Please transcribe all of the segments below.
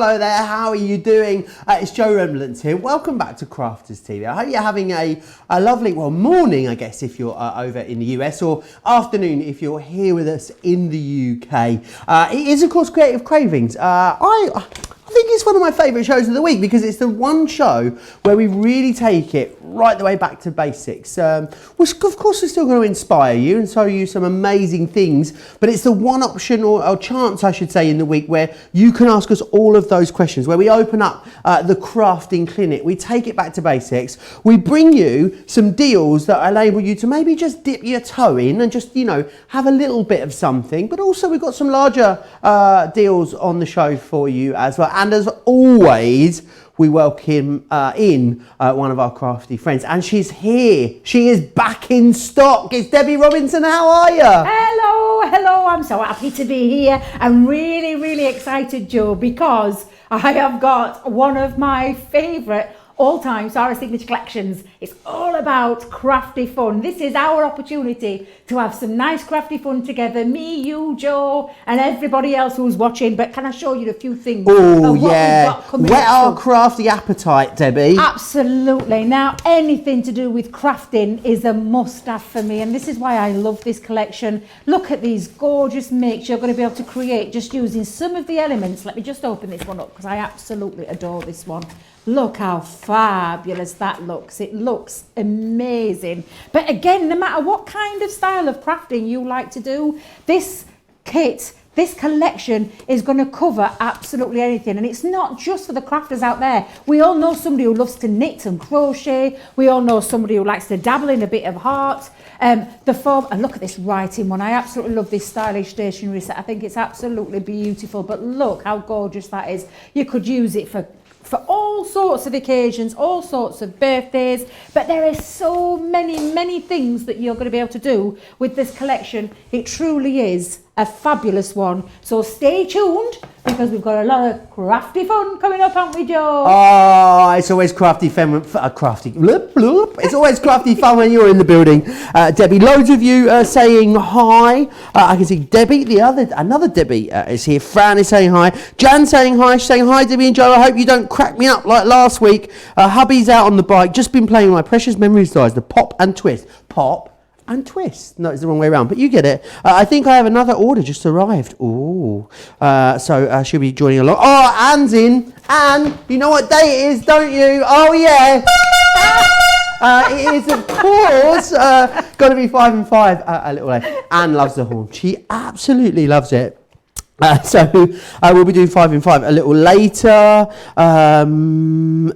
Hello there, how are you doing? It's Joe Remblance here. Welcome back to Crafters TV. I hope you're having a lovely, well, morning, I guess, if you're over in the US, or afternoon if you're here with us in the UK. It is, of course, Creative Cravings. I think it's one of my favourite shows of the week because it's the one show where we really take it right the way back to basics. Which, of course, is still going to inspire you and show you some amazing things, but it's the one option or chance, I should say, in the week where you can ask us all of those questions, where we open up the crafting clinic. We take it back to basics. We bring you some deals that enable you to maybe just dip your toe in and just, you know, have a little bit of something, but also we've got some larger deals on the show for you as well. And as always, we welcome in one of our crafty friends, and she's here. She is back in stock. It's Debby Robinson. How are you? Hello. I'm so happy to be here. I'm really excited, Joe, because I have got one of my favourite all-time Sarah Signature collections. It's all about crafty fun. This is our opportunity to have some nice crafty fun together. Me, you, Joe, and everybody else who's watching. But can I show you a few things? Oh, yeah. Whet our crafty appetite, Debbie. Absolutely. Now, anything to do with crafting is a must-have for me, and this is why I love this collection. Look at these gorgeous makes you're going to be able to create just using some of the elements. Let me just open this one up because I absolutely adore this one. Look how fabulous that looks. It looks amazing. But again, no matter what kind of style of crafting you like to do, this kit, this collection is going to cover absolutely anything. And it's not just for the crafters out there. We all know somebody who loves to knit and crochet. We all know somebody who likes to dabble in a bit of art. The foam, and look at this writing one. I absolutely love this stylish stationery set. I think it's absolutely beautiful. But look how gorgeous that is. You could use it for all sorts of occasions, all sorts of birthdays, but there are so many things that you're going to be able to do with this collection. It truly is a fabulous one. So stay tuned because we've got a lot of crafty fun coming up, haven't we, Joe? Oh, it's always crafty fun. It's always crafty fun when you're in the building. Debbie, loads of you saying hi. I can see Debbie, another Debbie is here. Fran is saying hi. Jan saying hi. She's saying hi, Debbie and Joe. I hope you don't crack me up like last week. Hubby's out on the bike. Just been playing with my precious memories, guys. The pop and twist. Pop and twist. No, it's the wrong way around, but you get it. I think I have another order just arrived. Ooh. So she'll be joining along. Oh, Anne's in. Anne, you know what day it is, don't you? Oh, yeah. It is, of course, got to be 5 and 5 a little late. Anne loves the horn. She absolutely loves it. So we'll be doing 5 and 5 a little later. Anne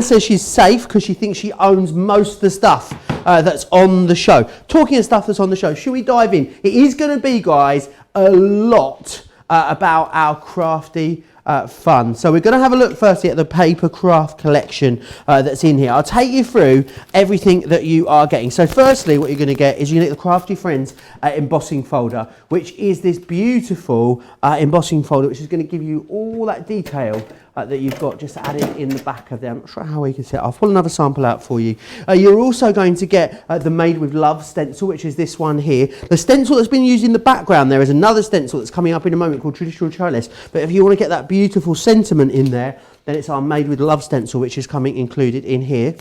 says she's safe because she thinks she owns most of the stuff that's on the show. Talking of stuff that's on the show, should we dive in? It is going to be, guys, a lot about our crafty fun. So we're going to have a look firstly at the Papercraft collection that's in here. I'll take you through everything that you are getting. So firstly, what you're going to get is you're going to get the Crafty Friends embossing folder, which is this beautiful embossing folder, which is going to give you all that detail that you've got just added in the back of there. I'm not sure how we can set it. I'll pull another sample out for you. You're also going to get the Made with Love stencil, which is this one here. The stencil that's been used in the background, there is another stencil that's coming up in a moment called Traditional Childless. But if you want to get that beautiful sentiment in there, then it's our Made with Love stencil, which is coming included in here.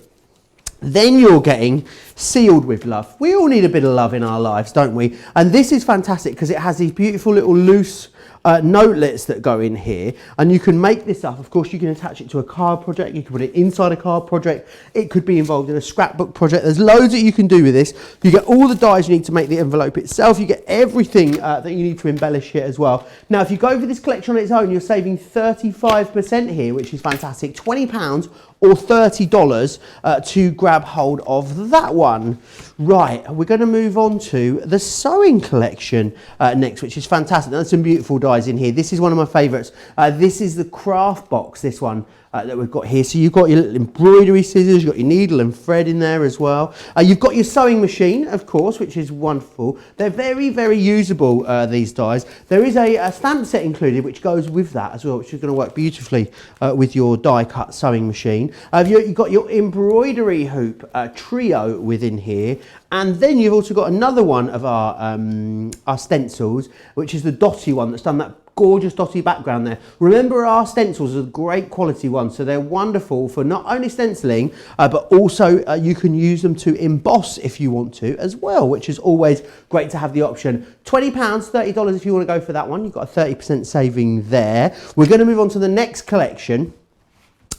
Then you're getting Sealed with Love. We all need a bit of love in our lives, don't we? And this is fantastic because it has these beautiful little loose notelets that go in here, and you can make this up. Of course, you can attach it to a card project. You can put it inside a card project. It could be involved in a scrapbook project. There's loads that you can do with this. You get all the dies you need to make the envelope itself. You get everything that you need to embellish it as well. Now, if you go for this collection on its own, you're saving 35% here, which is fantastic. £20 or $30 to grab hold of that one. Right, we're going to move on to the sewing collection next, which is fantastic. There's some beautiful dies in here. This is one of my favourites. This is the craft box, this one. That we've got here. So you've got your little embroidery scissors, you've got your needle and thread in there as well. You've got your sewing machine, of course, which is wonderful. They're very usable, these dies. There is a stamp set included, which goes with that as well, which is going to work beautifully with your die cut sewing machine. You've got your embroidery hoop trio within here. And then you've also got another one of our stencils, which is the dotty one that's done that gorgeous dotty background there. Remember, our stencils are great quality ones, so they're wonderful for not only stenciling, but also you can use them to emboss if you want to as well, which is always great to have the option. £20, $30 if you want to go for that one. You've got a 30% saving there. We're going to move on to the next collection,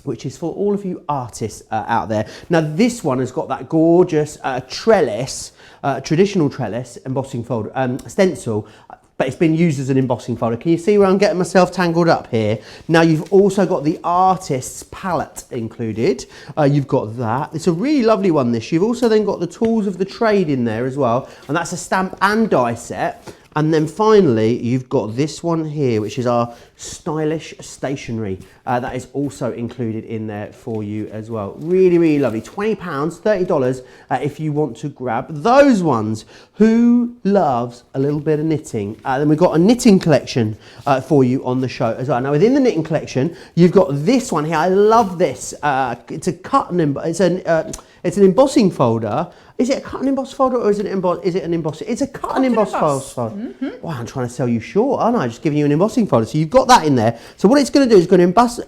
which is for all of you artists out there. Now, this one has got that gorgeous trellis, traditional trellis embossing folder, stencil, but it's been used as an embossing folder. Can you see where I'm getting myself tangled up here? Now, you've also got the artist's palette included. You've got that. It's a really lovely one, this. You've also then got the tools of the trade in there as well, and that's a stamp and die set. And then finally, you've got this one here, which is our stylish stationery. That is also included in there for you as well. Really, really lovely. £20, $30 if you want to grab those ones. Who loves a little bit of knitting? Then we've got a knitting collection for you on the show as well. Now, within the knitting collection, you've got this one here. I love this. It's a cut and it's an embossing folder. Is it a cut and emboss folder or is it an embossing? It's a cut and emboss folder. Mm-hmm. Wow, I'm trying to sell you short, aren't I? Just giving you an embossing folder. So you've got that in there. So what it's going to do is going to emboss.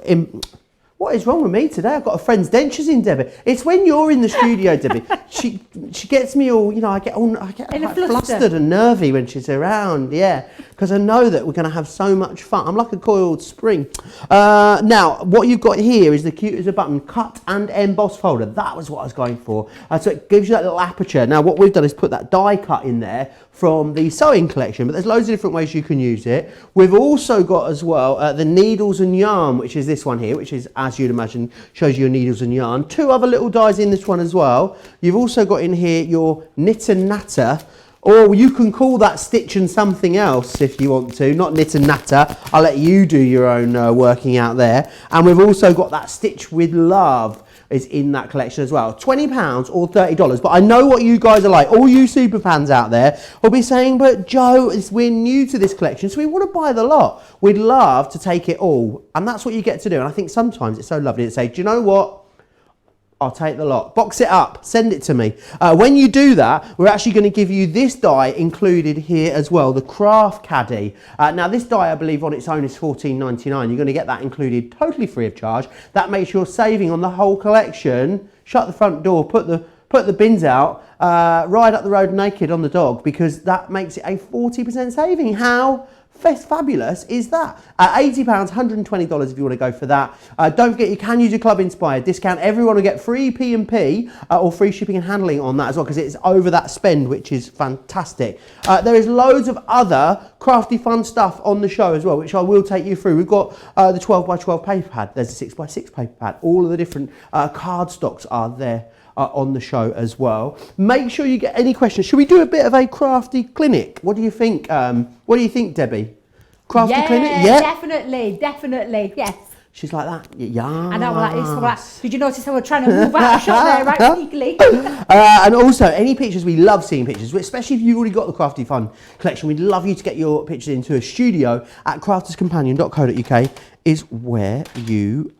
What is wrong with me today? I've got a friend's dentures in, Debbie. It's when you're in the studio, Debbie. She gets me all, I get quite flustered and nervy when she's around. Yeah, because I know that we're going to have so much fun. I'm like a coiled spring. Now, what you've got here is the cute as a button cut and emboss folder. That was what I was going for. So it gives you that little aperture. Now, what we've done is put that die cut in there from the sewing collection, but there's loads of different ways you can use it. We've also got as well the needles and yarn, which is this one here, which is, as you'd imagine, shows you your needles and yarn. Two other little dies in this one as well. You've also got in here your knit and natter, or you can call that stitch and something else if you want to, not knit and natter. I'll let you do your own working out there. And we've also got that stitch with love is in that collection as well. £20 or $30. But I know what you guys are like. All you super fans out there will be saying, but Joe, we're new to this collection, so we want to buy the lot. We'd love to take it all. And that's what you get to do. And I think sometimes it's so lovely to say, do you know what? I'll take the lot. Box it up. Send it to me. When you do that, we're actually going to give you this die included here as well, the craft caddy. Now, this die, I believe, on its own is $14.99. You're going to get that included totally free of charge. That makes your saving on the whole collection. Shut the front door, put the bins out, ride up the road naked on the dog, because that makes it a 40% saving. How fabulous is that? £80, $120 if you want to go for that. Don't forget, you can use your Club Inspired discount. Everyone will get free P&P or free shipping and handling on that as well, because it's over that spend, which is fantastic. There is loads of other crafty fun stuff on the show as well, which I will take you through. We've got the 12x12 paper pad. There's a 6x6 paper pad. All of the different card stocks are there on the show as well. Make sure you get any questions. Should we do a bit of a crafty clinic? What do you think? What do you think, Debbie? Crafty clinic? Yeah, definitely, yes. She's like that. Yeah. I know, like, did you notice how we're trying to move out of shot there, right, sneakily? And also, any pictures, we love seeing pictures, especially if you've already got the Crafty Fun collection. We'd love you to get your pictures into a studio at crafterscompanion.co.uk is where you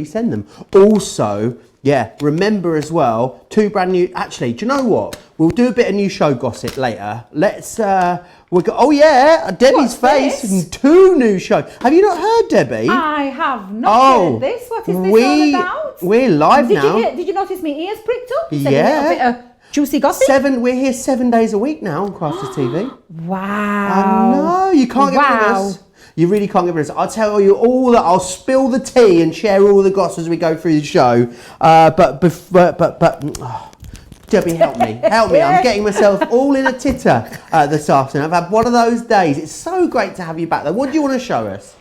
send them. Also, yeah, remember as well, two brand new, actually, do you know what? We'll do a bit of new show gossip later. Let's, oh yeah, Debbie's face and two new shows. Have you not heard, Debbie? I have not heard this. What is this all about? We're live now. Did you notice my ears pricked up? Yeah. A bit of juicy gossip? We're here 7 days a week now on Crafters TV. Wow. I know, you can't get rid of us. You really can't get rid of us. I'll tell you all that. I'll spill the tea and share all the gossip as we go through the show. Debbie, help me. Help me. I'm getting myself all in a titter this afternoon. I've had one of those days. It's so great to have you back there. What do you want to show us?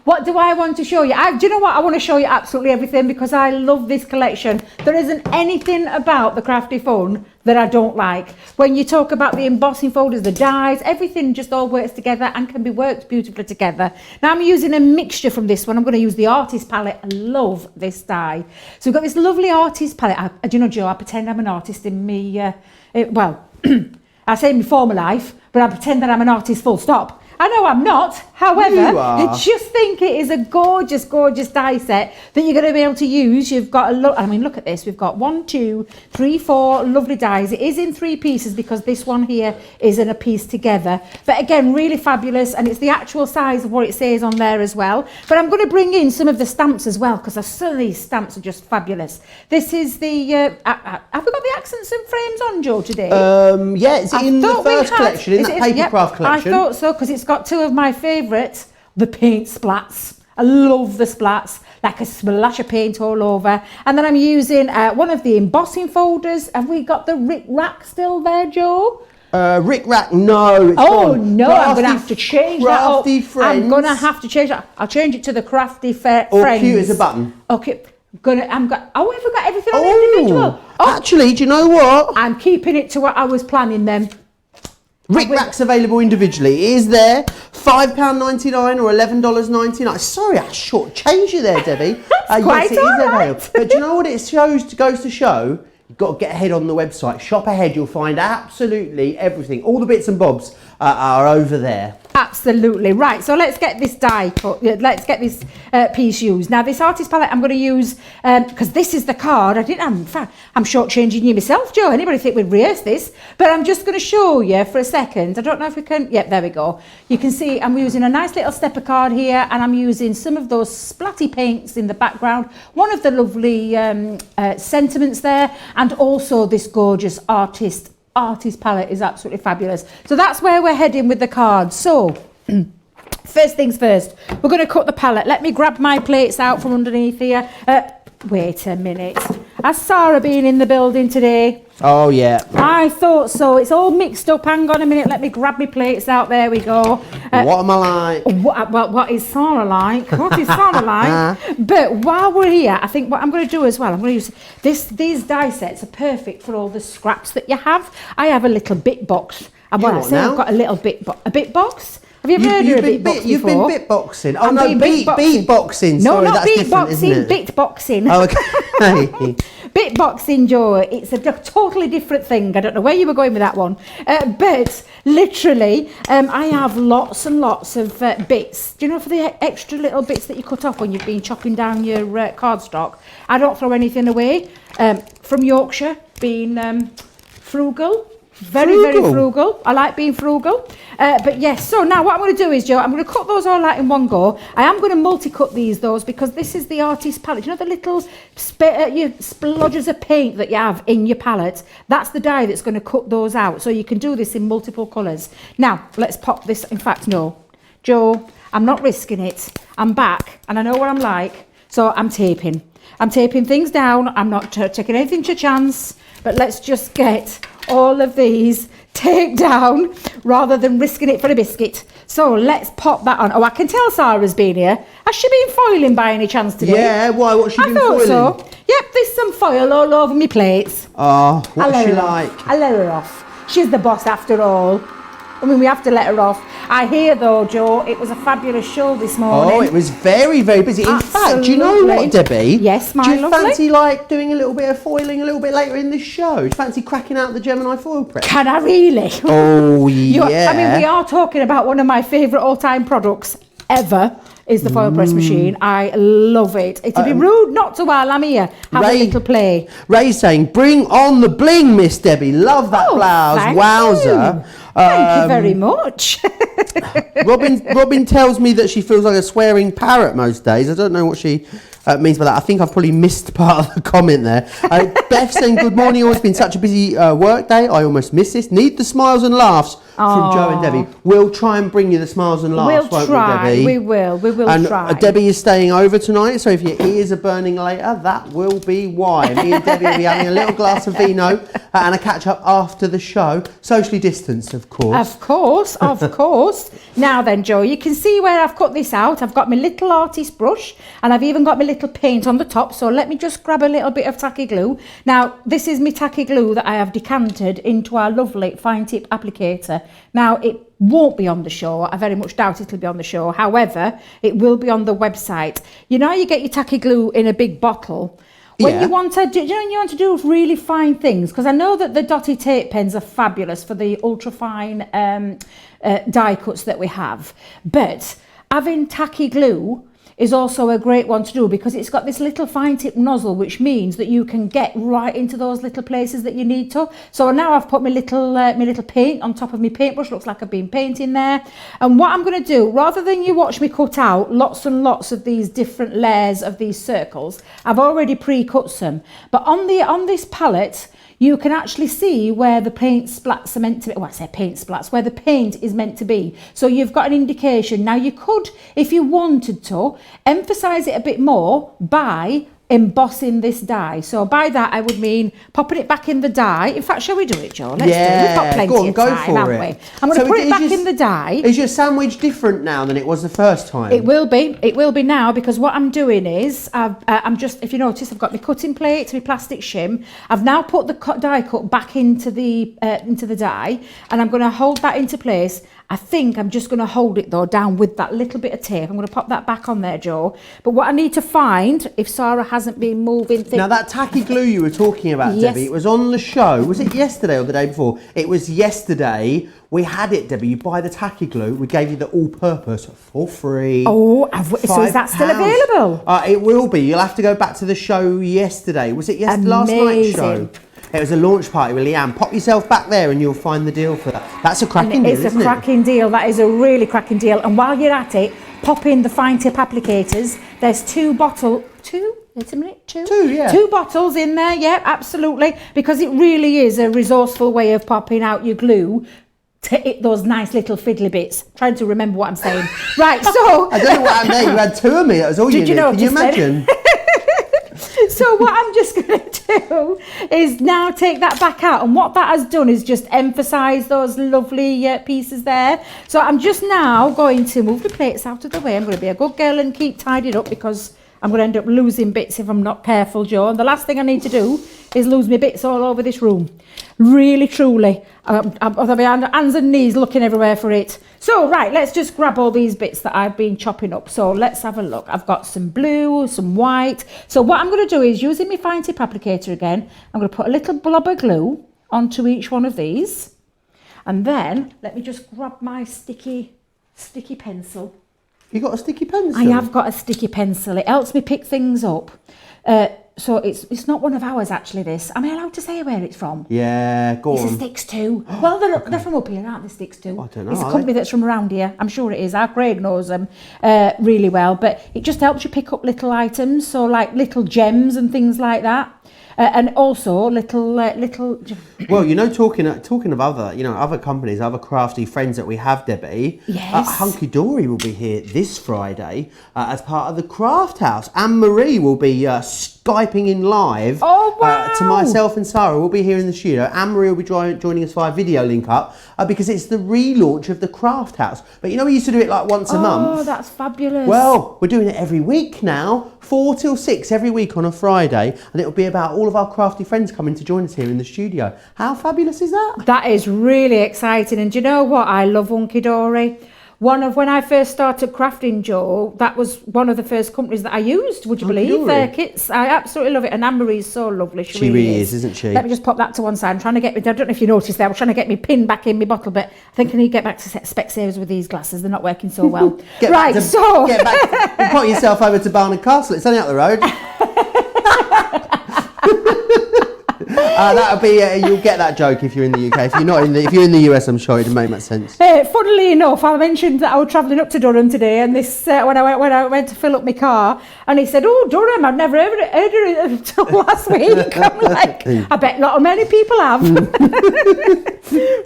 What do I want to show you? Do you know what? I want to show you absolutely everything, because I love this collection. There isn't anything about the Crafty Fun that I don't like. When you talk about the embossing folders, the dies, everything just all works together and can be worked beautifully together. Now I'm using a mixture from this one. I'm going to use the artist palette. I love this die. So we've got this lovely artist palette. Do you know, Joe, I pretend I'm an artist in me, I say in my former life, but I pretend that I'm an artist full stop. I know I'm not. However, You are. I just think it is a gorgeous, gorgeous die set that you're going to be able to use. You've got a lot. I mean, look at this. We've got 1, 2, 3, 4 lovely dies. It is in 3 pieces because this one here is in a piece together. But again, really fabulous, and it's the actual size of what it says on there as well. But I'm going to bring in some of the stamps as well because some of these stamps are just fabulous. This is the. Have we got the accents and frames on, Joe, today? Yeah, it's in the first collection, in that Papercraft collection. I thought so because it's got 2 of my favourites, the paint splats. I love the splats, like a splash of paint all over. And then I'm using one of the embossing folders. Have we got the Rick Rack still there, Joe? Rick Rack, no. It's gone. No, I'm going to have to change that. Crafty Friends. I'm going to have to change that. I'll change it to the Crafty Friends. Or cute as a button. Okay. Have we got everything on individual? Actually, do you know what? I'm keeping it to what I was planning then. Rick Rack's available individually. It is there. £5.99 or $11.99. Sorry, I shortchanged you there, Debbie. Quite yes, it is available. But do you know what it goes to show? You've got to get ahead on the website. Shop ahead. You'll find absolutely everything. All the bits and bobs are over there. Absolutely. Right, so let's get this die cut. Let's get this piece used. Now, this artist palette I'm going to use, because this is the card. I'm shortchanging you myself, Joe. Anybody think we'd rehearse this? But I'm just going to show you for a second. I don't know if we can. Yep, there we go. You can see I'm using a nice little stepper card here, and I'm using some of those splatty paints in the background. One of the lovely sentiments there, and also this gorgeous artist palette is absolutely fabulous. So that's where we're heading with the cards. So first things first, we're going to cut the palette. Let me grab my plates out from underneath here. Wait a minute. Has Sarah been in the building today? Oh, yeah. I thought so. It's all mixed up. Hang on a minute. Let me grab my plates out. There we go. What am I like? What is Sarah like? What is Sarah like? But while we're here, I think what I'm going to do as well, I'm going to use these die sets are perfect for all the scraps that you have. I have a little bit box. And when I say I've got a little bit box. Have you ever heard of a bit box You've been before? bitboxing. Oh, no, beatboxing. No, Sorry, not that's different, isn't beatboxing, it? bitboxing. Oh, okay. Bitboxing, Joe, it's a totally different thing. I don't know where you were going with that one. But literally, I have lots and lots of bits. Do you know, for the extra little bits that you cut off when you've been chopping down your cardstock? I don't throw anything away. From Yorkshire, being frugal. Very frugal. I like being frugal. But yes, so now what I'm going to do is, Joe, I'm going to cut those all out in one go. I am going to multi-cut those because this is the artist palette. You know the little splodges of paint that you have in your palette? That's the die that's going to cut those out. So you can do this in multiple colours. Now, let's pop this. In fact, no. Joe, I'm not risking it. I'm back and I know what I'm like. So I'm taping. I'm taping things down. I'm not taking anything to chance. But let's just get all of these taped down rather than risking it for a biscuit. So let's pop that on. Oh, I can tell Sarah's been here. Has she been foiling by any chance today? Yeah, why? What's she been foiling? I thought so. Yep, there's some foil all over me plates. Oh, what's she like? I'll let her off. She's the boss after all. I mean, we have to let her off. I hear, though, Joe, it was a fabulous show this morning. Oh, it was very, very busy. In fact, do you know what, Debbie? Yes, my lovely. Do you fancy, like, doing a little bit of foiling a little bit later in this show? Do you fancy cracking out the Gemini foil press? Can I really? Oh, yeah. I mean, we are talking about one of my favourite all-time products ever. Is the foil press machine. I love it. It'd be rude not to while I'm here. Have a little play. Ray's saying, bring on the bling, Miss Debbie. Love that blouse. Wowza. Thank you very much. Robin tells me that she feels like a swearing parrot most days. I don't know what she means by that. I think I've probably missed part of the comment there. Beth saying, good morning. It's been such a busy work day. I almost miss this. Need the smiles and laughs from Joe and Debbie. We'll try and bring you the smiles and laughs, won't we, Debbie? We will try. Debbie is staying over tonight, so if your ears are burning later, that will be why. Me and Debbie will be having a little glass of vino and a catch-up after the show. Socially distanced, of course. Of course. Now then, Joe, you can see where I've cut this out. I've got my little artist brush, and I've even got my little paint on the top, so let me just grab a little bit of tacky glue. Now, this is my tacky glue that I have decanted into our lovely fine tip applicator. Now, it won't be on the show. I very much doubt it'll be on the show. However, it will be on the website. You know, you get your tacky glue in a big bottle. When you want to do, you want to do really fine things, because I know that the dotty tape pens are fabulous for the ultra fine die cuts that we have, but having tacky glue is also a great one to do, because it's got this little fine tip nozzle, which means that you can get right into those little places that you need to. So now I've put my little paint on top of my paintbrush. Looks like I've been painting there. And what I'm going to do, rather than you watch me cut out lots and lots of these different layers of these circles, I've already pre-cut some. But on this palette, you can actually see where the paint splats are meant to be. Well, I say paint splats, where the paint is meant to be. So you've got an indication. Now you could, if you wanted to, emphasize it a bit more by embossing this die. So by that I would mean popping it back in the die. In fact, shall we do it, Joe? Let's do it. We've got plenty of time, haven't we? I'm going to put it back in the die. Is your sandwich different now than it was the first time? It will be. It will be now, because what I'm doing is I'm just, if you notice, I've got my cutting plate, my plastic shim. I've now put the die cut back into the die, and I'm going to hold that into place. I think I'm just going to hold it though down with that little bit of tape. I'm going to pop that back on there, Joe. But what I need to find, if Sarah hasn't been moving things... Now that tacky glue you were talking about, Yes. Debbie, it was on the show. Was it yesterday or the day before? It was yesterday. We had it, Debbie. You buy the tacky glue. We gave you the all-purpose for free. Oh, so is that still available? It will be. You'll have to go back to the show yesterday. Was it last night's show? It was a launch party with Leanne. Pop yourself back there and you'll find the deal for that. That's a cracking deal, isn't it? It's a cracking deal. That is a really cracking deal. And while you're at it, pop in the fine tip applicators. There's two, wait a minute, two? Yeah. 2 bottles in there, yeah, absolutely. Because it really is a resourceful way of popping out your glue to hit those nice little fiddly bits. Trying to remember what I'm saying. Right, so... I don't know what I'm there. You had 2 of me. That was all you did. Can you imagine? So what I'm just going to do is now take that back out, and what that has done is just emphasise those lovely pieces there. So I'm just now going to move the plates out of the way. I'm going to be a good girl and keep tidied up, because I'm going to end up losing bits if I'm not careful, Joe. And the last thing I need to do is lose my bits all over this room. Really, truly. I'll be on hands and knees looking everywhere for it. So, right, let's just grab all these bits that I've been chopping up. So let's have a look. I've got some blue, some white. So what I'm going to do is, using my fine tip applicator again, I'm going to put a little blob of glue onto each one of these. And then, let me just grab my sticky pencil. You got a sticky pencil? I have got a sticky pencil. It helps me pick things up. So it's not one of ours, actually, this. Am I allowed to say where it's from? Yeah, go on. It's a Sticks 2. Well, they're from up here, aren't they, Sticks 2? I don't know. It's a company that's from around here. I'm sure it is. Our Craig knows them really well. But it just helps you pick up little items, so like little gems and things like that. And also little. Well, talking of other companies, other crafty friends that we have, Debbie. Yes. Hunky Dory will be here this Friday as part of the Craft House. Anne Marie will be Skyping in live. Oh wow! To myself and Sarah. We'll be here in the studio. Anne Marie will be joining us via video link up because it's the relaunch of the Craft House. But we used to do it like once a month. Oh, that's fabulous. Well, we're doing it every week now, 4 till 6 every week on a Friday, and it'll be about all of our crafty friends coming to join us here in the studio. How fabulous is that? That is really exciting. And do you know what? I love Hunky Dory. When I first started crafting, Joe, that was one of the first companies that I used, would you believe? Their kits. I absolutely love it. And Anne-Marie is so lovely. She really is, isn't she? Let me just pop that to one side. I'm trying to get I don't know if you noticed there, I was trying to get my pin back in my bottle, but I think I need to get back to Specsavers with these glasses. They're not working so well. Get back put yourself over to Barnard Castle. It's only up the road. That'll be you'll get that joke if you're in the UK. If you're in the US, I'm sure it'd make that sense. Funnily enough, I mentioned that I was travelling up to Durham today, and this when I went to fill up my car, and he said, "Oh, Durham, I've never heard it until last week." I'm like, I bet not many people have.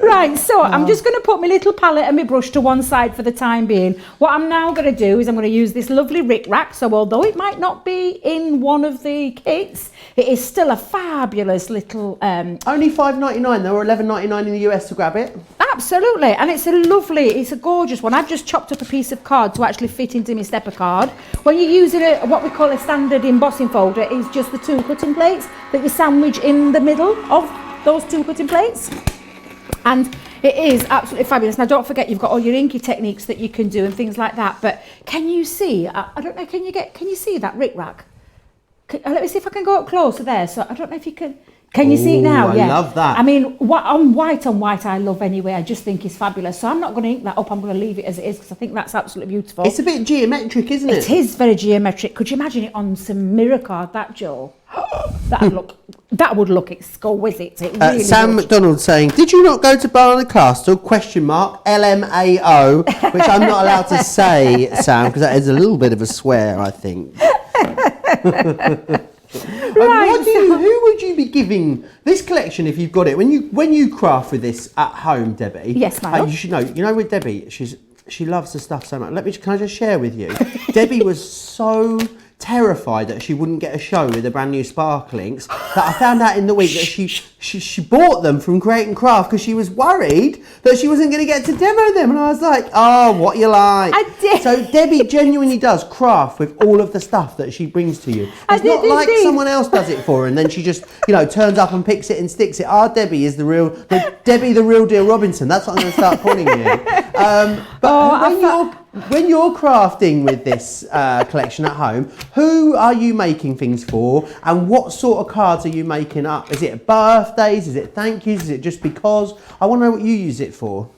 Right, so I'm just going to put my little palette and my brush to one side for the time being. What I'm now going to do is I'm going to use this lovely Rick Rack. So although it might not be in one of the kits, it is still a fabulous little. Only $5.99. They were $11.99 in the US to grab it. Absolutely, and it's a gorgeous one. I've just chopped up a piece of card to actually fit into my stepper card. When you're using what we call a standard embossing folder, is just the 2 cutting plates that you sandwich in the middle of those 2 cutting plates. And it is absolutely fabulous. Now, don't forget, you've got all your inky techniques that you can do and things like that. But can you see? I don't know. Can you see that Rick Rack? Let me see if I can go up closer there. So I don't know if you can. Can you see it now? I love that. I mean, on white I love anyway. I just think it's fabulous. So I'm not going to ink that up. I'm going to leave it as it is because I think that's absolutely beautiful. It's a bit geometric, isn't it? It is very geometric. Could you imagine it on some mirror card, that, Joe? That would look exquisite. It really Sam would. McDonald saying, did you not go to Barnard Castle? LMAO, which I'm not allowed to say, Sam, because that is a little bit of a swear, I think. Who would you be giving this collection if you've got it? When you craft with this at home, Debbie? Yes, my love. You should know. You know, with Debbie, she loves the stuff so much. Can I just share with you? Debbie was so terrified that she wouldn't get a show with the brand new sparklings that I found out in the week that she bought them from Create and Craft because she was worried that she wasn't going to get to demo them, and I was like, oh, what you like. I did. So Debbie genuinely does craft with all of the stuff that she brings to you. It's not like someone else does it for her and then she just turns up and picks it and sticks it. Our Debbie is the real deal Robinson. That's what I'm going to start calling you. When you're crafting with this collection at home, who are you making things for, and what sort of cards are you making up? Is it birthdays? Is it thank yous? Is it just because? I want to know what you use it for.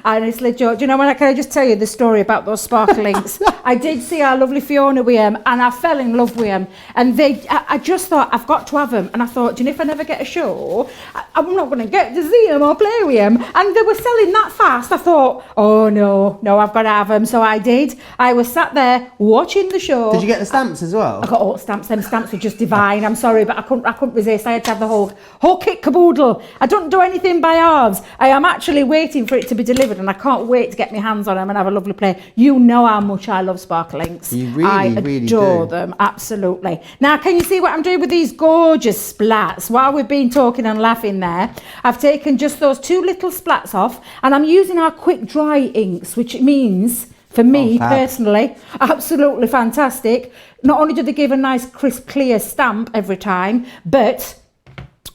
Honestly, George, can I just tell you the story about those sparklings? I did see our lovely Fiona with them, and I fell in love with them. And I just thought, I've got to have them. And I thought, if I never get a show, I'm not going to get to see them or play with them. And they were selling that fast. I thought, oh no, I've got to have them. So I did. I was sat there watching the show. Did you get the stamps as well? I got all the stamps. Them stamps were just divine. I'm sorry, but I couldn't resist. I had to have the whole kit caboodle. I don't do anything by halves. I am actually waiting for it to be delivered, and I can't wait to get my hands on them and have a lovely play. You know how much I love sparklings. You really, I really adore do. them, absolutely. Now, can you see what I'm doing with these gorgeous splats? While we've been talking and laughing there, I've taken just those two little splats off, and I'm using our quick dry inks, which means, for me personally, absolutely fantastic. Not only do they give a nice crisp, clear stamp every time, but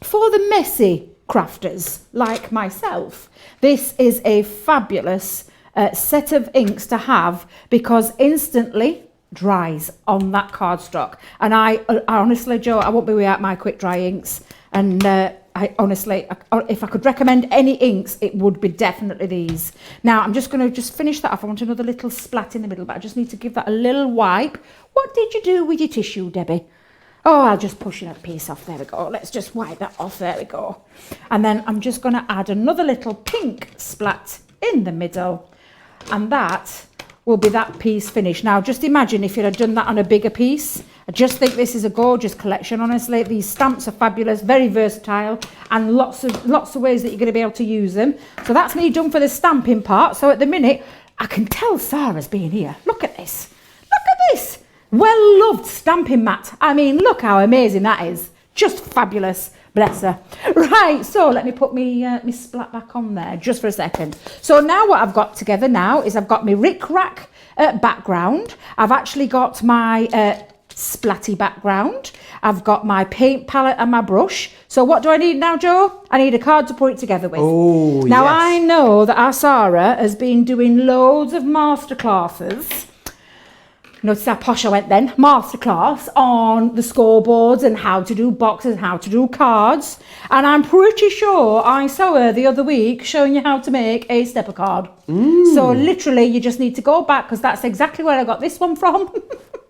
for the messy crafters like myself, this is a fabulous set of inks to have because instantly dries on that cardstock. And I honestly, Joe, I won't be without my quick dry inks. And I honestly, if I could recommend any inks, it would be definitely these. Now, I'm just going to finish that off. I want another little splat in the middle, but I just need to give that a little wipe. What did you do with your tissue, Debbie? Oh, I'll just push a piece off. There we go. Let's just wipe that off. There we go. And then I'm just going to add another little pink splat in the middle. And that will be that piece finished. Now, just imagine if you'd have done that on a bigger piece. I just think this is a gorgeous collection, honestly. These stamps are fabulous, very versatile, and lots of ways that you're going to be able to use them. So that's me done for the stamping part. So at the minute, I can tell Sarah's been here. Look at this. Look at this. Well-loved stamping mat. I mean, look how amazing that is. Just fabulous. Bless her. Right, so let me put me splat back on there just for a second. So now what I've got together now is I've got my Rick Rack background. I've actually got my splatty background. I've got my paint palette and my brush. So what do I need now, Joe? I need a card to put it together with. Oh, now, yes. I know that our Sarah has been doing loads of masterclasses. Notice how posh I went then. Masterclass on the scoreboards and how to do boxes, how to do cards. And I'm pretty sure I saw her the other week showing you how to make a stepper card. So literally you just need to go back because that's exactly where I got this one from.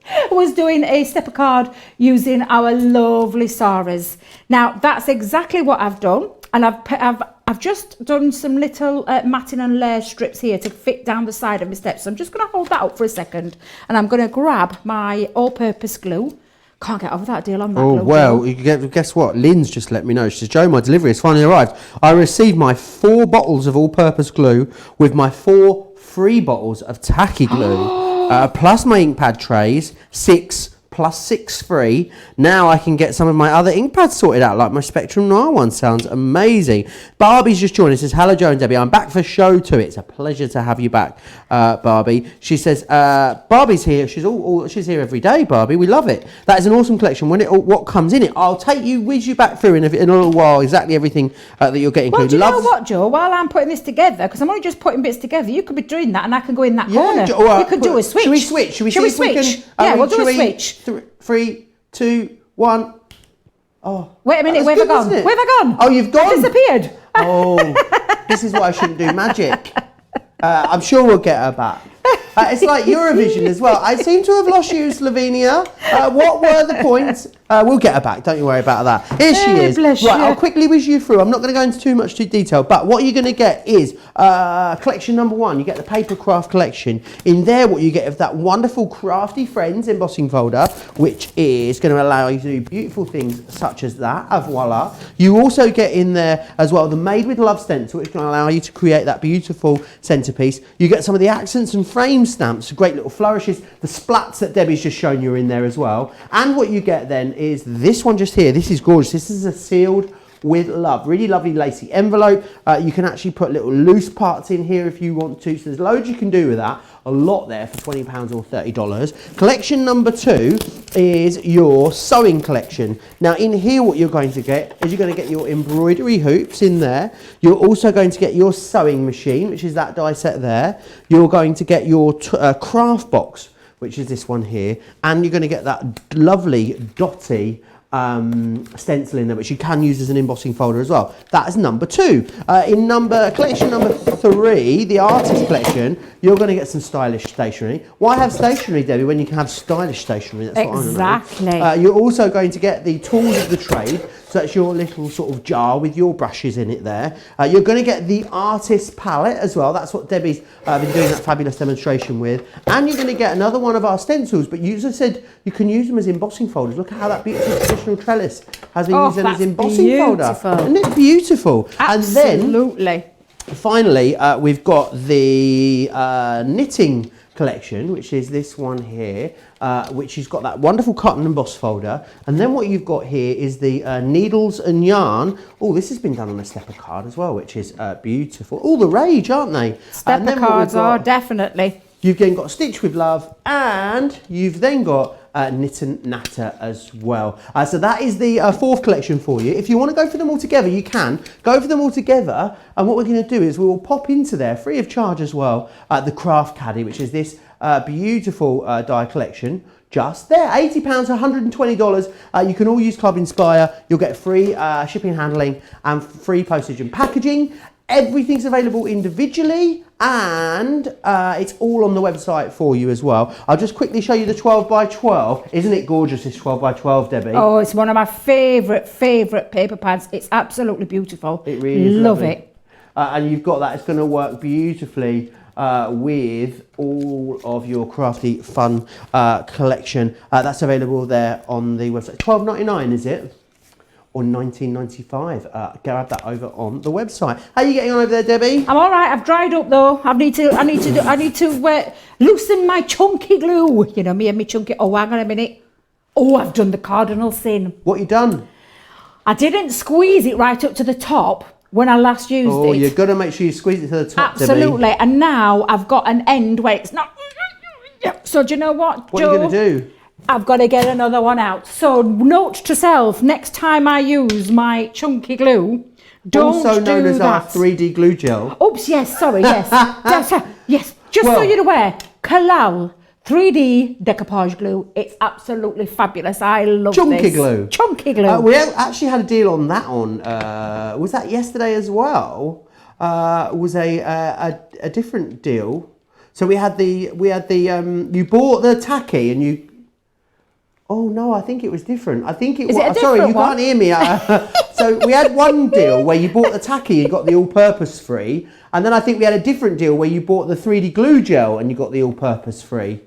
I was doing a stepper card using our lovely Sarah's. Now that's exactly what I've done. And I've just done some little matting and layer strips here to fit down the side of my steps. So I'm just going to hold that up for a second. And I'm going to grab my all-purpose glue. Can't get over that deal on that glue. Oh, well, guess what? Lynn's just let me know. She says, Joe, my delivery has finally arrived. I received my 4 bottles of all-purpose glue with my 4 free bottles of tacky glue, plus my ink pad trays, 6 plus 6 free. Now I can get some of my other ink pads sorted out, like my Spectrum Noir one. Sounds amazing. Barbie's just joined us. Says, hello, Joe and Debbie. I'm back for show 2. It's a pleasure to have you back, Barbie. She says, Barbie's here. She's here every day, Barbie. We love it. That is an awesome collection. What comes in it, I'll whiz you back through in a little while exactly everything that you're getting. Well, do you know what, Joe? While I'm putting this together, because I'm only just putting bits together, you could be doing that and I can go in that corner. We could do a switch. Should we switch? Should we switch? Yeah, we'll do a switch. 3, 2, 1. Oh. Wait a minute, That was where have I good, gone? wasn't it? Where have I gone? Oh, you've gone. I disappeared. Oh, this is why I shouldn't do magic. I'm sure we'll get her back. It's like Eurovision as well. I seem to have lost you, Slovenia. What were the points? We'll get her back. Don't you worry about that. Here she is. Bless Right, you. I'll quickly whiz you through. I'm not going to go into too much detail, but what you're going to get is collection number 1. You get the Papercraft collection. In there, what you get is that wonderful Crafty Friends embossing folder, which is going to allow you to do beautiful things such as that. Voila. You also get in there as well the Made with Love stencil, which can allow you to create that beautiful centerpiece. You get some of the accents and frame stamps, great little flourishes, the splats that Debbie's just shown you are in there as well. And what you get then is this one just here. This is gorgeous. This is a sealed with love, really lovely lacy envelope. You can actually put little loose parts in here if you want to, so there's loads you can do with that. A lot there for £20 or $30. Collection number 2 is your sewing collection. Now in here what you're going to get is you're going to get your embroidery hoops in there. You're also going to get your sewing machine, which is that die set there. You're going to get your craft box, which is this one here, and you're going to get that lovely dotty stencil in there, which you can use as an embossing folder as well. That is number 2. In collection number 3, the artist collection, you're going to get some stylish stationery. Why have stationery, Debbie, when you can have stylish stationery? That's Exactly. what I want to know. You're also going to get the tools of the trade. So that's your little sort of jar with your brushes in it there. You're going to get the artist palette as well. That's what Debbie's been doing that fabulous demonstration with. And you're going to get another one of our stencils, but you just said you can use them as embossing folders. Look at how that beautiful traditional trellis has been used as embossing folder. Isn't it beautiful? Absolutely. And then finally, we've got the knitting collection, which is this one here, which has got that wonderful cotton emboss folder. And then what you've got here is the needles and yarn. Oh, this has been done on a stepper card as well, which is beautiful. All the rage, aren't they? Stepper cards are definitely. You've then got Stitch with Love, and you've then got Knit and Natter as well. So that is the 4th collection for you. If you want to go for them all together, you can. Go for them all together, and what we're going to do is we will pop into there, free of charge as well, the Craft Caddy, which is this beautiful die collection. Just there, £80, $120. You can all use Club Inspire. You'll get free shipping and handling and free postage and packaging. Everything's available individually, and it's all on the website for you as well. I'll just quickly show you the 12 by 12. Isn't it gorgeous, this 12 by 12, Debbie? Oh, it's one of my favourite paper pads. It's absolutely beautiful. It really is Love lovely. it. And you've got that. It's going to work beautifully with all of your crafty fun collection. That's available there on the website. $12.99, is it? Or $19.95. Grab that over on the website. How are you getting on over there, Debbie? I'm all right. I've dried up though. I need to loosen my chunky glue. You know me and my chunky. Oh, hang on a minute. Oh, I've done the cardinal sin. What you done? I didn't squeeze it right up to the top when I last used it. Oh, you've got to make sure you squeeze it to the top, Absolutely. Debbie. And now I've got an end where it's not. So do you know what, What Joe? are you going to do? I've got to get another one out. So note to self, next time I use my chunky glue, don't also known do as our that. 3D glue gel. Oops, yes, sorry, yes. Yes, just so you're aware, Kalal 3D decoupage glue. It's absolutely fabulous. I love Chunky this. glue. Chunky glue. We actually had a deal on that was that yesterday as well? Was a different deal. So we had the you bought the tacky and you. Oh no, I think it was different. I think it was. Sorry, you can't hear me. So we had one deal where you bought the tacky and got the all-purpose free, and then I think we had a different deal where you bought the 3D glue gel and you got the all-purpose free.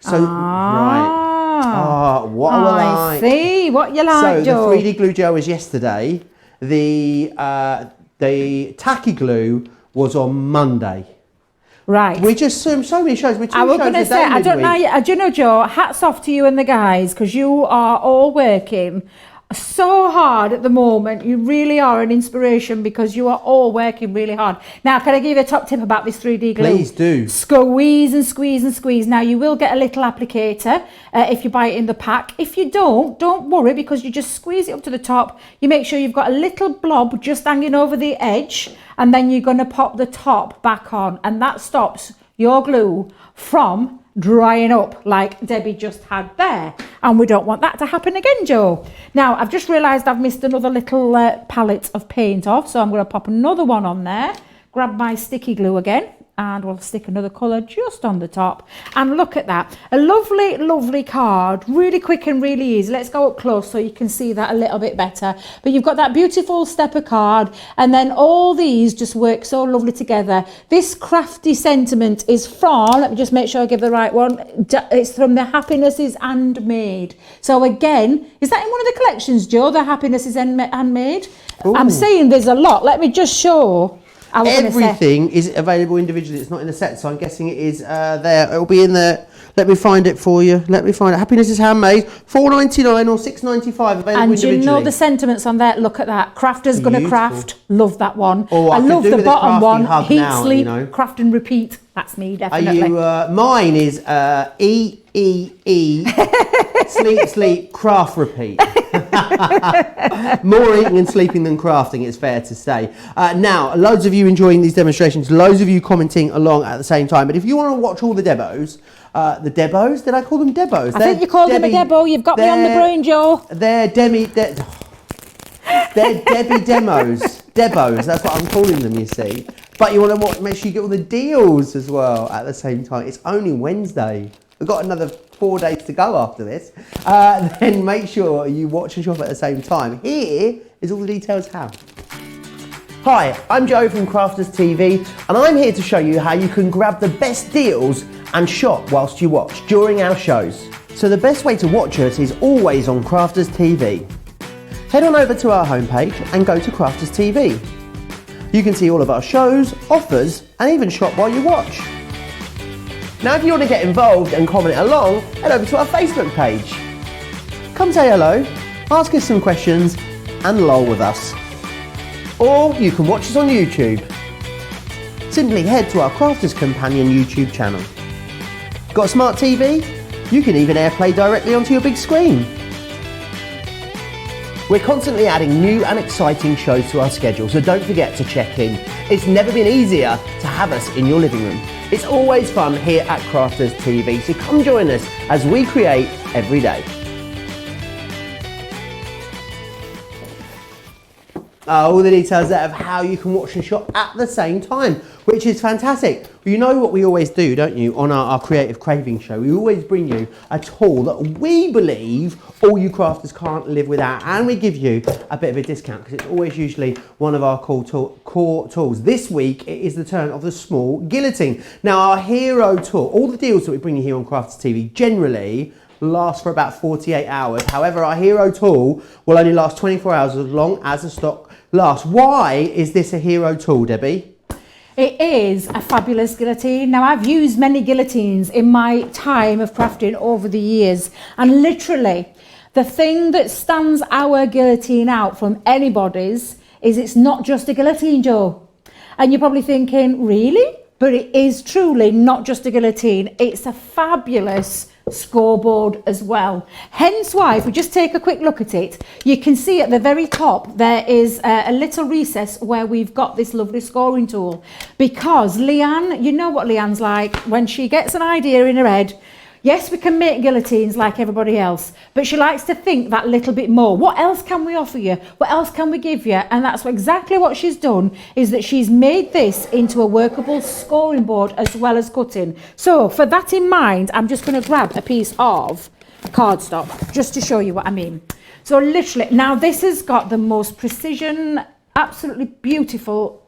So right. What I like. See what you like, So Joe. the 3D glue gel was yesterday. The tacky glue was on Monday. Right. We just so many shows. We're 2 I was shows going to a say, day I don't midweek. know, do you know, Joe, hats off to you and the guys, because you are all working so hard at the moment. You really are an inspiration because you are all working really hard. Now, can I give you a top tip about this 3D glue? Please do. Squeeze and squeeze and squeeze. Now, you will get a little applicator if you buy it in the pack. If you don't worry, because you just squeeze it up to the top. You make sure you've got a little blob just hanging over the edge, and then you're going to pop the top back on, and that stops your glue from drying up like Debbie just had there. And we don't want that to happen again, Joe. Now, I've just realised I've missed another little palette of paint off, so I'm going to pop another one on there, grab my sticky glue again, and we'll stick another colour just on the top. And look at that, a lovely, lovely card, really quick and really easy. Let's go up close so you can see that a little bit better. But you've got that beautiful stepper card, and then all these just work so lovely together. This crafty sentiment is from, let me just make sure I give the right one, it's from the Happiness is Handmade. So again, is that in one of the collections, Joe, the Happiness is Handmade? Ooh. I'm saying there's a lot. Let me just show. Everything is available individually. It's not in a set, so I'm guessing it is there. It'll be in there. Let me find it for you. Let me find it. Happiness is Handmade, $4.99 or $6.95 available and individually. And you know the sentiments on there. Look at that. Crafter's gonna craft. Love that one. Oh, I love the bottom one. Heat, now, sleep, you know. craft and repeat. That's me, definitely. Are you? Mine is sleep, sleep, craft, repeat. More eating and sleeping than crafting, it's fair to say. Now, loads of you enjoying these demonstrations, loads of you commenting along at the same time. But if you want to watch all the debos, did I call them debos? I think you called them a debo. You've got me on the brain, Joe. They're Debbie demos. Debos, that's what I'm calling them, you see. But you want to make sure you get all the deals as well at the same time. It's only Wednesday. We've got another 4 days to go after this. Then make sure you watch and shop at the same time. Here is all the details how. Hi, I'm Joe from Crafters TV, and I'm here to show you how you can grab the best deals and shop whilst you watch during our shows. So the best way to watch us is always on Crafters TV. Head on over to our homepage and go to Crafters TV. You can see all of our shows, offers, and even shop while you watch. Now if you want to get involved and comment along, head over to our Facebook page. Come say hello, ask us some questions, and lol with us. Or you can watch us on YouTube. Simply head to our Crafters Companion YouTube channel. Got a smart TV? You can even AirPlay directly onto your big screen. We're constantly adding new and exciting shows to our schedule, so don't forget to check in. It's never been easier to have us in your living room. It's always fun here at Crafters TV, so come join us as we create every day. All the details there of how you can watch and shop at the same time, which is fantastic. You know what we always do, don't you, on our Creative Craving show? We always bring you a tool that we believe all you crafters can't live without, and we give you a bit of a discount because it's always usually one of our core tools. This week, it is the turn of the small guillotine. Now, our hero tool, all the deals that we bring you here on Crafters TV generally last for about 48 hours. However, our hero tool will only last 24 hours as long as the stock lasts. Why is this a hero tool, Debbie? It is a fabulous guillotine. Now, I've used many guillotines in my time of crafting over the years, and literally the thing that stands our guillotine out from anybody's is it's not just a guillotine, Joe. And you're probably thinking, really? But it is truly not just a guillotine. It's a fabulous scoreboard as well. Hence why, if we just take a quick look at it, you can see at the very top there is a little recess where we've got this lovely scoring tool, because Leanne, you know what Leanne's like when she gets an idea in her head. Yes, we can make guillotines like everybody else, but she likes to think that little bit more. What else can we offer you? What else can we give you? And that's exactly what she's done, is that she's made this into a workable scoring board as well as cutting. So for that in mind, I'm just going to grab a piece of cardstock just to show you what I mean. So literally, now this has got the most precision, absolutely beautiful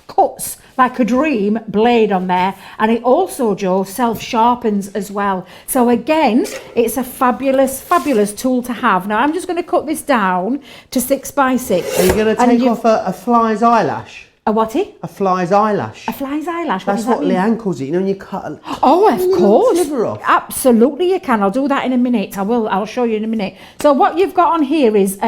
cuts like a dream blade on there, and it also, Joe, self sharpens as well. So again, it's a fabulous tool to have. Now I'm just going to cut this down to 6 by 6. Are you going to take off a fly's eyelash? A whaty? A fly's eyelash. A fly's eyelash. That's what Leanne calls it. You know, when you cut. Oh, of course. Sliver off. Absolutely, you can. I'll do that in a minute. I'll show you in a minute. So what you've got on here is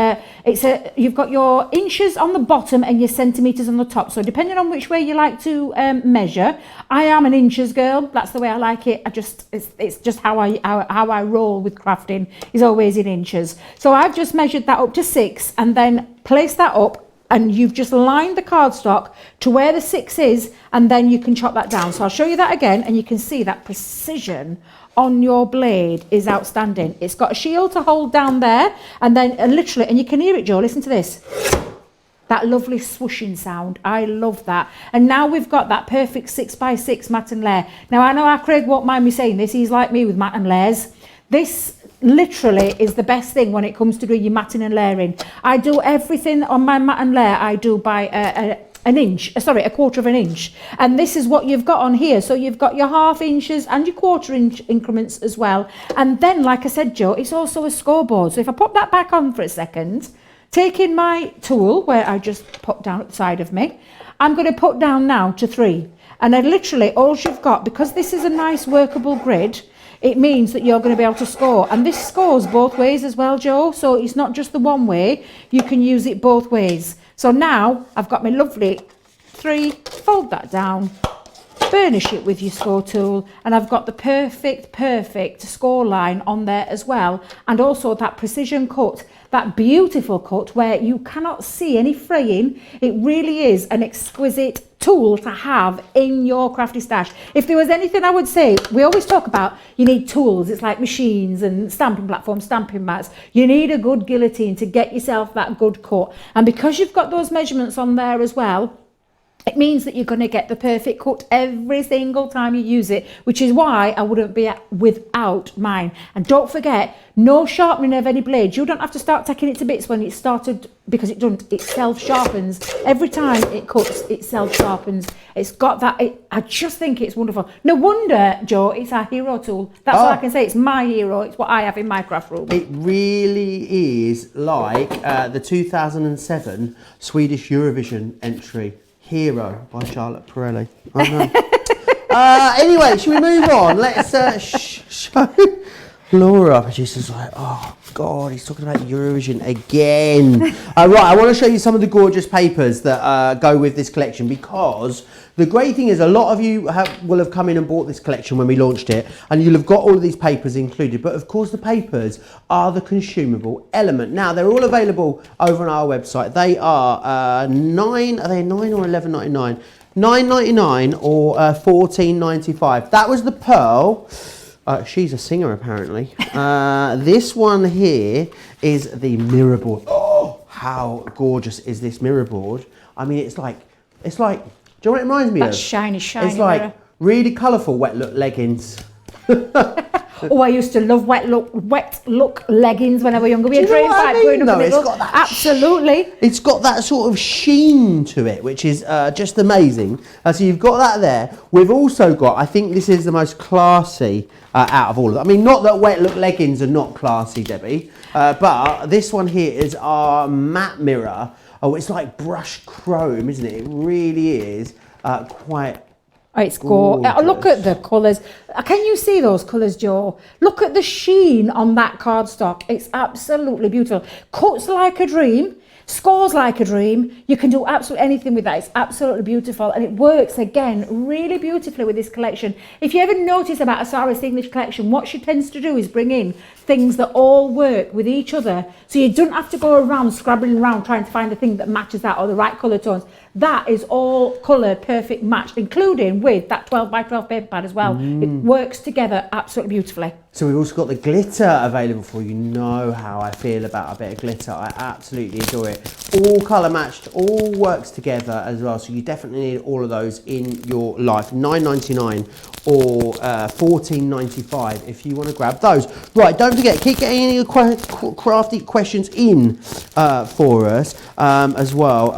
you've got your inches on the bottom and your centimeters on the top. So depending on which way you like to measure, I am an inches girl. That's the way I like it. It's just how I roll with crafting. Is always in inches. So I've just measured that up to 6 and then place that up and you've just lined the cardstock to where the 6 is, and then you can chop that down. So I'll show you that again, and you can see that precision on your blade is outstanding. It's got a shield to hold down there, and then literally, and you can hear it, Joe, listen to this. That lovely swooshing sound. I love that. And now we've got that perfect 6x6 matte and layer. Now I know our Craig won't mind me saying this, he's like me with matte and layers. This literally is the best thing when it comes to doing your matting and layering. I do everything on my matte and layer, I do by a quarter of an inch. And this is what you've got on here. So you've got your 1/2 inches and your 1/4 inch increments as well. And then, like I said, Joe, it's also a scoreboard. So if I pop that back on for a second, taking my tool, where I just put down at the side of me, I'm going to put down now to 3. And then literally all you've got, because this is a nice workable grid, it means that you're going to be able to score. And this scores both ways as well, Joe. So it's not just the one way, you can use it both ways. So now I've got my lovely 3, fold that down, burnish it with your score tool, and I've got the perfect score line on there as well. And also that precision cut, that beautiful cut where you cannot see any fraying. It really is an exquisite tool to have in your crafty stash. If there was anything I would say, we always talk about you need tools. It's like machines and stamping platforms, stamping mats. You need a good guillotine to get yourself that good cut. And because you've got those measurements on there as well, it means that you're going to get the perfect cut every single time you use it, which is why I wouldn't be without mine. And don't forget, no sharpening of any blades. You don't have to start taking it to bits when it's started, because it doesn't. It self-sharpens. Every time it cuts, it self-sharpens. It's got that. I just think it's wonderful. No wonder, Joe, it's our hero tool. That's all I can say. It's my hero. It's what I have in my craft room. It really is like the 2007 Swedish Eurovision entry, Hero by Charlotte Perrelli. I know. Anyway, should we move on? Let's show Laura. She's just like, oh God, he's talking about Eurovision again. Right, I want to show you some of the gorgeous papers that go with this collection, because the great thing is a lot of you will have come in and bought this collection when we launched it, and you'll have got all of these papers included. But of course, the papers are the consumable element. Now, they're all available over on our website. They are are they $9 or $11.99? $9.99 or $14.95. That was the pearl. She's a singer, apparently. This one here is the mirror board. Oh, how gorgeous is this mirror board? I mean, it's like, do you know what it reminds me of? That shiny It's like mirror. really colourful wet look leggings. Oh, I used to love wet look leggings when I was younger. We had drain pipe going up in the middle. Absolutely. It's got that sort of sheen to it, which is just amazing. So you've got that there. We've also got, I think this is the most classy out of all of them. I mean, not that wet look leggings are not classy, Debbie, but this one here is our matte mirror. Oh, it's like brushed chrome, isn't it? It really is quite. Oh, it's gorgeous. Look at the colours. Can you see those colours, Joe? Look at the sheen on that cardstock. It's absolutely beautiful. Cuts like a dream. Scores like a dream. You can do absolutely anything with that. It's absolutely beautiful, and it works again really beautifully with this collection. If you ever notice about Asara's English collection, what she tends to do is bring in things that all work with each other, so you don't have to go around scrabbling around trying to find the thing that matches that or the right colour tones. That is all colour perfect matched, including with that 12 by 12 paper pad as well. It works together absolutely beautifully. So we've also got the glitter available for you. You know how I feel about a bit of glitter. I absolutely adore it. All colour matched, all works together as well. So you definitely need all of those in your life. $9.99 or $14.95 if you want to grab those. Right, don't forget, keep getting any crafty questions in for us as well.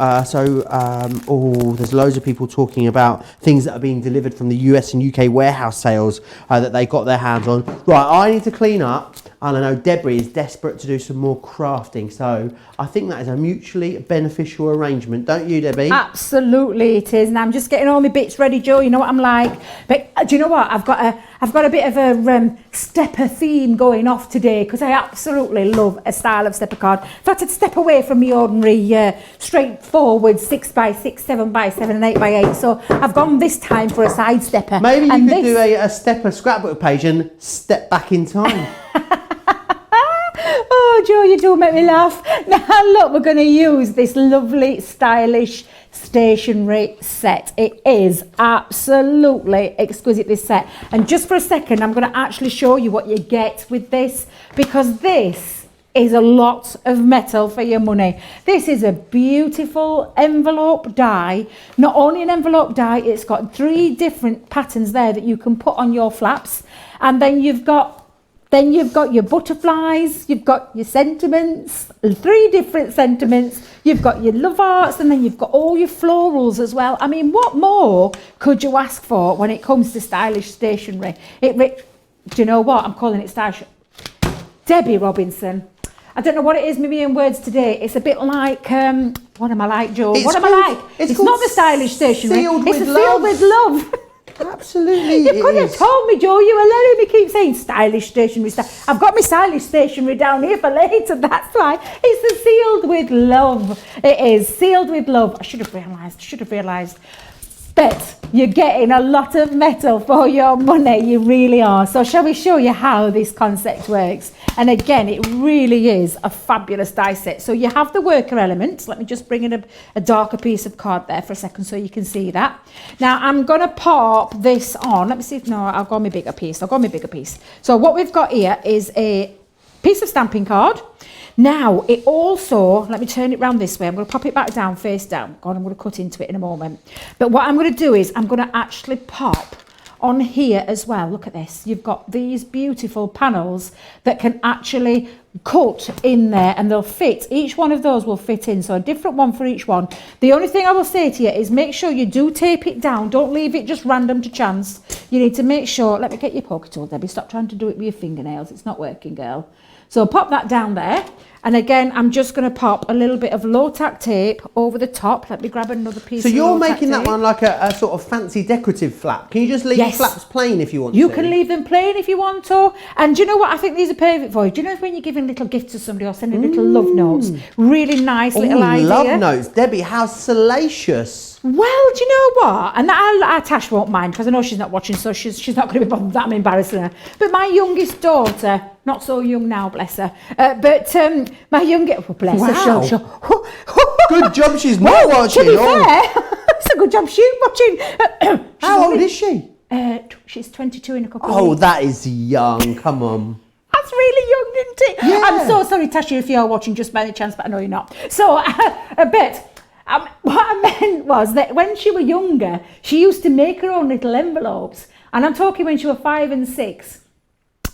There's loads of people talking about things that are being delivered from the US and UK warehouse sales that they got their hands on. Right, I need to clean up, and I know Debbie is desperate to do some more crafting, so I think that is a mutually beneficial arrangement, don't you, Debbie? Absolutely it is, and I'm just getting all my bits ready, Joe. You know what I'm like. But do you know what? I've got a bit of a stepper theme going off today, because I absolutely love a style of stepper card. In fact, I'd step away from the ordinary straightforward 6x6, 7x7 and 8x8, so I've gone this time for a side stepper. Maybe you could do a stepper scrapbook page and step back in time. Oh Oh, Joe, you do make me laugh. Now, look, we're going to use this lovely, stylish stationery set. It is absolutely exquisite, this set. And just for a second, I'm going to actually show you what you get with this, because this is a lot of metal for your money. This is a beautiful envelope die. Not only an envelope die, it's got 3 different patterns there that you can put on your flaps. And then you've got your butterflies, you've got your sentiments, 3 different sentiments, you've got your love arts, and then you've got all your florals as well. I mean, what more could you ask for when it comes to stylish stationery? Do you know what? I'm calling it stylish. Debby Robinson. I don't know what it is, maybe in words today. It's a bit like, what am I like, Joe? What am I like? It's not the stylish stationery. It's sealed with love. Absolutely. You could have told me, Joe. You were letting me keep saying stylish stationery stuff. I've got my stylish stationery down here for later. That's why. It's the sealed with love. It is sealed with love. I should have realised. But you're getting a lot of metal for your money. You really are. So shall we show you how this concept works? And again, it really is a fabulous die set. So you have the worker elements. Let me just bring in a darker piece of card there for a second so you can see that. Now I'm going to pop this on. Let me see if, no, I'll go my bigger piece. So what we've got here is a piece of stamping card. Now, it also, let me turn it round this way. I'm going to pop it back down, face down. God, I'm going to cut into it in a moment. But what I'm going to do is I'm going to actually pop on here as well. Look at this. You've got these beautiful panels that can actually cut in there, and they'll fit. Each one of those will fit in, so a different one for each one. The only thing I will say to you is make sure you do tape it down. Don't leave it just random to chance. You need to make sure, let me get your poker tool, Debbie. Stop trying to do it with your fingernails. It's not working, girl. So pop that down there. And again, I'm just going to pop a little bit of low-tack tape over the top. Let me grab another piece of So you're low-tack making that tape. one like a sort of fancy decorative flap. Can you just leave flaps plain if you want to? You can leave them plain if you want to. And do you know what? I think these are perfect for you. Do you know when you're giving little gifts to somebody or sending little love notes? Really nice little idea. Love notes. Debbie, how salacious. Well, do you know what? And Tash won't mind because I know she's not watching, so she's not going to be bothered that I'm embarrassing her. But my youngest daughter, not so young now, bless her, but my youngest, bless her, Good job she's not watching. To be fair, it's a good job she's watching. How old is she? She's 22 in a couple of weeks. Oh, that is young. Come on. That's really young, isn't it? Yeah. I'm so sorry, Tasha, if you're watching just by any chance, but I know you're not. So, what I meant was that when she was younger, she used to make her own little envelopes. And I'm talking when she was 5 and 6.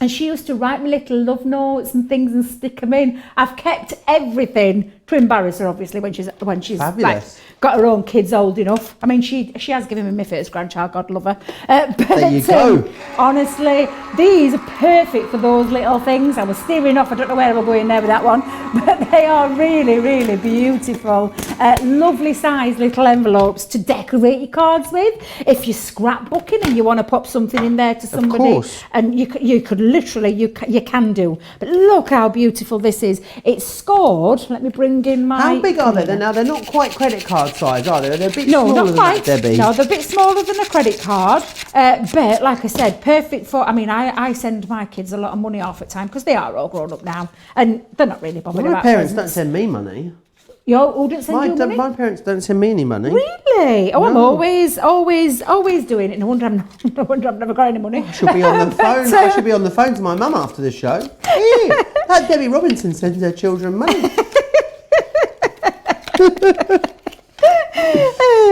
And she used to write me little love notes and things and stick them in. I've kept everything to embarrass her, obviously, when she's like, got her own kids old enough. I mean, she has given me my first grandchild, God love her. But there you go. Honestly, these are perfect for those little things. I was steering off. I don't know where we're going there with that one. But they are really, really beautiful. Lovely size little envelopes to decorate your cards with. If you're scrapbooking and you want to pop something in there to somebody, and you could literally, you can do. But look how beautiful this is. It's scored. Let me bring in my... How big are they? Now, they're not quite credit card size, are they? They're a bit smaller than that, Debbie. No, they're a bit smaller than a credit card. But like I said, perfect for... I mean, I send my kids a lot of money off at time because they are all grown up now. And they're not really bothered about my parents presents. don't send me money. Who don't send you money? My parents don't send me any money. Really? Oh, No. I'm always doing it. No wonder I've never got any money. I should be on the phone. I should be on the phone to my mum after the show. Yeah, that Debbie Robinson sends her children money.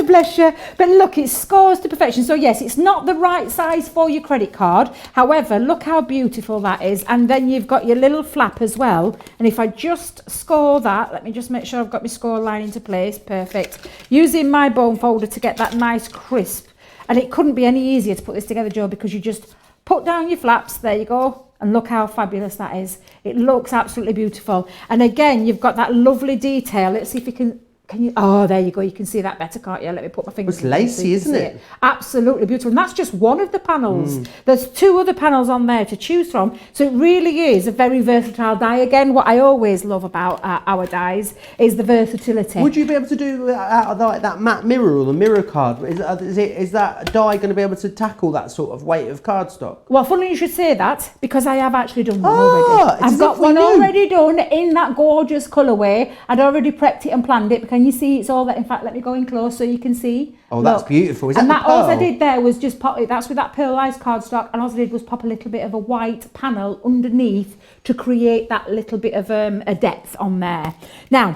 Bless you. But look, it scores to perfection. So yes, it's not the right size for your credit card. However, look how beautiful that is. And then you've got your little flap as well. And if I just score that, let me just make sure I've got my score line into place. Perfect. Using my bone folder to get that nice crisp. And it couldn't be any easier to put this together, Joe, because you just put down your flaps. There you go. And look how fabulous that is. It looks absolutely beautiful. And again, you've got that lovely detail. Let's see if you can Can you? Oh, there you go. You can see that better, can't you? Let me put my fingers. It's lacy, isn't it? Absolutely beautiful. And that's just one of the panels. There's 2 other panels on there to choose from. So it really is a very versatile die. Again, what I always love about our dies is the versatility. Would you be able to do out of like that matte mirror or the mirror card? Is that die going to be able to tackle that sort of weight of cardstock? Well, funny you should say that, because I have actually done one already. I've got one already done in that gorgeous colourway. I'd already prepped it and planned it. Can you see it's all that? In fact, let me go in close so you can see. Oh, look, that's beautiful. Is that the pearl? All I did there was just pop it. That's with that pearlised cardstock, and all I did was pop a little bit of a white panel underneath to create that little bit of a depth on there. Now,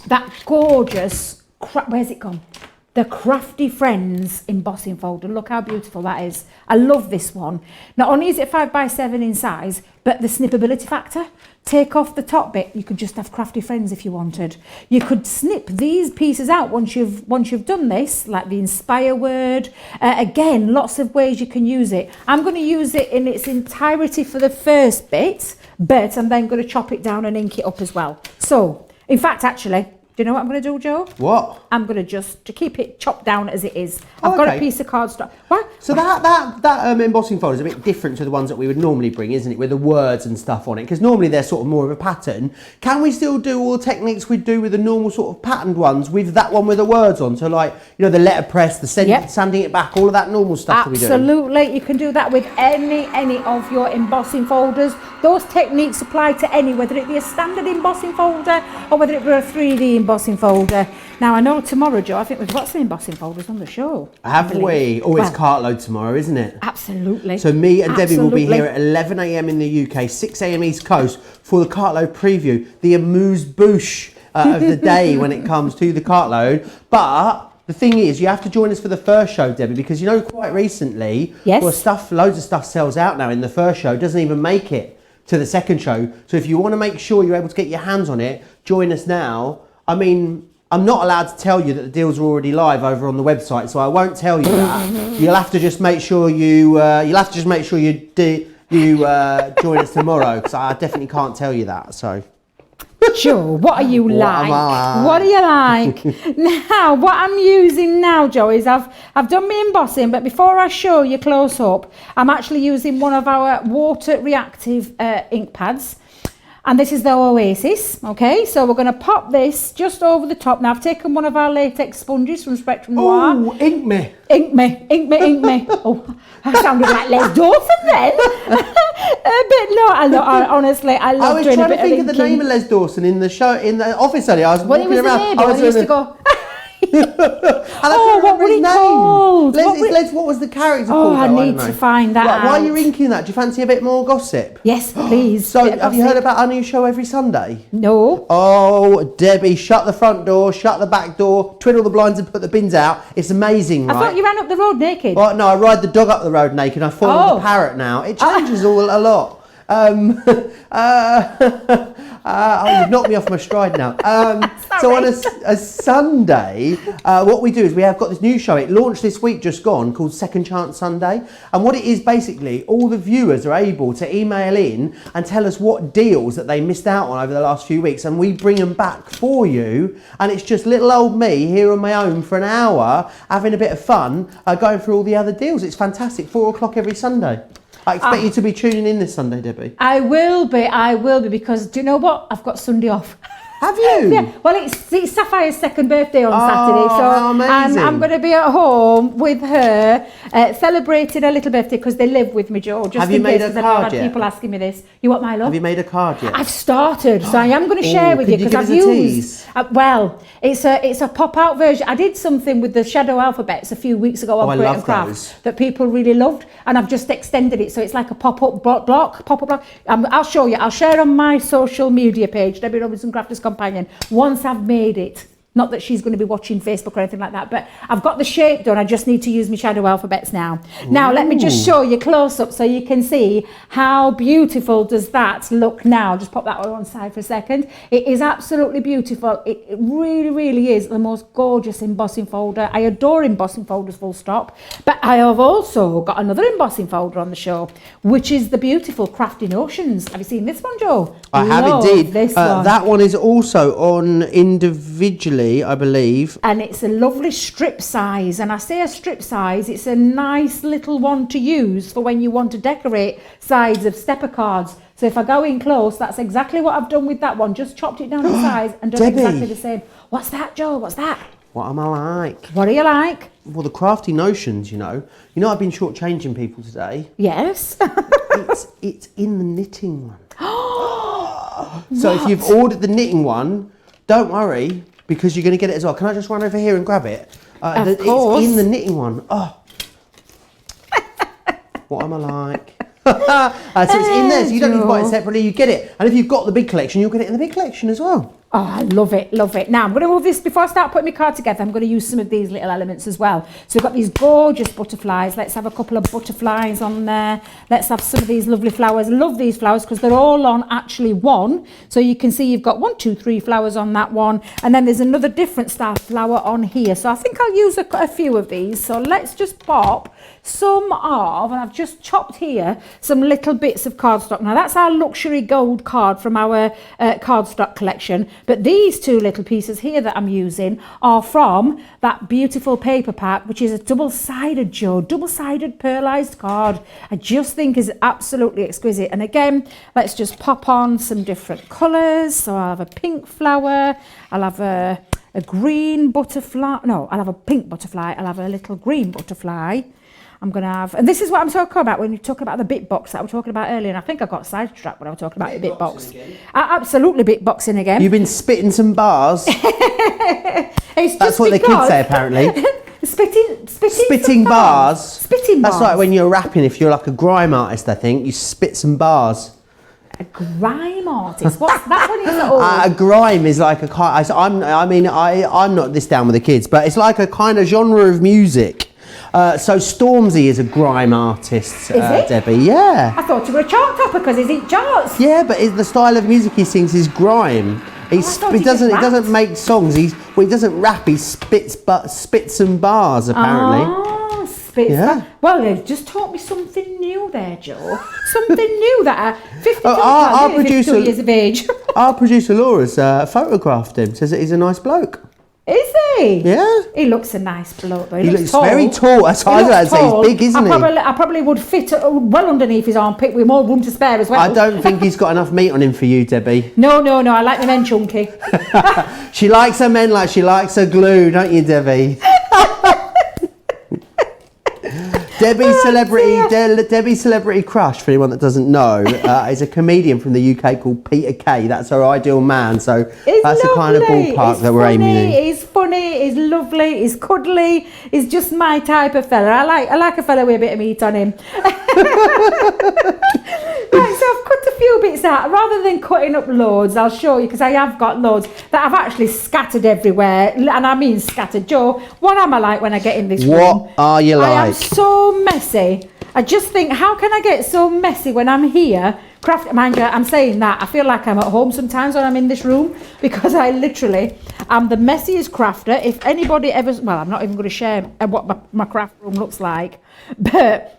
that gorgeous, where's it gone? The Crafty Friends embossing folder. Look how beautiful that is. I love this one. Not only is it 5x7 in size, but the snippability factor. Take off the top bit. You could just have Crafty Friends if you wanted. You could snip these pieces out once you've done this, like the Inspire word. Again, lots of ways you can use it. I'm going to use it in its entirety for the first bit, but I'm then going to chop it down and ink it up as well. So, in fact, actually, do you know what I'm going to do, Joe? What? I'm going to keep it chopped down as it is. I've got a piece of cardstock. What? So that embossing folder is a bit different to the ones that we would normally bring, isn't it? With the words and stuff on it, because normally they're sort of more of a pattern. Can we still do all the techniques we do with the normal sort of patterned ones with that one with the words on? So like, you know, the letterpress, the sanding it back, all of that normal stuff that we do. Absolutely, you can do that with any of your embossing folders. Those techniques apply to any, whether it be a standard embossing folder or whether it be a 3D embossing folder. Now, I know tomorrow, Joe, I think we've got some embossing folders on the show. Have we? Oh, it's cartload tomorrow, isn't it? Absolutely. So me and Debbie will be here at 11 a.m. in the UK, 6 a.m. East Coast for the cartload preview, the amuse-bouche of the day when it comes to the cartload. But the thing is, you have to join us for the first show, Debbie, because you know quite recently, loads of stuff sells out now in the first show, doesn't even make it to the second show. So if you want to make sure you're able to get your hands on it, join us now. I mean, I'm not allowed to tell you that the deals are already live over on the website, so I won't tell you that. You'll have to just make sure you join us tomorrow, because I definitely can't tell you that. So. Joe, what are you like? What are you like? Now, what I'm using now, Joe, is I've done my embossing, but before I show you close up, I'm actually using one of our water reactive ink pads. And this is the Oasis, okay? So we're going to pop this just over the top. Now, I've taken one of our latex sponges from Spectrum Noir. Oh, ink me. Ink me. Oh, I sounded like Les Dawson then. But no, honestly, I love doing a bit of inking. I was trying to think of the name of Les Dawson in the show, in the office earlier. I was walking around. When he used to go... what was he called? What was the character called? I need to find that out. Why are you inking that? Do you fancy a bit more gossip? Yes, please. So, have you heard about our new show every Sunday? No. Oh, Debbie, shut the front door, shut the back door, twiddle the blinds and put the bins out. It's amazing, right? I thought you ran up the road naked. Oh, no, I ride the dog up the road naked. I follow the parrot now. It changes a lot. You've knocked me off my stride now. So on a Sunday, what we do is we have got this new show. It launched this week, just gone, called Second Chance Sunday. And what it is basically, all the viewers are able to email in and tell us what deals that they missed out on over the last few weeks, and we bring them back for you. And it's just little old me here on my own for an hour, having a bit of fun, going through all the other deals. It's fantastic. 4 o'clock every Sunday. I expect you to be tuning in this Sunday, Debbie. I will be, because do you know what? I've got Sunday off. Have you? Yeah. Well, it's Sapphire's second birthday on Saturday, so amazing. I'm going to be at home with her, celebrating her little birthday because they live with me, Joe. Just have you made a card yet? People asking me this. You want my love? Have you made a card yet? I've started, so I am going to share with you because I've used. Well, it's a pop-out version. I did something with the shadow alphabets a few weeks ago on Papercraft that people really loved, and I've just extended it, so it's like a pop-up block. I'll show you. I'll share on my social media page, Debbie Robinson Crafters Companion, once I've made it. Not that she's going to be watching Facebook or anything like that, but I've got the shape done. I just need to use my shadow alphabets now. Ooh. Now, let me just show you close up so you can see how beautiful does that look now. Just pop that one side for a second. It is absolutely beautiful. It really, really is the most gorgeous embossing folder. I adore embossing folders, full stop. But I have also got another embossing folder on the show, which is the beautiful Crafty Notions. Have you seen this one, Joe? I have indeed. This one. That one is also on individually be, I believe. And it's a lovely strip size. And I say a strip size, it's a nice little one to use for when you want to decorate sides of stepper cards. So if I go in close, that's exactly what I've done with that one. Just chopped it down in size and done Debbie. exactly the same. What's that, Joe? What's that? What am I like? What do you like? Well, the crafty notions, you know. I've been shortchanging people today. Yes. It's in the knitting one. So if you've ordered the knitting one, don't worry, because you're going to get it as well. Can I just run over here and grab it? Of course. It's in the knitting one. Oh. What am I like? So it's in there, so you don't need to buy it separately, you get it. And if you've got the big collection, you'll get it in the big collection as well. Oh, I love it, love it. Now, I'm going to move this, before I start putting my card together, I'm going to use some of these little elements as well. So we've got these gorgeous butterflies. Let's have a couple of butterflies on there. Let's have some of these lovely flowers. I love these flowers because they're all on actually one. So you can see you've got 1, 2, 3 flowers on that one. And then there's another different style flower on here. So I think I'll use a few of these. So let's just pop some of, and I've just chopped here, some little bits of cardstock. Now that's our luxury gold card from our cardstock collection. But these two little pieces here that I'm using are from that beautiful paper pack, which is a double-sided, Joe, double-sided pearlized card. I just think is absolutely exquisite. And again, let's just pop on some different colours. So I'll have a pink flower, I'll have a green butterfly, no, I'll have a pink butterfly, I'll have a little green butterfly. I'm going to have, and this is what I'm talking about when you talk about the bit box that I was talking about earlier, and I think I got sidetracked when I was talking about the bit box. Absolutely bit boxing again. You've been spitting some bars. That's what the kids say, apparently. Spitting bars. Spitting bars. That's like when you're rapping, if you're like a grime artist, I think, you spit some bars. A grime artist? What's that one? Is A grime is like a kind, I'm not this down with the kids, but it's like a kind of genre of music. So Stormzy is a grime artist, Debbie. Yeah. I thought you were a chart topper because he's eat charts. Yeah, but the style of music he sings is grime. He doesn't make songs. He doesn't rap. He spits some bars apparently. Oh, spits. Yeah. Well, they've just taught me something new there, Joe. Something new that 52 years of age. Our producer Laura's photographed him. Says that he's a nice bloke. Is he? Yeah. He looks a nice bloke, though. He looks tall. very tall. That's what I was going to say. He's big, isn't he? I probably would fit well underneath his armpit with more room to spare as well. I don't think he's got enough meat on him for you, Debbie. No. I like the men chunky. She likes her men like she likes her glue, don't you, Debbie? Debbie's celebrity crush, for anyone that doesn't know, is a comedian from the UK called Peter Kay. That's her ideal man. So that's the kind of ballpark that we're aiming in. He's funny. He's lovely. He's cuddly. He's just my type of fella. I like a fella with a bit of meat on him. Right, so I've cut a few bits out. Rather than cutting up loads, I'll show you, because I have got loads that I've actually scattered everywhere. And I mean scattered. Joe, what am I like when I get in this room? What are you like? I am so messy. I just think, how can I get so messy when I'm here? Mind you, I'm saying that. I feel like I'm at home sometimes when I'm in this room, because I literally am the messiest crafter. If anybody ever, well, I'm not even going to share what my craft room looks like, but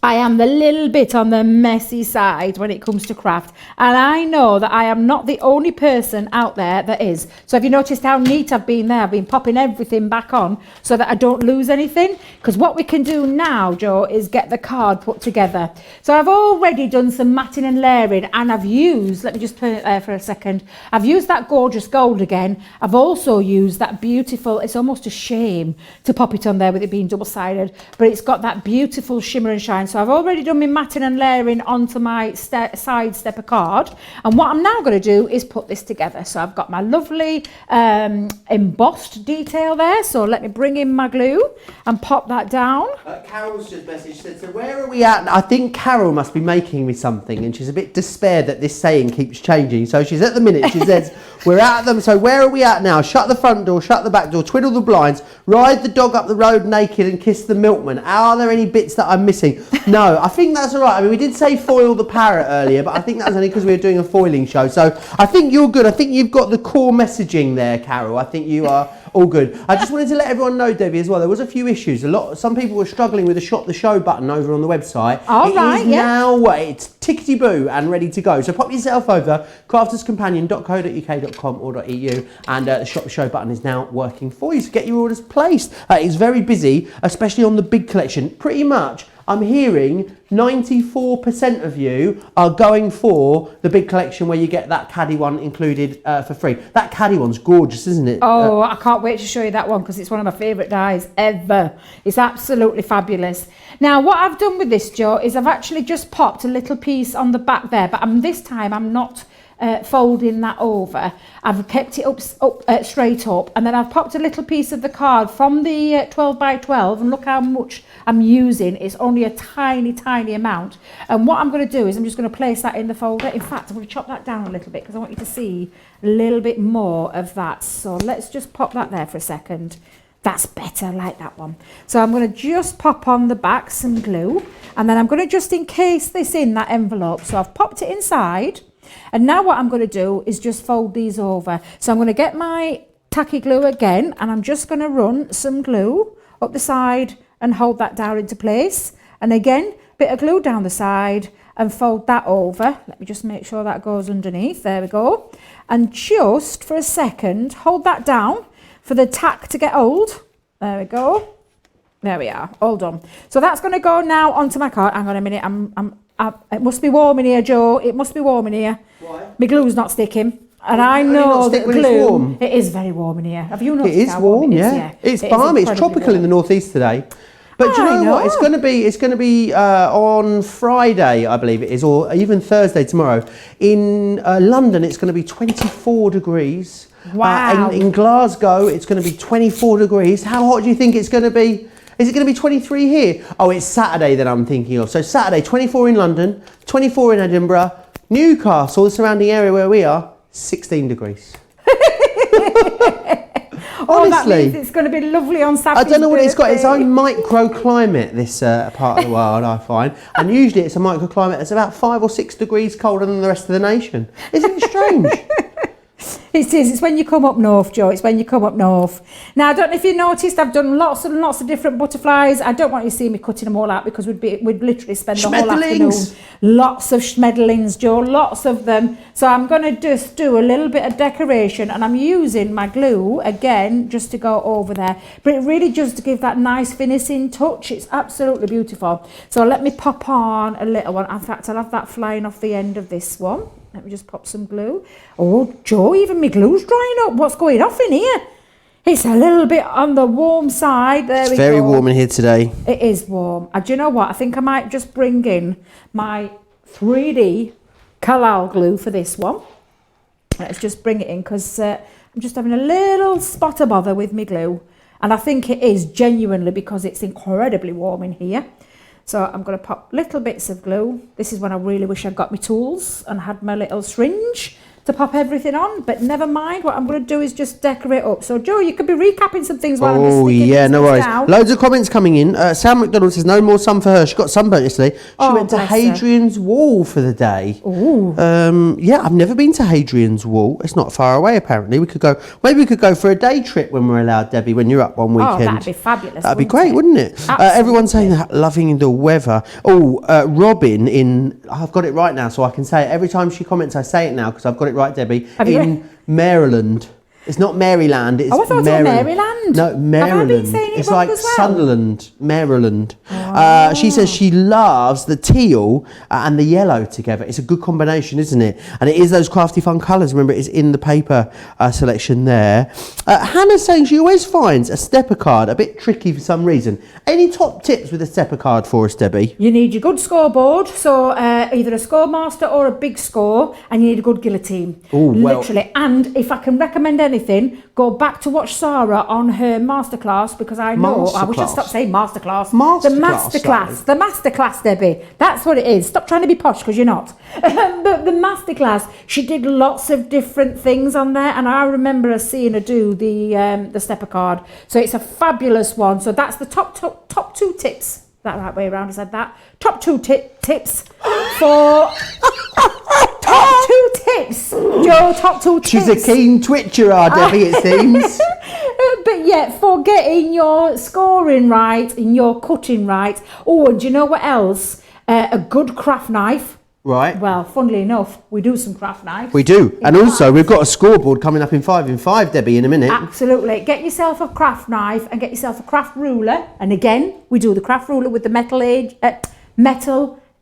I am the little bit on the messy side when it comes to craft, and I know that I am not the only person out there that is. So have you noticed how neat I've been there? I've been popping everything back on so that I don't lose anything, because what we can do now, Joe, is get the card put together. So I've already done some matting and layering, and I've used, let me just turn it there for a second, I've used that gorgeous gold again. I've also used that beautiful, it's almost a shame to pop it on there with it being double-sided, but it's got that beautiful shimmer and shine. So I've already done my matting and layering onto my side stepper card, and what I'm now going to do is put this together. So I've got my lovely embossed detail there, so let me bring in my glue and pop that down. Carol's just messaged, said, so where are we at? I think Carol must be making me something, and she's a bit despaired that this saying keeps changing. So she's at the minute, she says, we're at them, so where are we at now? Shut the front door, shut the back door, twiddle the blinds, ride the dog up the road naked and kiss the milkman. Are there any bits that I'm missing? No, I think that's all right. I mean, we did say foil the parrot earlier, but I think that was only because we were doing a foiling show. So I think you're good. I think you've got the core messaging there, Carol. I think you are all good. I just wanted to let everyone know, Debbie, as well, there was a few issues. Some people were struggling with the shop the show button over on the website. It is now, it's tickety-boo and ready to go. So pop yourself over, crafterscompanion.co.uk.com or .eu, and the shop the show button is now working for you. So get your orders placed. It's very busy, especially on the big collection. Pretty much, I'm hearing 94% of you are going for the big collection where you get that caddy one included for free. That caddy one's gorgeous, isn't it? Oh, I can't wait to show you that one because it's one of my favourite dies ever. It's absolutely fabulous. Now, what I've done with this, Joe, is I've actually just popped a little piece on the back there, but this time I'm not folding that over. I've kept it up straight up, and then I've popped a little piece of the card from the 12 by 12, and look how much I'm using. It's only a tiny amount, and what I'm going to do is I'm just going to place that in the folder. In fact, I'm going to chop that down a little bit because I want you to see a little bit more of that. So let's just pop that there for a second. That's better, I like that one. So I'm going to just pop on the back some glue, and then I'm going to just encase this in that envelope. So I've popped it inside. And now what I'm going to do is just fold these over. So I'm going to get my tacky glue again, and I'm just going to run some glue up the side and hold that down into place. And again, bit of glue down the side and fold that over. Let me just make sure that goes underneath. There we go. And just for a second, hold that down for the tack to get hold. There we go. There we are, all done. So that's going to go now onto my card. Hang on a minute, it must be warm in here, Joe. It must be warm in here. Why? My glue's not sticking. And I know that glue, it is very warm in here. Have you noticed? It is warm, yeah. It's balmy. It's tropical in the northeast today. But do you know what? It's going to be on Friday, I believe it is, or even Thursday tomorrow. In London, it's going to be 24 degrees. Wow. In Glasgow, it's going to be 24 degrees. How hot do you think it's going to be? Is it going to be 23 here? Oh, it's Saturday that I'm thinking of. So Saturday, 24 in London, 24 in Edinburgh, Newcastle, the surrounding area where we are, 16 degrees. Honestly, that means it's going to be lovely on Saturday. I don't know what it's got. Its own microclimate, this part of the world, I find. And usually it's a microclimate that's about 5 or 6 degrees colder than the rest of the nation. Isn't it strange? It is. It's when you come up north, Joe. It's when you come up north. Now, I don't know if you noticed, I've done lots of different butterflies. I don't want you to see me cutting them all out because we'd literally spend the whole afternoon. Lots of schmetterlings, Joe. Lots of them. So I'm going to just do a little bit of decoration, and I'm using my glue again just to go over there. But it really just to give that nice finishing touch. It's absolutely beautiful. So let me pop on a little one. In fact, I'll have that flying off the end of this one. Let me just pop some glue. Oh, Joe, even my glue's drying up. What's going off in here? It's a little bit on the warm side. There we go. It's very warm in here today. It is warm. Do you know what? I think I might just bring in my 3D Kalal glue for this one. Let's just bring it in because I'm just having a little spot of bother with my glue. And I think it is genuinely because it's incredibly warm in here. So I'm going to pop little bits of glue. This is when I really wish I'd got my tools and had my little syringe to pop everything on, but never mind. What I'm going to do is just decorate up. So Joe, you could be recapping some things while I'm just sticking yeah, no worries. down. Loads of comments coming in. Sam McDonald says no more sun for her. She got sunburnt yesterday. She went to Hadrian's Wall for the day. Ooh. Yeah, I've never been to Hadrian's Wall. It's not far away apparently. Maybe we could go for a day trip when we're allowed, Debbie, when you're up one weekend. Oh, that'd be fabulous. That'd be great, wouldn't it? Everyone's saying that, loving the weather. Robin I've got it right now, so I can say it. Every time she comments, I say it now because I've got it right, Debbie. In Maryland. It's not Maryland, it's I thought Maryland. It was Maryland. No, Maryland. Have I been saying it it's wrong like as well? Sunderland, Maryland. Oh. She says she loves the teal and the yellow together. It's a good combination, isn't it? And it is those crafty fun colours. Remember, it's in the paper selection there. Hannah's saying she always finds a stepper card a bit tricky for some reason. Any top tips with a stepper card for us, Debbie? You need your good scoreboard, so either a score master or a big score, and you need a good guillotine. Ooh, well, literally. And if I can recommend anything, go back to watch Sarah on her masterclass, because I know I wish I'd stop saying masterclass. The masterclass, Debbie. That's what it is. Stop trying to be posh because you're not. But the masterclass, she did lots of different things on there, and I remember seeing her do the stepper card. So it's a fabulous one. So that's the top 2 tips that right way around, I said that. Top two tips for... top two tips, Joe, top two tips. She's a keen twitcher, Debbie, it seems. But yeah, for getting your scoring right and your cutting right. Oh, and do you know what else? A good craft knife. Right. Well, funnily enough, we do some craft knives. We do. And also, we've got a scoreboard coming up in 5 in 5, Debbie, in a minute. Absolutely. Get yourself a craft knife and get yourself a craft ruler. And again, we do the craft ruler with the metal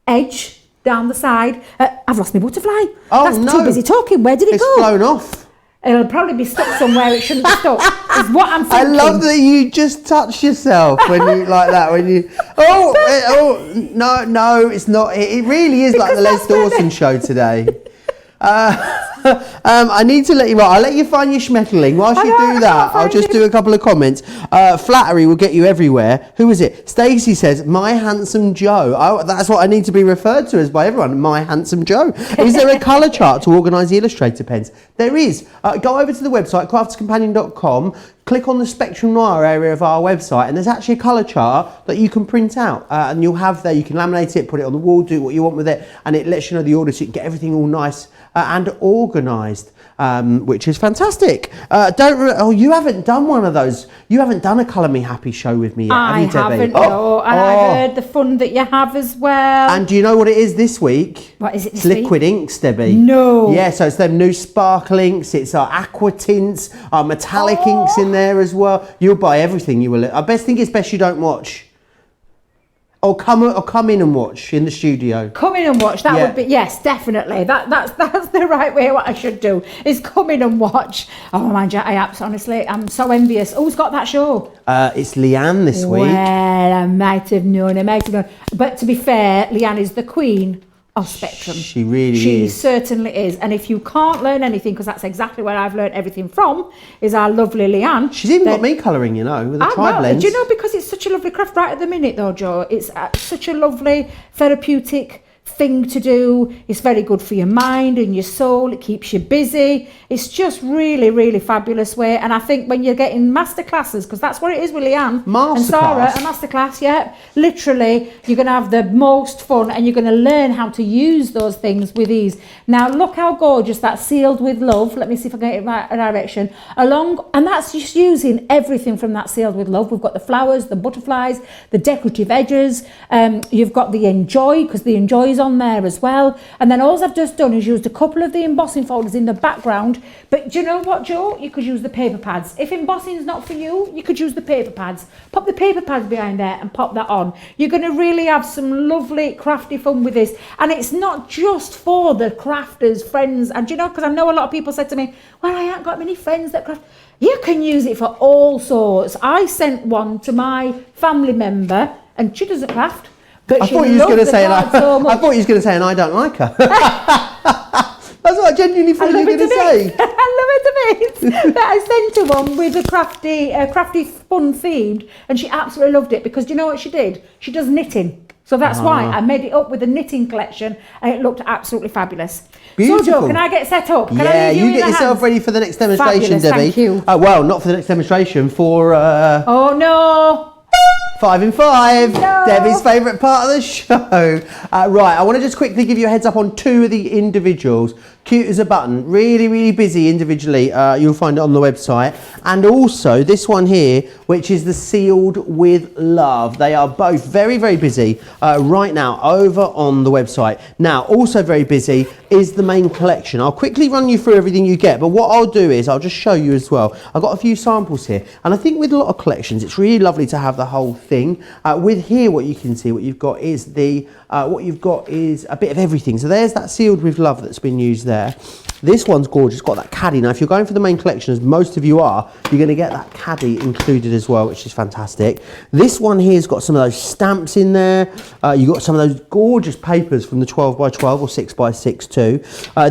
edge down the side. I've lost my butterfly. Oh, That's no. too busy talking. Where did it go? It's flown off. It'll probably be stuck somewhere it shouldn't be stuck. Is what I'm I thinking. love that you just touch yourself when you like that. When you no, it's not. It really is like the Les Dawson show today. I need to let you. I'll let you find your schmetterling. Whilst you do that, I'll just do a couple of comments. Flattery will get you everywhere. Who is it? Stacey says, "My handsome Joe." That's what I need to be referred to as by everyone. My handsome Joe. Is there a colour chart to organise the illustrator pens? There is. Go over to the website crafterscompanion.com. Click on the Spectrum Noir area of our website, and there's actually a colour chart that you can print out, and you'll have there. You can laminate it, put it on the wall, do what you want with it, and it lets you know the order, so you can get everything all nice and organised, which is fantastic. You haven't done one of those. You haven't done a Colour Me Happy show with me yet, have you, Debbie? I haven't, no. And I've heard the fun that you have as well. And do you know what it is this week? What is it this It's liquid inks, Debbie. No. Yeah, so it's them new sparkle inks. It's our aqua tints, our metallic inks in there as well. You'll buy everything. You will. I think it's best you don't watch. Or come in and watch in the studio. Come in and watch. That would be, yes, definitely. That's the right way. What I should do is come in and watch. Oh my God, honestly, I'm so envious. Who's got that show? It's Leanne this week. Well, I might have known. But to be fair, Leanne is the queen of Spectrum. She really is. She certainly is. And if you can't learn anything, because that's exactly where I've learned everything from, is our lovely Leanne. She's even got me colouring, with a tri blend. Do you know, because it's such a lovely craft right at the minute though, Joe, it's such a lovely therapeutic thing to do. It's very good for your mind and your soul. It keeps you busy. It's just really, really fabulous way. And I think when you're getting master classes, because that's what it is with Leanne and Sarah, a master class, yeah, literally you're going to have the most fun and you're going to learn how to use those things with ease. Now look how gorgeous that Sealed with Love. Let me see if I can get it in right direction. And that's just using everything from that Sealed with Love. We've got the flowers, the butterflies, the decorative edges. You've got the Enjoy, because the Enjoy is on there as well. And then all I've just done is used a couple of the embossing folders in the background. But do you know what, Joe? You could use the paper pads. If embossing is not for you, you could use the paper pads. Pop the paper pads behind there and pop that on. You're going to really have some lovely crafty fun with this. And it's not just for the crafters, friends. And do you know, because I know a lot of people said to me, well, I haven't got many friends that craft. You can use it for all sorts. I sent one to my family member and she doesn't craft. But I thought you was going to say, I thought you was going to say, and I don't like her. That's what I genuinely thought you were going to say. I love it a bit. But I sent her one with a crafty fun themed, and she absolutely loved it because do you know what she did? She does knitting. So that's why I made it up with a knitting collection, and it looked absolutely fabulous. Beautiful. So, Joe, can I get set up? Can I leave you get yourself ready for the next demonstration, Debbie. Thank you. Well, not for the next demonstration, for... Oh, no. 5 in 5, no. Debbie's favourite part of the show. Right, I want to just quickly give you a heads up on two of the individuals. Cute as a button, really, really busy individually. You'll find it on the website. And also this one here, which is the Sealed with Love. They are both very, very busy right now over on the website. Now, also very busy is the main collection. I'll quickly run you through everything you get, but what I'll do is I'll just show you as well. I've got a few samples here. And I think with a lot of collections, it's really lovely to have the whole thing. With here, what you can see, what you've got is a bit of everything. So there's that Sealed with Love that's been used there. This one's gorgeous, got that caddy. Now if you're going for the main collection, as most of you are, you're going to get that caddy included as well, which is fantastic. This one here's got some of those stamps in there. You've got some of those gorgeous papers from the 12x12 or 6x6 too.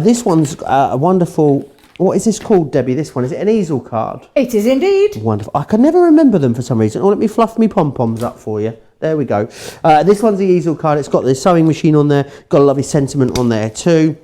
This one's a wonderful... What is this called, Debbie? This one, is it an easel card? It is indeed. Wonderful. I can never remember them for some reason. Oh, let me fluff me pom-poms up for you. There we go. This one's the easel card. It's got the sewing machine on there. Got a lovely sentiment on there too.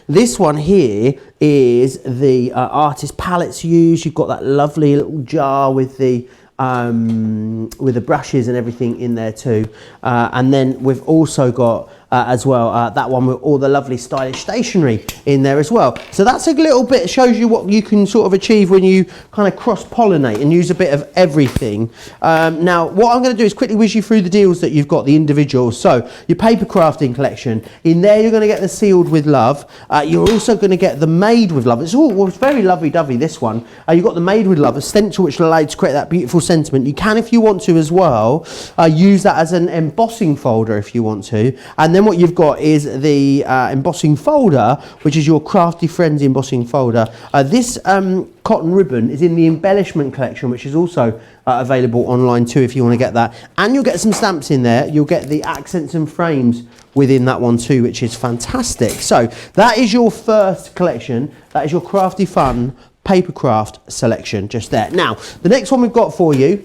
This one here is the artist palettes used. You've got that lovely little jar with the with the brushes and everything in there too. And then we've also got as well that one with all the lovely stylish stationery in there as well. So that's a little bit, shows you what you can sort of achieve when you kind of cross-pollinate and use a bit of everything. Now what I'm going to do is quickly whiz you through the deals that you've got, the individuals. So your paper crafting collection, in there you're going to get the sealed with love. You're also going to get the made with love. It's very lovely-dovey, this one. You've got the made with love, a stencil which allows you to create that beautiful sentiment. You can, if you want to as well, use that as an embossing folder if you want to. And then what you've got is the embossing folder, which is your Crafty Friends embossing folder. This cotton ribbon is in the embellishment collection, which is also available online too if you want to get that. And you'll get some stamps in there. You'll get the accents and frames within that one too, which is fantastic. So that is your first collection. That is your Crafty Fun Papercraft selection just there. Now, the next one we've got for you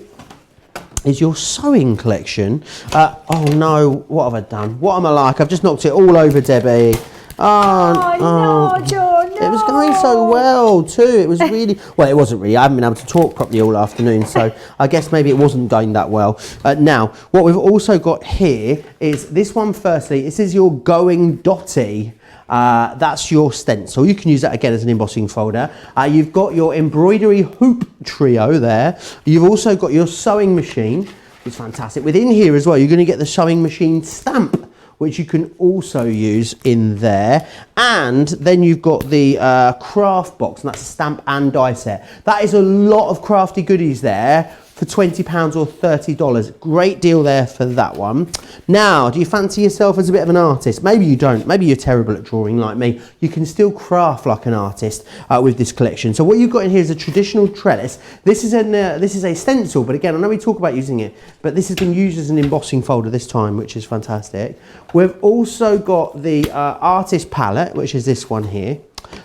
is your sewing collection. Oh no, what have I done? What am I like? I've just knocked it all over, Debbie. No, Joe, no. It was going so well too. It was really, well, it wasn't really. I haven't been able to talk properly all afternoon, so I guess maybe it wasn't going that well. Now, what we've also got here is this one firstly. This is your Going Dotty. That's your stencil. You can use that again as an embossing folder. You've got your embroidery hoop trio there. You've also got your sewing machine, which is fantastic. Within here as well, you're going to get the sewing machine stamp, which you can also use in there. And then you've got the craft box, and that's a stamp and die set. That is a lot of crafty goodies there for £20 or $30. Great deal there for that one. Now, do you fancy yourself as a bit of an artist? Maybe you don't. Maybe you're terrible at drawing like me. You can still craft like an artist with this collection. So what you've got in here is a traditional trellis. This is a stencil, but again, I know we talk about using it, but this has been used as an embossing folder this time, which is fantastic. We've also got the artist palette, which is this one here.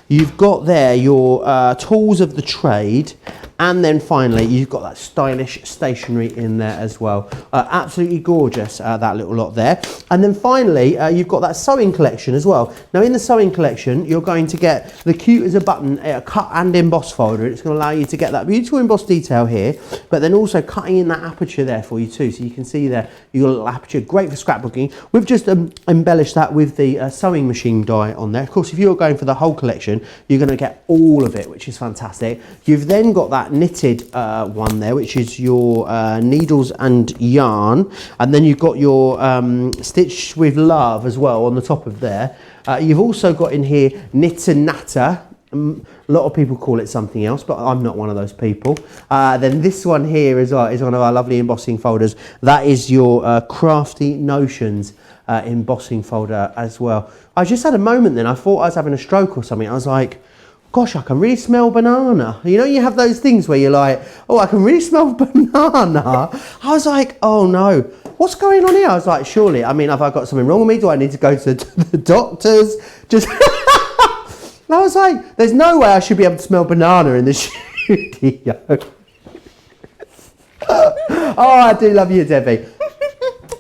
You've got there your tools of the trade, and then finally you've got that stylish stationery in there as well. Absolutely gorgeous, that little lot there. And then finally you've got that sewing collection as well. Now in the sewing collection you're going to get the cute as a button cut and emboss folder. It's going to allow you to get that beautiful embossed detail here, but then also cutting in that aperture there for you too, so you can see there you've got a little aperture, great for scrapbooking. We've just embellished that with the sewing machine die on there. Of course, if you're going for the whole collection, you're going to get all of it, which is fantastic. You've then got that knitted one there, which is your needles and yarn, and then you've got your stitch with love as well on the top of there. You've also got in here knit and natter. A lot of people call it something else, but I'm not one of those people. Then this one here as well is one of our lovely embossing folders. That is your Crafty Notions embossing folder as well. I just had a moment then, I thought I was having a stroke or something. I was like, gosh, I can really smell banana. You know, you have those things where you're like, oh, I can really smell banana. I was like, oh no, what's going on here? I was like, surely, I mean, have I got something wrong with me? Do I need to go to the doctors? Just, I was like, there's no way I should be able to smell banana in the studio. Oh, I do love you, Debbie.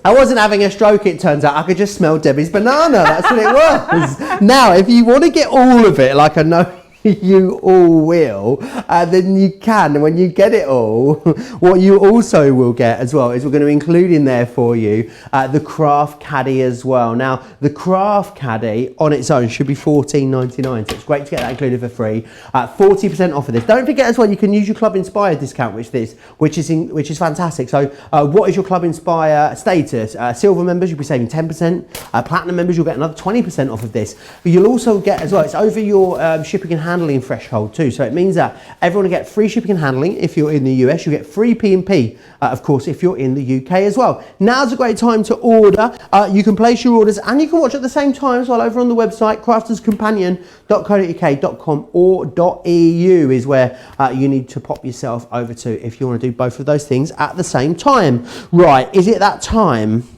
I wasn't having a stroke, it turns out. I could just smell Debbie's banana. That's what it was. Now, if you want to get all of it, like I know you all will, then you can. And when you get it all, what you also will get as well is we're going to include in there for you the craft caddy as well. Now, the craft caddy on its own should be $14.99, so it's great to get that included for free. 40% off of this. Don't forget as well, you can use your Club Inspire discount, which is fantastic. So, what is your Club Inspire status? Silver members, you'll be saving 10%. Platinum members, you'll get another 20% off of this. But you'll also get as well, it's over your shipping and handling threshold too, so it means that everyone will get free shipping and handling if you're in the US. You get free P&P, of course, if you're in the UK as well. Now's a great time to order. You can place your orders and you can watch at the same time as well over on the website crafterscompanion.co.uk.com or .eu is where you need to pop yourself over to if you want to do both of those things at the same time. Right, is it that time?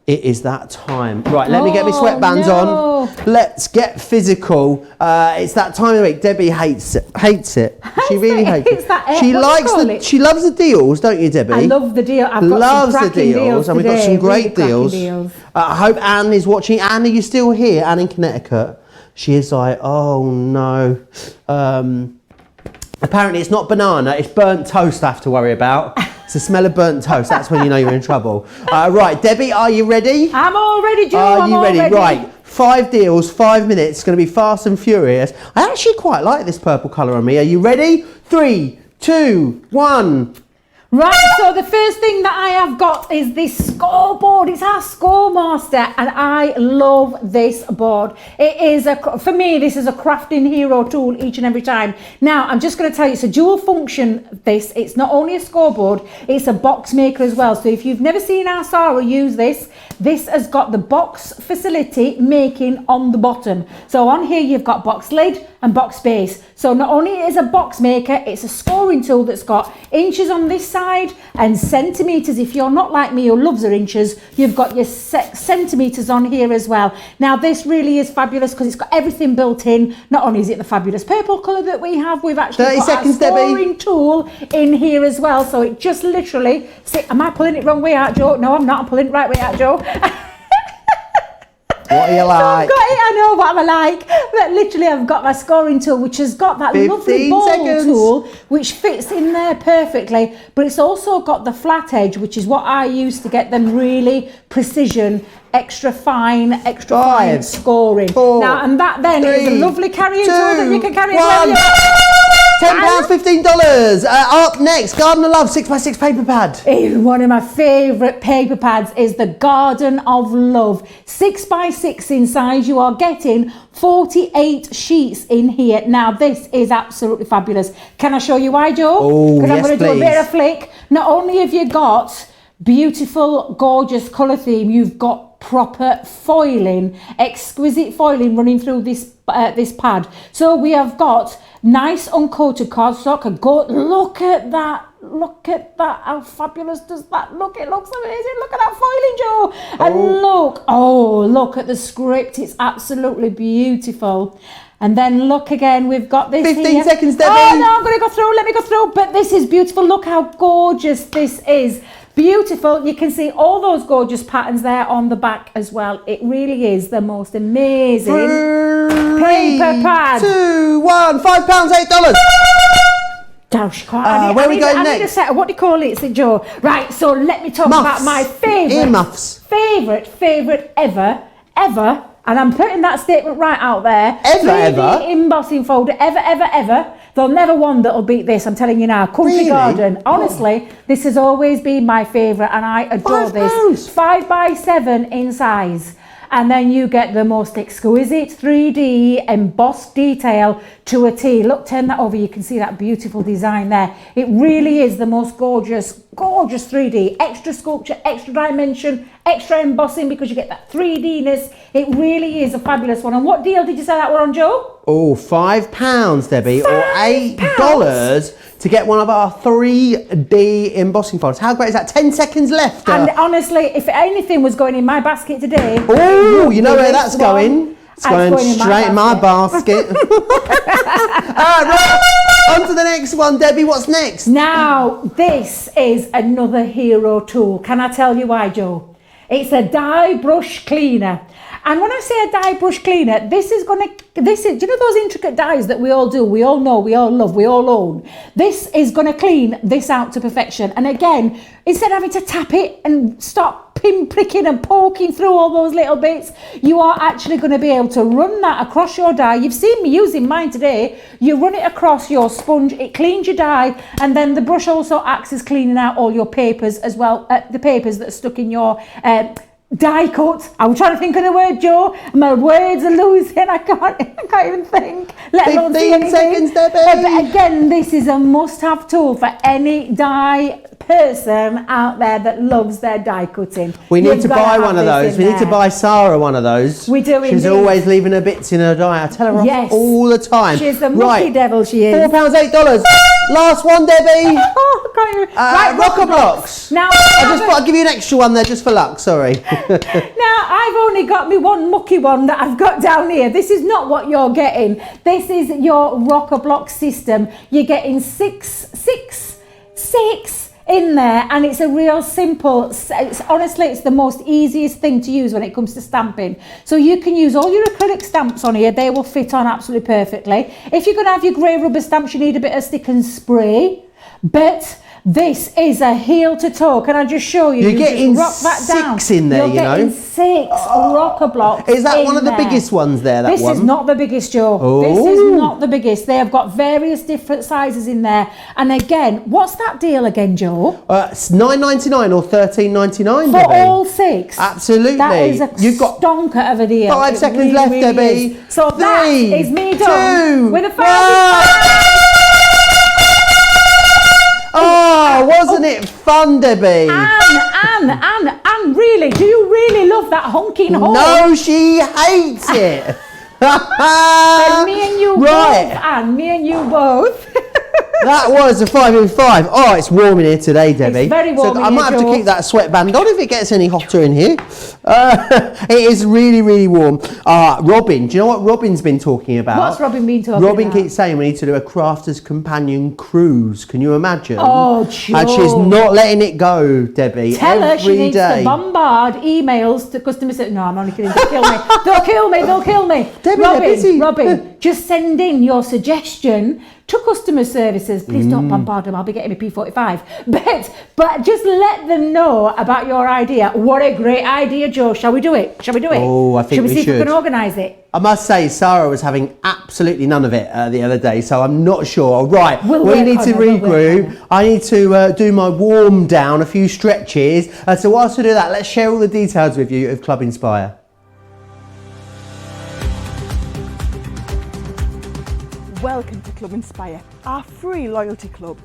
It is that time. Right, let me get my sweatbands on. Let's get physical. It's that time of the week. Debbie hates it. She really hates it. She loves the deals, don't you, Debbie? I love the deal. I've got some cracking deals and we've got some great really deals. I hope Anne is watching. Anne, are you still here? Anne in Connecticut. She is like, oh no. Apparently it's not banana, it's burnt toast I have to worry about. It's the smell of burnt toast, that's when you know you're in trouble. Right, Debbie, are you ready? I'm all ready, Joe. Are you ready? Right, 5 deals, 5 minutes, it's going to be fast and furious. I actually quite like this purple colour on me. Are you ready? 3, 2, 1. Right, so the first thing that I have got is this scoreboard. It's our Scoremaster, and I love this board. It is, for me, this is a crafting hero tool each and every time. Now, I'm just going to tell you, it's a dual function, this. It's not only a scoreboard, it's a box maker as well. So if you've never seen our Sarah use this, this has got the box facility making on the bottom. So on here, you've got box lid and box base. So not only is a box maker, it's a scoring tool that's got inches on this side and centimetres. If you're not like me who loves her inches, you've got your centimetres on here as well. Now this really is fabulous because it's got everything built in. Not only is it the fabulous purple colour that we have, we've actually got a scoring tool in here as well. So it just literally, am I pulling it wrong way out, Joe? No, I'm not. I'm pulling it right way out, Joe. What are you like? So I've got it, I know what I'm like. But literally I've got my scoring tool, which has got that lovely ball tool, which fits in there perfectly. But it's also got the flat edge, which is what I use to get them really precision, extra fine scoring. 4, now, and that then 3, is a lovely carrying tool that you can carry it £10, anywhere. $15. Up next, Garden of Love 6x6 paper pad. One of my favourite paper pads is the Garden of Love. 6x6 in size. You are getting 48 sheets in here. Now, this is absolutely fabulous. Can I show you why, Joe? Oh, because I'm going to do a please. bit of flick. Not only have you got beautiful, gorgeous colour theme, you've got proper foiling, exquisite foiling running through this this pad. So we have got nice uncoated cardstock. Look at that. Look at that. How fabulous does that look? It looks amazing. Look at that foiling, Joe. And look at the script. It's absolutely beautiful. And then look again, we've got this 15 seconds, Debbie. Oh no, I'm going to go through. Let me go through. But this is beautiful. Look how gorgeous this is. Beautiful. You can see all those gorgeous patterns there on the back as well. It really is the most amazing paper pad. 2, 1, £5, $8. Where are we going next? I need a set of, what do you call it, Joe? Right, so let me talk about my favourite. Earmuffs. Favourite ever. And I'm putting that statement right out there. Ever? Embossing folder, ever. There'll never one that'll beat this, I'm telling you now. Country Garden. Honestly, this has always been my favourite and I adore this. 5x7 in size. And then you get the most exquisite 3D embossed detail to a T. Look, turn that over, you can see that beautiful design there. It really is the most gorgeous 3D. Extra sculpture, extra dimension, extra embossing because you get that 3D-ness. It really is a fabulous one. And what deal did you say that one on, Joe? Oh, £5, Debbie, or $8 to get one of our 3D embossing folders. How great is that? 10 seconds left. And honestly, if anything was going in my basket today... Oh, you know where that's going? It's going straight in my basket. Right, on to the next one, Debbie. What's next? Now, this is another hero tool. Can I tell you why, Joe? It's a die brush cleaner. And when I say a die brush cleaner, do you know those intricate dies that we all do, we all know, we all love, we all own? This is going to clean this out to perfection. And again, instead of having to tap it and stop pricking and poking through all those little bits, you are actually going to be able to run that across your die. You've seen me using mine today. You run it across your sponge, it cleans your die, and then the brush also acts as cleaning out all your papers as well, the papers that are stuck in your die cut. I'm trying to think of the word, Joe. My words are losing. I can't even think. Let alone 15 seconds, Debbie. But again, this is a must-have tool for any die person out there that loves their die cutting. We need to buy one of those. We need to buy Sarah one of those. We do. She's indeed. Always leaving her bits in her die. I tell her off all the time. She's a mucky devil. She is. £4, $8. Last one, Debbie. Oh, can't you? Right, rocker blocks. Now I just thought I'd give you an extra one there just for luck. Sorry. Now I've only got me one mucky one that I've got down here. This is not what you're getting. This is your rocker block system. You're getting six in there, and it's a real simple, honestly, it's the most easiest thing to use when it comes to stamping. So you can use all your acrylic stamps on here, they will fit on absolutely perfectly. If you're going to have your grey rubber stamps, you need a bit of stick and spray, but this is a heel to toe. Can I just show you? You're getting rock that 6 down. in there, You're you know. getting 6 rocker blocks. Is that one of the there. biggest ones there? That This one? is not the biggest, Joe. Oh. This is not the biggest. They have got various different sizes in there. And again, what's that deal again, Joe? It's $9.99 or $13.99, For Debbie. all 6. Absolutely. That is a You've got stonker of a deal. 5 It seconds really, left, really Debbie. is. So that 3, is me done 2, with a 1. 5. Oh, wasn't it fun, Debbie? And really, do you really love that honking hole? No, she hates it. Then me and you Right. both, Anne, me and you both. That was a 5 in 5. Oh, it's warm in here today, Debbie. It's very warm so in I here, might have to Joe. keep that sweatband on if it gets any hotter in here. It is really, really warm. Robin, do you know what Robin's been talking about? What's Robin been talking Robin about? keeps saying we need to do a Crafter's Companion cruise. Can you imagine? Oh, Joe. And she's not letting it go, Debbie. Tell her she every needs day. to bombard emails to customer service. No, I'm only kidding. They'll kill me. They'll kill me. They'll kill me. Debbie, they're busy. Robin, just send in your suggestion to customer services. Please don't bombard them. I'll be getting my P45. But just let them know about your idea. What a great idea, Joe. Shall we do it? Shall we do it? Oh, I think we Shall we see if we should. can organise it? I must say, Sarah was having absolutely none of it the other day, so I'm not sure. Right, We'll we work need on to it, we'll work on regroup. it. I need to do my warm down, a few stretches. So whilst we do that, let's share all the details with you of Club Inspire. Welcome to Club Inspire, our free loyalty club.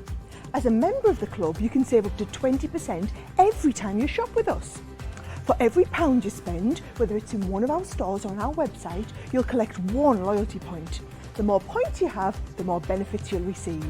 As a member of the club, you can save up to 20% every time you shop with us. For every £1 you spend, whether it's in one of our stores or on our website, you'll collect 1 loyalty point. The more points you have, the more benefits you'll receive.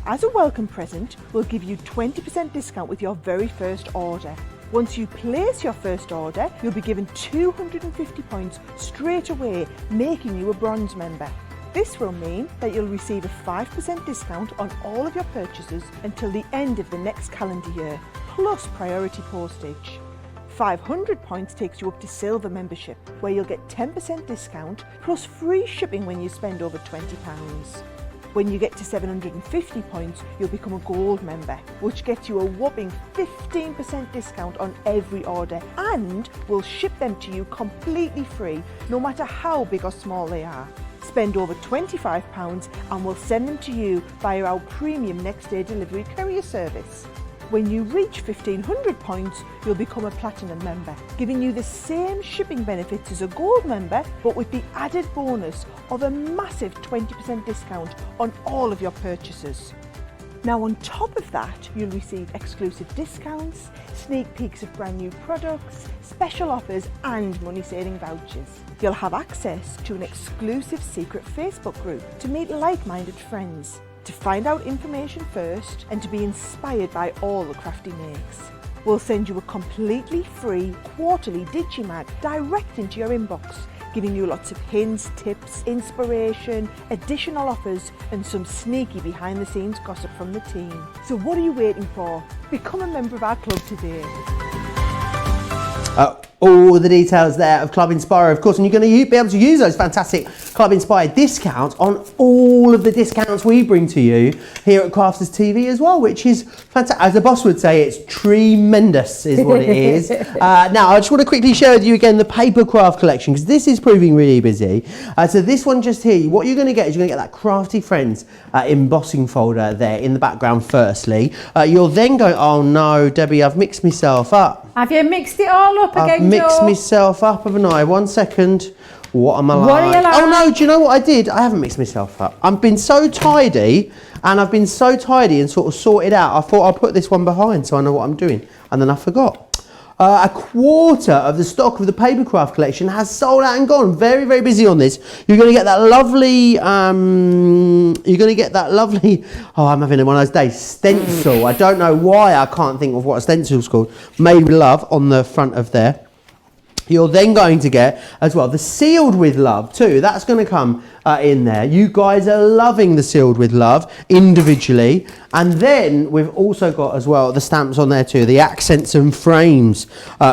As a welcome present, we'll give you 20% discount with your very first order. Once you place your first order, you'll be given 250 points straight away, making you a bronze member. This will mean that you'll receive a 5% discount on all of your purchases until the end of the next calendar year, plus priority postage. 500 points takes you up to silver membership, where you'll get 10% discount plus free shipping when you spend over £20. When you get to 750 points, you'll become a gold member, which gets you a whopping 15% discount on every order, and we'll ship them to you completely free, no matter how big or small they are. Spend over £25 and we'll send them to you via our premium next day delivery courier service. When you reach 1500 points, you'll become a platinum member, giving you the same shipping benefits as a gold member, but with the added bonus of a massive 20% discount on all of your purchases. Now on top of that, you'll receive exclusive discounts, sneak peeks of brand new products, special offers and money saving vouchers. You'll have access to an exclusive secret Facebook group to meet like-minded friends, to find out information first and to be inspired by all the Crafty makes. We'll send you a completely free quarterly Digimag direct into your inbox, giving you lots of hints, tips, inspiration, additional offers and some sneaky behind the scenes gossip from the team. So what are you waiting for? Become a member of our club today. All the details there of Club Inspire, of course, and you're going to be able to use those fantastic Club Inspire discounts on all of the discounts we bring to you here at Crafters TV as well, which is fantastic. As the boss would say, it's tremendous is what it is. Now, I just want to quickly share with you again the Papercraft collection, because this is proving really busy. So this one just here, what you're going to get is you're going to get that Crafty Friends embossing folder there in the background firstly. You'll then go, oh no, Debbie, I've mixed myself up. Have you mixed it all up again, I've mixed Joe? myself up, haven't I? 1 second. What am I like? What are you like? Oh no, do you know what I did? I haven't mixed myself up. I've been so tidy, and I've been so tidy and sort of sorted out. I thought I'll put this one behind so I know what I'm doing, and then I forgot. A quarter of the stock of the Papercraft collection has sold out and gone. Very, very busy on this. You're going to get that lovely, oh, I'm having one of those days, stencil. I don't know why I can't think of what a stencil's called. Made with love on the front of there. You're then going to get as well the sealed with love too. That's going to come in there. You guys are loving the sealed with love individually. And then we've also got as well the stamps on there too, the accents and frames,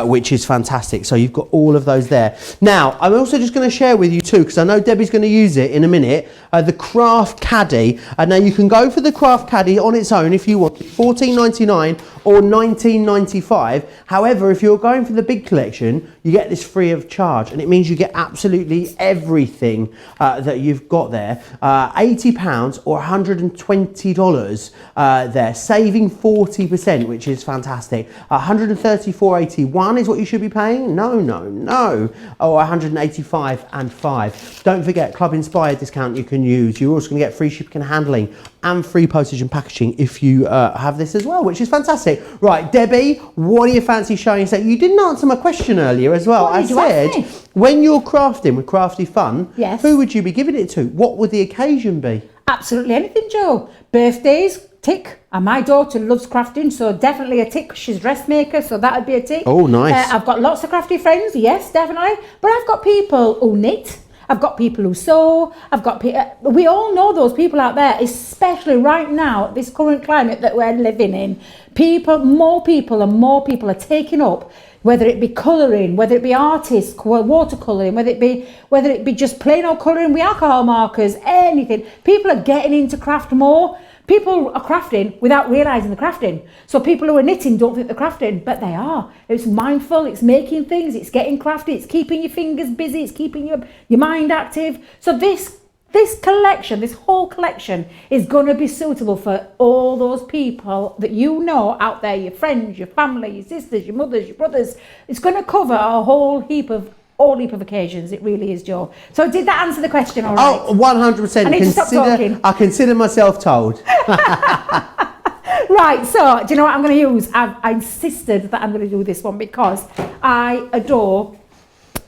which is fantastic. So you've got all of those there. Now, I'm also just going to share with you too, because I know Debbie's going to use it in a minute, the craft caddy. And now you can go for the craft caddy on its own if you want, $14.99 or $19.95. However, if you're going for the big collection, you get this free of charge, and it means you get absolutely everything that you've got there. £80 or $120 there, saving 40%, which is fantastic. $134.81 is what you should be paying. No, or $185.05. Don't forget, Club Inspired discount you can use. You're also going to get free shipping and handling and free postage and packaging if you have this as well, which is fantastic. Right, Debbie, what do you fancy showing? So you didn't answer my question earlier as well. I said, when you're crafting with Crafty Fun, yes, who would you be giving it to? What would the occasion be? Absolutely anything, Joe. Birthdays, tick. And my daughter loves crafting, so definitely a tick. She's a dressmaker, so that would be a tick. Oh, nice. I've got lots of crafty friends, yes, definitely. But I've got people who knit. I've got people who sew. I've got we all know those people out there, especially right now, this current climate that we're living in. More people are taking up, whether it be colouring, whether it be artists, watercolouring, whether it be just plain old colouring with alcohol markers, anything. People are getting into craft more. People are crafting without realising they're crafting. So people who are knitting don't think they're crafting, but they are. It's mindful, it's making things, it's getting crafty, it's keeping your fingers busy, it's keeping your mind active. So this collection, this whole collection is going to be suitable for all those people that you know out there, your friends, your family, your sisters, your mothers, your brothers. It's going to cover a whole heap of occasions. It really is, Joe. So did that answer the question all right? Oh, 100%. I need to stop talking. I consider myself told. Right, so do you know what I'm going to use? I insisted that I'm going to do this one because I adore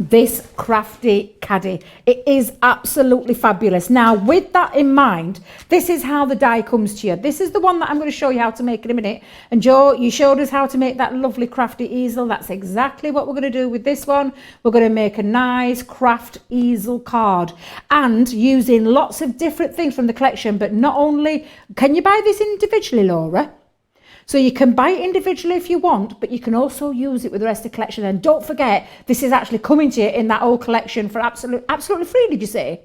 this crafty caddy. It is absolutely fabulous. Now, with that in mind, this is how the die comes to you. This is the one that I'm going to show you how to make in a minute. And Joe, you showed us how to make that lovely crafty easel. That's exactly what we're going to do with this one. We're going to make a nice craft easel card, and using lots of different things from the collection. But not only can you buy this individually, Laura, so you can buy it individually if you want, but you can also use it with the rest of the collection. And don't forget, this is actually coming to you in that old collection for absolutely free, did you say?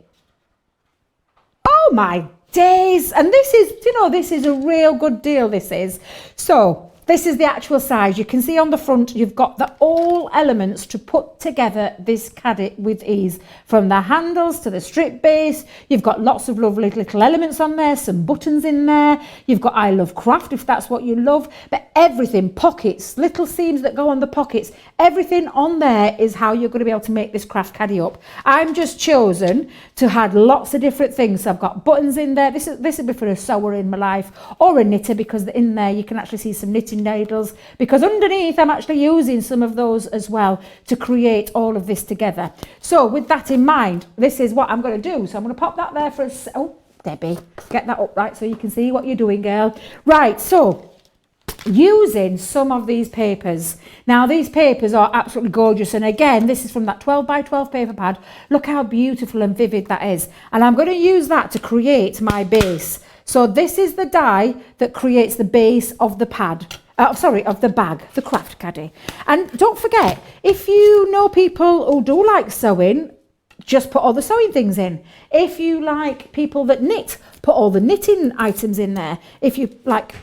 Oh my days. And this is a real good deal, this is. So this is the actual size. You can see on the front, you've got all elements to put together this caddy with ease. From the handles to the strip base, you've got lots of lovely little elements on there, some buttons in there. You've got I Love Craft, if that's what you love. But everything, pockets, little seams that go on the pockets, everything on there is how you're going to be able to make this craft caddy up. I'm just chosen to add lots of different things. So I've got buttons in there. This would be for a sewer in my life, or a knitter, because in there you can actually see some knitting needles, because underneath I'm actually using some of those as well to create all of this together. So with that in mind, this is what I'm going to do. So I'm going to pop that there for oh, Debbie, get that up right so you can see what you're doing, girl. Right, so using some of these papers. Now these papers are absolutely gorgeous, and again, this is from that 12 by 12 paper pad. Look how beautiful and vivid that is, and I'm going to use that to create my base. So this is the die that creates the base of the pad. Of the bag, the craft caddy. And don't forget, if you know people who do like sewing, just put all the sewing things in. If you like people that knit, put all the knitting items in there. If you like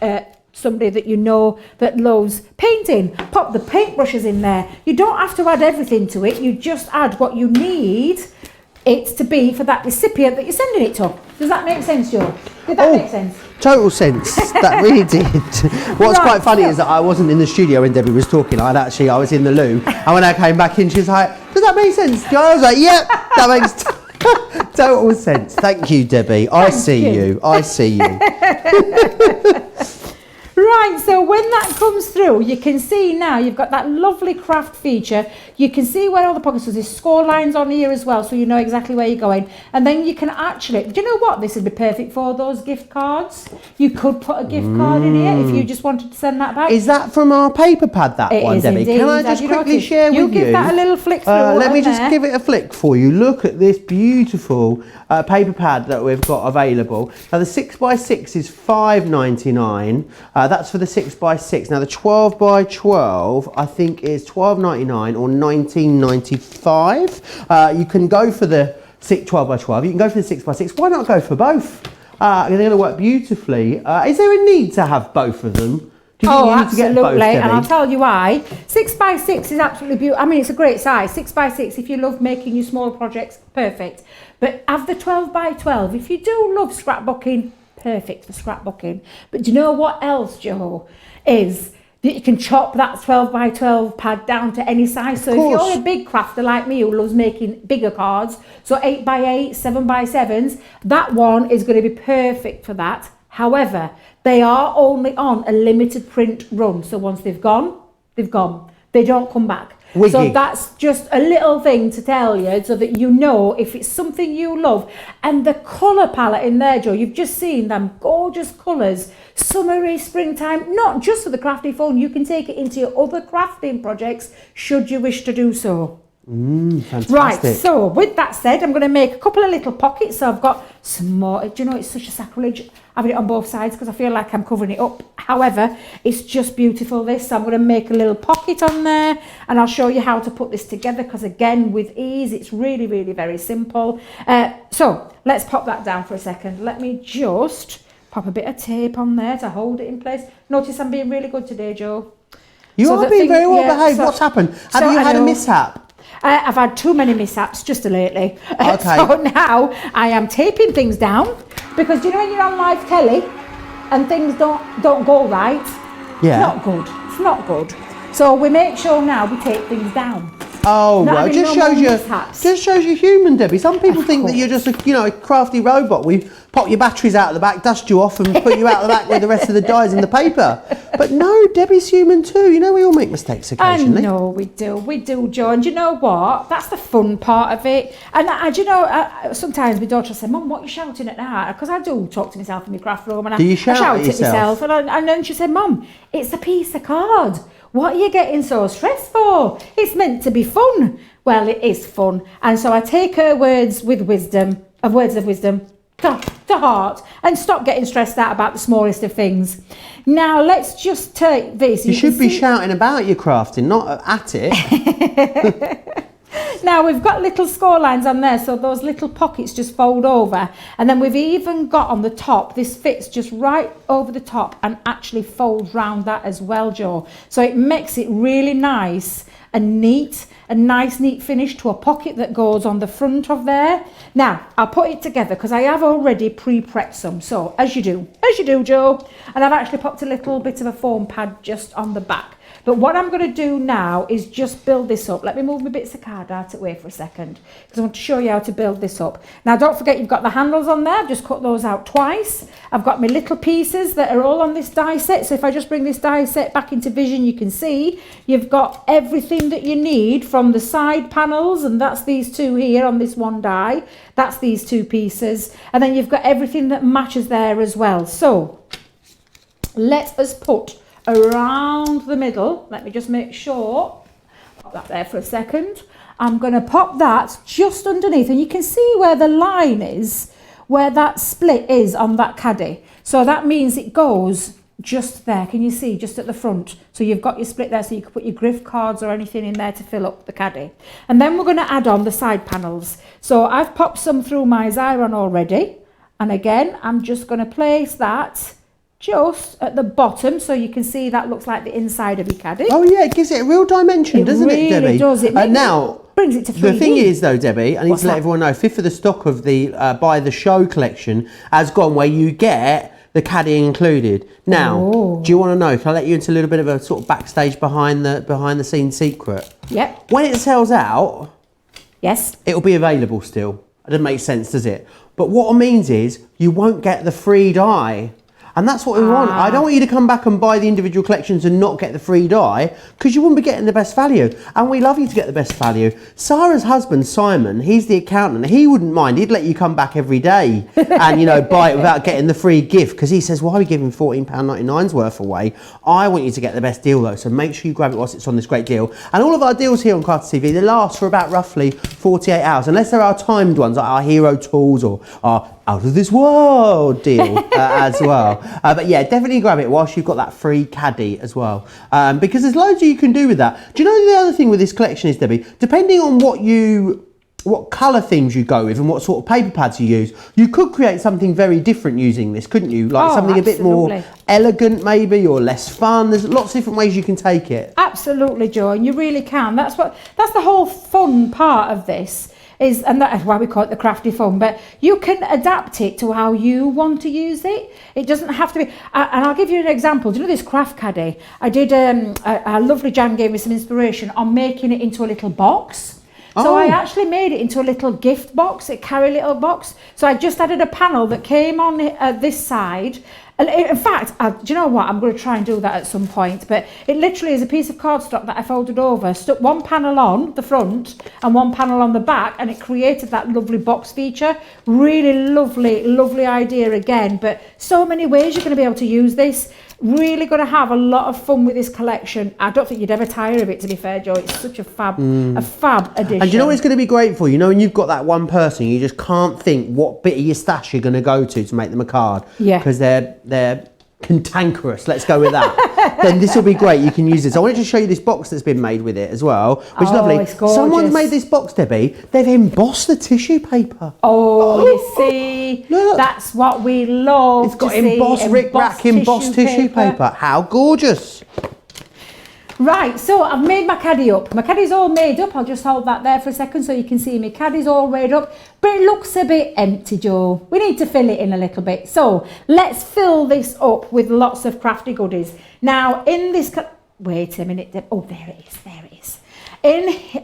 somebody that you know that loves painting, pop the paintbrushes in there. You don't have to add everything to it. You just add what you need it to be for that recipient that you're sending it to. Does that make sense, Joe? Did that make sense? Total sense. That really did. What's quite funny is that I wasn't in the studio when Debbie was talking. I was in the loo, and when I came back in, she was like, "Does that make sense?" I was like, "Yep, that makes total sense." Thank you, Debbie. I see you. Right, so when that comes through, you can see now you've got that lovely craft feature. You can see where all the pockets are. There's score lines on here as well, so you know exactly where you're going. And then you can actually, do you know what? This would be perfect for those gift cards. You could put a gift card in here if you just wanted to send that back. Is that from our paper pad, that It one, is Debbie? indeed. Can I Have just you quickly noticed? share with you? You give that a little flick through. Let me on just there. give it a flick for you. Look at this beautiful paper pad that we've got available. Now the 6x6 is $5.99. That's for the 6x6. Now the 12x12 I think is $12.99 or $19.95. You can go for the 12x12. You can go for the 6x6. Why not go for both? They're going to work beautifully. Is there a need to have both of them? Do you think you need to get both, absolutely, Debbie? and I'll tell you why. 6x6 is absolutely beautiful. I mean, it's a great size. 6x6, if you love making your smaller projects, perfect. But have the 12x12. If you do love scrapbooking, perfect for scrapbooking. But do you know what else, Joe? Is that you can chop that 12x12 pad down to any size. So if you're a big crafter like me who loves making bigger cards, so 8x8, 7x7s, that one is going to be perfect for that. However, they are only on a limited print run. So once they've gone, they've gone. They don't come back. Wiggy. So that's just a little thing to tell you so that you know if it's something you love. And the colour palette in there, Joe, you've just seen them gorgeous colours. Summery, springtime, not just for the crafty phone. You can take it into your other crafting projects should you wish to do so. Fantastic. Right, so with that said, I'm going to make a couple of little pockets. So I've got some more. Do you know, it's such a sacrilege having it on both sides because I feel like I'm covering it up. However, it's just beautiful this. So I'm going to make a little pocket on there and I'll show you how to put this together because again, with ease, it's really, really very simple. So let's pop that down for a second. Let me just pop a bit of tape on there to hold it in place. Notice I'm being really good today, Joe. You are being very well behaved. What's happened? Have you had a mishap? I've had too many mishaps just lately. Okay. So now I am taping things down because do you know when you're on live telly and things don't go right? Yeah. It's not good. It's not good. So we make sure now we tape things down. Oh, Not well, it having just no shows more you, mishaps. just shows you human, Debbie. Some people Of think that you're just a, a crafty robot. We pop your batteries out of the back, dust you off, and put you out the back with the rest of the dies in the paper. But no, Debbie's human too. You know, we all make mistakes occasionally. I know we do, Joe. And do you know what? That's the fun part of it. And do you know, sometimes my daughter will say, "Mum, what are you shouting at now?" Because I do talk to myself in my craft room, and Do you I shout shout at at yourself? myself. And then she said, "Mum, it's a piece of card. What are you getting so stressed for? It's meant to be fun." Well, it is fun. And so I take her words of wisdom to heart and stop getting stressed out about the smallest of things. Now, let's just take this. You should be shouting about your crafting, not at it. Now, we've got little score lines on there, so those little pockets just fold over. And then we've even got on the top, this fits just right over the top and actually folds round that as well, Joe. So it makes it really nice and neat, a nice neat finish to a pocket that goes on the front of there. Now, I'll put it together because I have already pre-prepped some. So, as you do, Joe. And I've actually popped a little bit of a foam pad just on the back. But what I'm going to do now is just build this up. Let me move my bits of card out of the way for a second because I want to show you how to build this up. Now, don't forget you've got the handles on there. I've just cut those out twice. I've got my little pieces that are all on this die set. So if I just bring this die set back into vision, you can see you've got everything that you need from the side panels, and that's these two here on this one die. That's these two pieces. And then you've got everything that matches there as well. So let us put around the middle. Let me just make sure. Pop that there for a second. I'm going to pop that just underneath, and you can see where the line is, where that split is on that caddy. So that means it goes just there. Can you see? Just at the front. So you've got your split there, so you can put your gift cards or anything in there to fill up the caddy. And then we're going to add on the side panels. So I've popped some through my Xyron already. And again, I'm just going to place that just at the bottom, so you can see that looks like the inside of your caddy. Oh yeah, it gives it a real dimension, doesn't it, Debbie? It really does. It now brings it to 3D. The thing is, though, Debbie, I need What's to let that? everyone know, fifth of the stock of the Buy the Show collection has gone, where you get the caddy included. Now, do you want to know? Can I let you into a little bit of a sort of backstage behind the scenes secret? Yep. When it sells out, Yes. it'll be available still. It doesn't make sense, does it? But what it means is you won't get the free die. And that's what we want. I don't want you to come back and buy the individual collections and not get the free die, because you wouldn't be getting the best value. And we love you to get the best value. Sarah's husband, Simon, he's the accountant. He wouldn't mind. He'd let you come back every day and, you know, buy it without getting the free gift, because he says, why are we giving £14.99's worth away? I want you to get the best deal, though. So make sure you grab it whilst it's on this great deal. And all of our deals here on Crafty TV, they last for about roughly 48 hours, unless there are timed ones like our Hero Tools or our Out of This World deal as well. But yeah, definitely grab it whilst you've got that free caddy as well, because there's loads you can do with that. Do you know the other thing with this collection is, Debbie, depending on what colour themes you go with and what sort of paper pads you use, you could create something very different using this, couldn't you? Like something a bit more elegant maybe, or less fun. There's lots of different ways you can take it. Absolutely, Joe, and you really can. That's the whole fun part of this. And that is why we call it the crafty fun, but you can adapt it to how you want to use it. It doesn't have to be, and I'll give you an example. Do you know this craft caddy? I did, a lovely Jan gave me some inspiration on making it into a little box. So I actually made it into a little gift box, a carry little box. So I just added a panel that came on this side. And in fact, do you know what? I'm going to try and do that at some point. But it literally is a piece of cardstock that I folded over, stuck one panel on the front and one panel on the back, and it created that lovely box feature. Really lovely, lovely idea again. But so many ways you're going to be able to use this. Really going to have a lot of fun with this collection. I don't think you'd ever tire of it, to be fair, Joe. It's such a fab addition. And do you know what it's going to be great for? You know, when you've got that one person, you just can't think what bit of your stash you're going to go to make them a card. Yeah. Because they're cantankerous, let's go with that. Then this will be great. You can use this. I wanted to show you this box that's been made with it as well, which is lovely. It's gorgeous. Someone's made this box, Debbie. They've embossed the tissue paper. You see, look. That's what we love. It's got embossed rick-rack embossed tissue paper. How gorgeous. Right, so I've made my caddy up. My caddy's all made up. I'll just hold that there for a second so you can see my caddy's all made up. But it looks a bit empty, Joe. We need to fill it in a little bit. So let's fill this up with lots of crafty goodies. Now, in this... Wait a minute. Oh, there it is. There it is.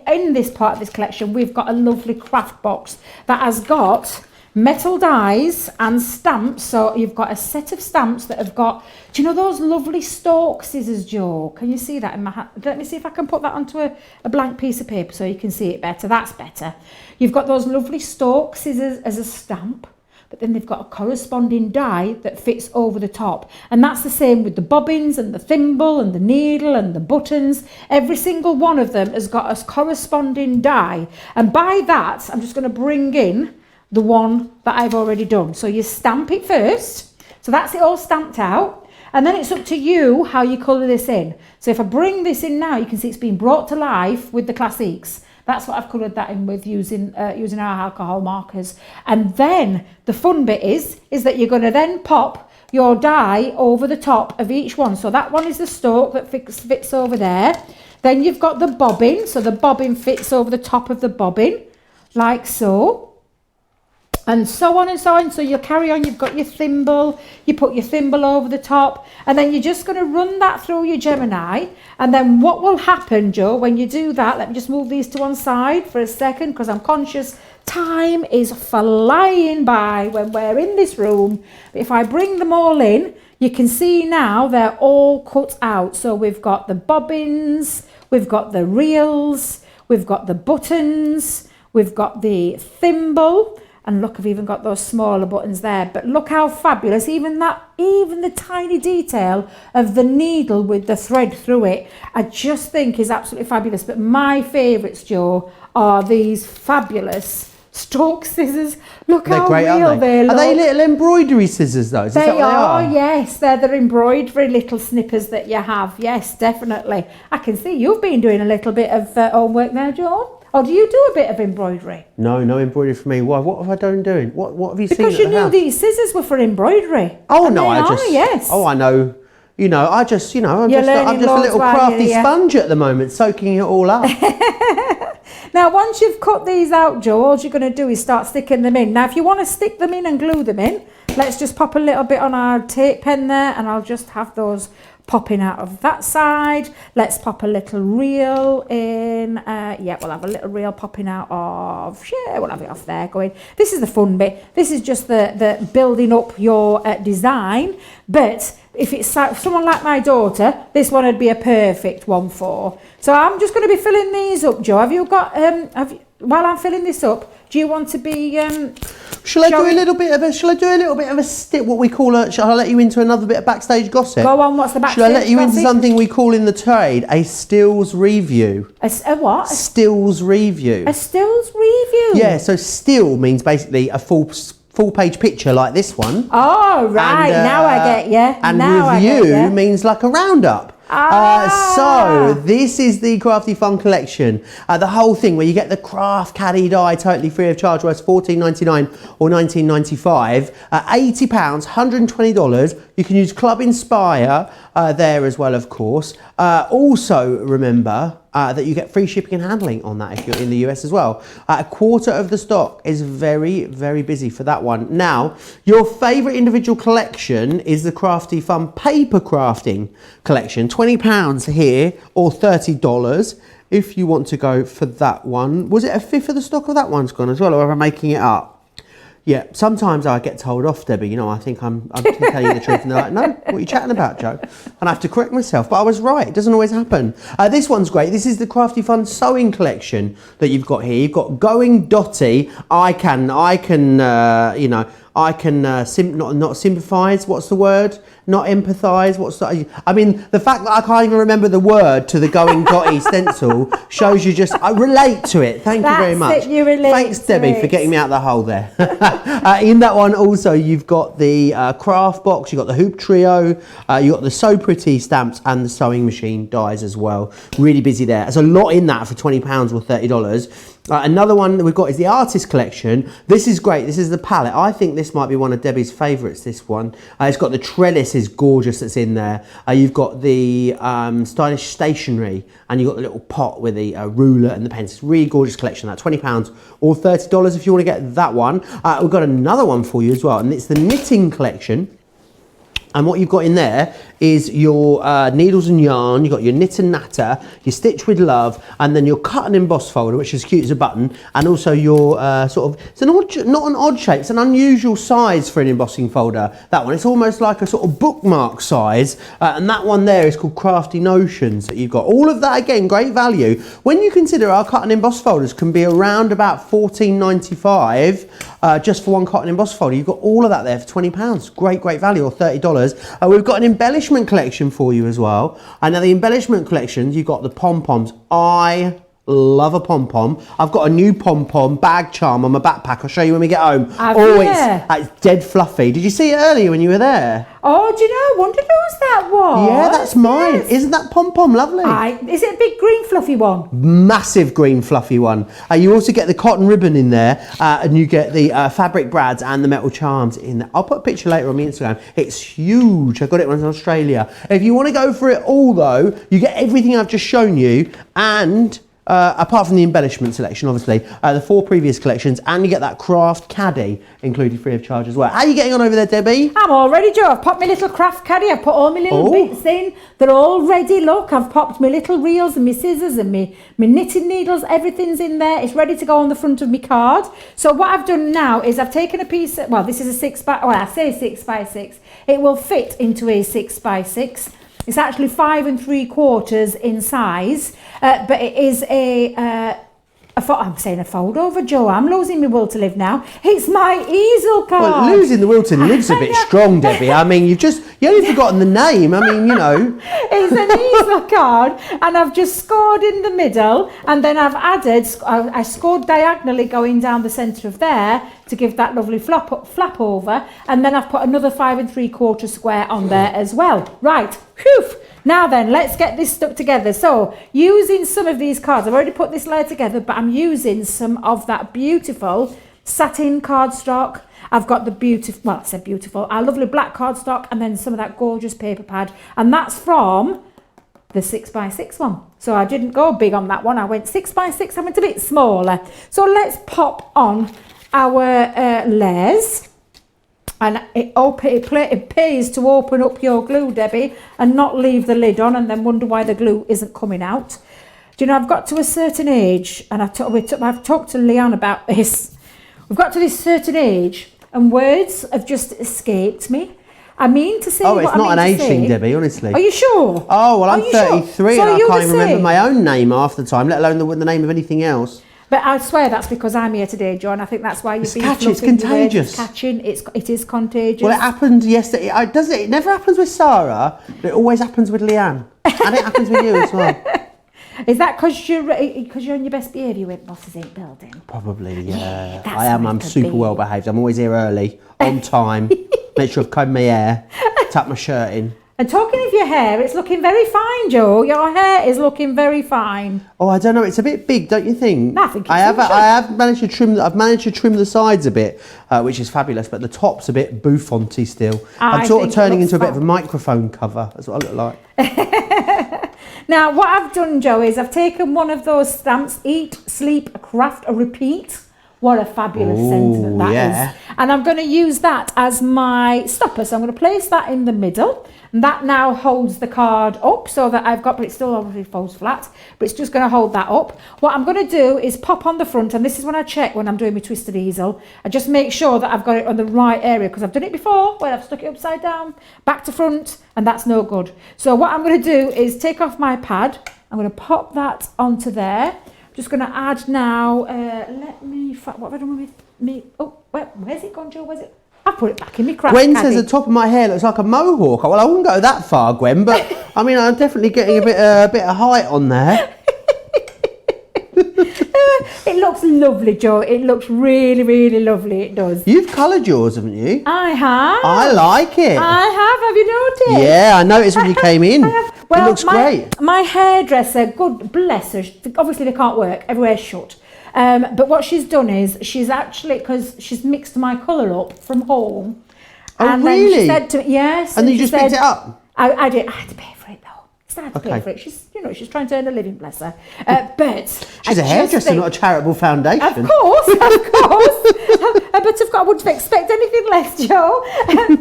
In this part of this collection, we've got a lovely craft box that has got metal dies and stamps. So you've got a set of stamps that have got, do you know those lovely stalk scissors, Joe? Can you see that in my hand? Let me see if I can put that onto a blank piece of paper so you can see it better. That's better. You've got those lovely stalk scissors as a stamp, but then they've got a corresponding die that fits over the top. And that's the same with the bobbins and the thimble and the needle and the buttons. Every single one of them has got a corresponding die. And by that, I'm just going to bring in the one that I've already done. So you stamp it first. So that's it all stamped out. And then it's up to you how you colour this in. So if I bring this in now, you can see it's been brought to life with the classiques. That's what I've coloured that in with using our alcohol markers. And then the fun bit is that you're going to then pop your die over the top of each one. So that one is the stalk that fits over there. Then you've got the bobbin. So the bobbin fits over the top of the bobbin, like so. And so on and so on. So you'll carry on, you've got your thimble, you put your thimble over the top, and then you're just going to run that through your Gemini. And then what will happen, Joe, when you do that, let me just move these to one side for a second, because I'm conscious time is flying by when we're in this room. But if I bring them all in, you can see now they're all cut out. So we've got the bobbins, we've got the reels, we've got the buttons, we've got the thimble. And look, I've even got those smaller buttons there. But look how fabulous, even the tiny detail of the needle with the thread through it, I just think is absolutely fabulous. But my favourites, Joe, are these fabulous stalk scissors. Look how real they look. Are they little embroidery scissors though? They are, yes. They're the embroidery little snippers that you have. Yes, definitely. I can see you've been doing a little bit of homework now, Joe. Or do you do a bit of embroidery? No embroidery for me. Why? What have I done doing? What have you seen? Because you knew these scissors were for embroidery. Oh no, yes. Oh, I know. You know, I'm just a little crafty sponge at the moment, soaking it all up. Now, once you've cut these out, Joe, all you're going to do is start sticking them in. Now, if you want to stick them in and glue them in, let's just pop a little bit on our tape pen there, and I'll just have those popping out of that side. Let's pop a little reel in. Yeah, we'll have a little reel popping out of, yeah, we'll have it off there going. This is the fun bit. This is just the building up your design. But if it's someone like my daughter, this one would be a perfect one for. So I'm just going to be filling these up, Joe. Have you got, while I'm filling this up, do you want to be Shall I do a little bit of a stick, what we call a, shall I let you into another bit of backstage gossip? Go on, what's the backstage gossip? Shall I let you into gossip? something we call in the trade a stills review? A what? Stills review. A stills review? Yeah, so still means basically a full page picture like this one. Oh, right, and, now I get you. And now review means like a roundup. So this is the Crafty Fun collection. The whole thing where you get the craft caddy die totally free of charge, worth $14.99 or $19.95. £80, $120. You can use Club Inspire there as well, of course. Also remember that you get free shipping and handling on that if you're in the US as well. A quarter of the stock is very, very busy for that one. Now, your favourite individual collection is the Crafty Fun paper crafting collection. £20 here or $30 if you want to go for that one. Was it a fifth of the stock of that one's gone as well, or am I making it up? Yeah, sometimes I get told off, Debbie. You know, I think I'm telling you the truth, and they're like, "No, what are you chatting about, Joe?" And I have to correct myself, but I was right. It doesn't always happen. This one's great. This is the Crafty Fun sewing collection that you've got here. You've got Going Dotty. I can, you know, I can not sympathise. What's the word? Not empathise. What's the? I mean, the fact that I can't even remember the word to the Going Dotty stencil shows you just I relate to it. Thank you very much. It, you relate. Thanks, Debbie, for getting me out of the hole there. In that one also, you've got the craft box, you've got the hoop trio, you've got the So Pretty stamps and the sewing machine dies as well. Really busy there. There's a lot in that for £20 or $30. Another one that we've got is the artist collection. This is great. This is the palette. I think this might be one of Debbie's favourites, this one. It's got the trellis is gorgeous that's in there. You've got the stylish stationery, and you've got the little pot with the ruler and the pens. It's a really gorgeous collection. That £20 or $30 if you want to get that one. We've got another one for you as well, and it's the knitting collection. And what you've got in there is your needles and yarn, you've got your knit and natter, your stitch with love, and then your cut and emboss folder, which is cute as a button, and also your sort of, it's an odd, not an odd shape, it's an unusual size for an embossing folder, that one. It's almost like a sort of bookmark size, and that one there is called Crafty Notions that you've got. All of that, again, great value. When you consider our cut and emboss folders can be around about $14.95 just for one cut and emboss folder, you've got all of that there for £20. Great, great value, or $30. We've got an embellishment collection for you as well. And now the embellishment collections, you've got the pom-poms. I love a pom-pom. I've got a new pom-pom bag charm on my backpack. I'll show you when we get home. It's dead fluffy. Did you see it earlier when you were there? Oh, do you know? I wondered whose that was. Yeah, that's mine. Yes. Isn't that pom-pom lovely? Is it a big green fluffy one? Massive green fluffy one. You also get the cotton ribbon in there, and you get the fabric brads and the metal charms in there. I'll put a picture later on my Instagram. It's huge. I got it when I was in Australia. If you want to go for it all though, you get everything I've just shown you, and apart from the embellishment selection, obviously, the 4 previous collections, and you get that craft caddy included free of charge as well. How are you getting on over there, Debbie? I'm all ready, Joe. I've popped my little craft caddy. I've put all my little bits in. They're all ready. Look, I've popped my little reels and my scissors and my knitting needles. Everything's in there. It's ready to go on the front of my card. So what I've done now is I've taken a piece of, well, this is a 6x6. It will fit into a 6x6. It's actually 5 3/4 in size, but it is I'm saying a fold over, Joe. I'm losing my will to live now. It's my easel card. Well, losing the will to live's a bit strong, Debbie. I mean, you only forgotten the name. I mean, you know. It's an easel card, and I've just scored in the middle, and then I've added, I scored diagonally going down the centre of there to give that lovely flap over, and then I've put another 5 3/4 square on there as well. Right, whew. Now then, let's get this stuck together. So, using some of these cards, I've already put this layer together, but I'm using some of that beautiful satin cardstock. I've got the our lovely black cardstock, and then some of that gorgeous paper pad, and that's from the 6x6 one. So I didn't go big on that one. I went 6x6, I went a bit smaller. So let's pop on our layers. And it pays to open up your glue, Debbie, and not leave the lid on and then wonder why the glue isn't coming out. Do you know, I've got to a certain age, and I've talked to Leanne about this. We've got to this certain age, and words have just escaped me. I mean to say what I mean to say. Oh, it's not an age thing, Debbie, honestly. Are you sure? Oh, well, I'm 33 and I can't even remember my own name half the time, let alone the name of anything else. But I swear that's because I'm here today, John. I think that's why you've been catchy, it's contagious. It's catching, it is contagious. Well, it happened yesterday. It never happens with Sarah, but it always happens with Leanne. And it happens with you as well. Is that because you're on your best behaviour with Bosses Ain't Building? Probably, yeah. That's I am. what it I'm could super be. well behaved. I'm always here early, on time. Make sure I've combed my hair, tucked my shirt in. And talking of your hair, it's looking very fine, Joe. Your hair is looking very fine. Oh, I don't know. It's a bit big, don't you think? No, I think it's I have managed to trim. I've managed to trim the sides a bit, which is fabulous. But the top's a bit bouffanty still. I'm sort of turning into a bit of a microphone cover. That's what I look like. Now, what I've done, Joe, is I've taken one of those stamps: eat, sleep, craft, or repeat. What a fabulous sentiment that is. And I'm going to use that as my stopper. So I'm going to place that in the middle. And that now holds the card up so that I've got, but it still obviously folds flat, but it's just going to hold that up. What I'm going to do is pop on the front, and this is when I check when I'm doing my twisted easel. I just make sure that I've got it on the right area, because I've done it before where I've stuck it upside down, back to front, and that's no good. So what I'm going to do is take off my pad. I'm going to pop that onto there. Just going to add now, what have I done with me? Oh, where's it gone, Joe? Where's it? I put it back in my craft Gwen caddy. says the top of my hair looks like a mohawk. Well, I wouldn't go that far, Gwen, but I mean, I'm definitely getting a bit of height on there. It looks lovely, Joe. It looks really, really lovely. It does. You've coloured yours, haven't you? I have. I like it. I have. Have you noticed? Yeah, I noticed when you came in. Well, it looks great. My hairdresser, God bless her, obviously they can't work, everywhere's shut. But what she's done is, she's actually, because she's mixed my colour up from home. Oh, and really? then she said to me, yes. And then you just picked it up? I did. I had to pay for it though. I had to pay for it. She's trying to earn a living, bless her. But she's a hairdresser, not a charitable foundation. Of course. But I wouldn't expect anything less, Joe.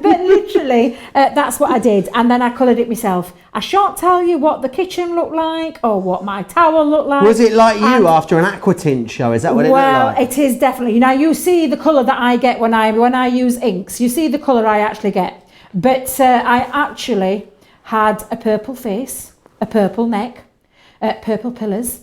But literally, that's what I did. And then I coloured it myself. I shan't tell you what the kitchen looked like or what my towel looked like. Was it like you after an aqua tint show? Is that what it looked like? Well, it is definitely. Now, you see the colour that I get when I use inks. You see the colour I actually get. But I actually had a purple face, a purple neck, purple pillars,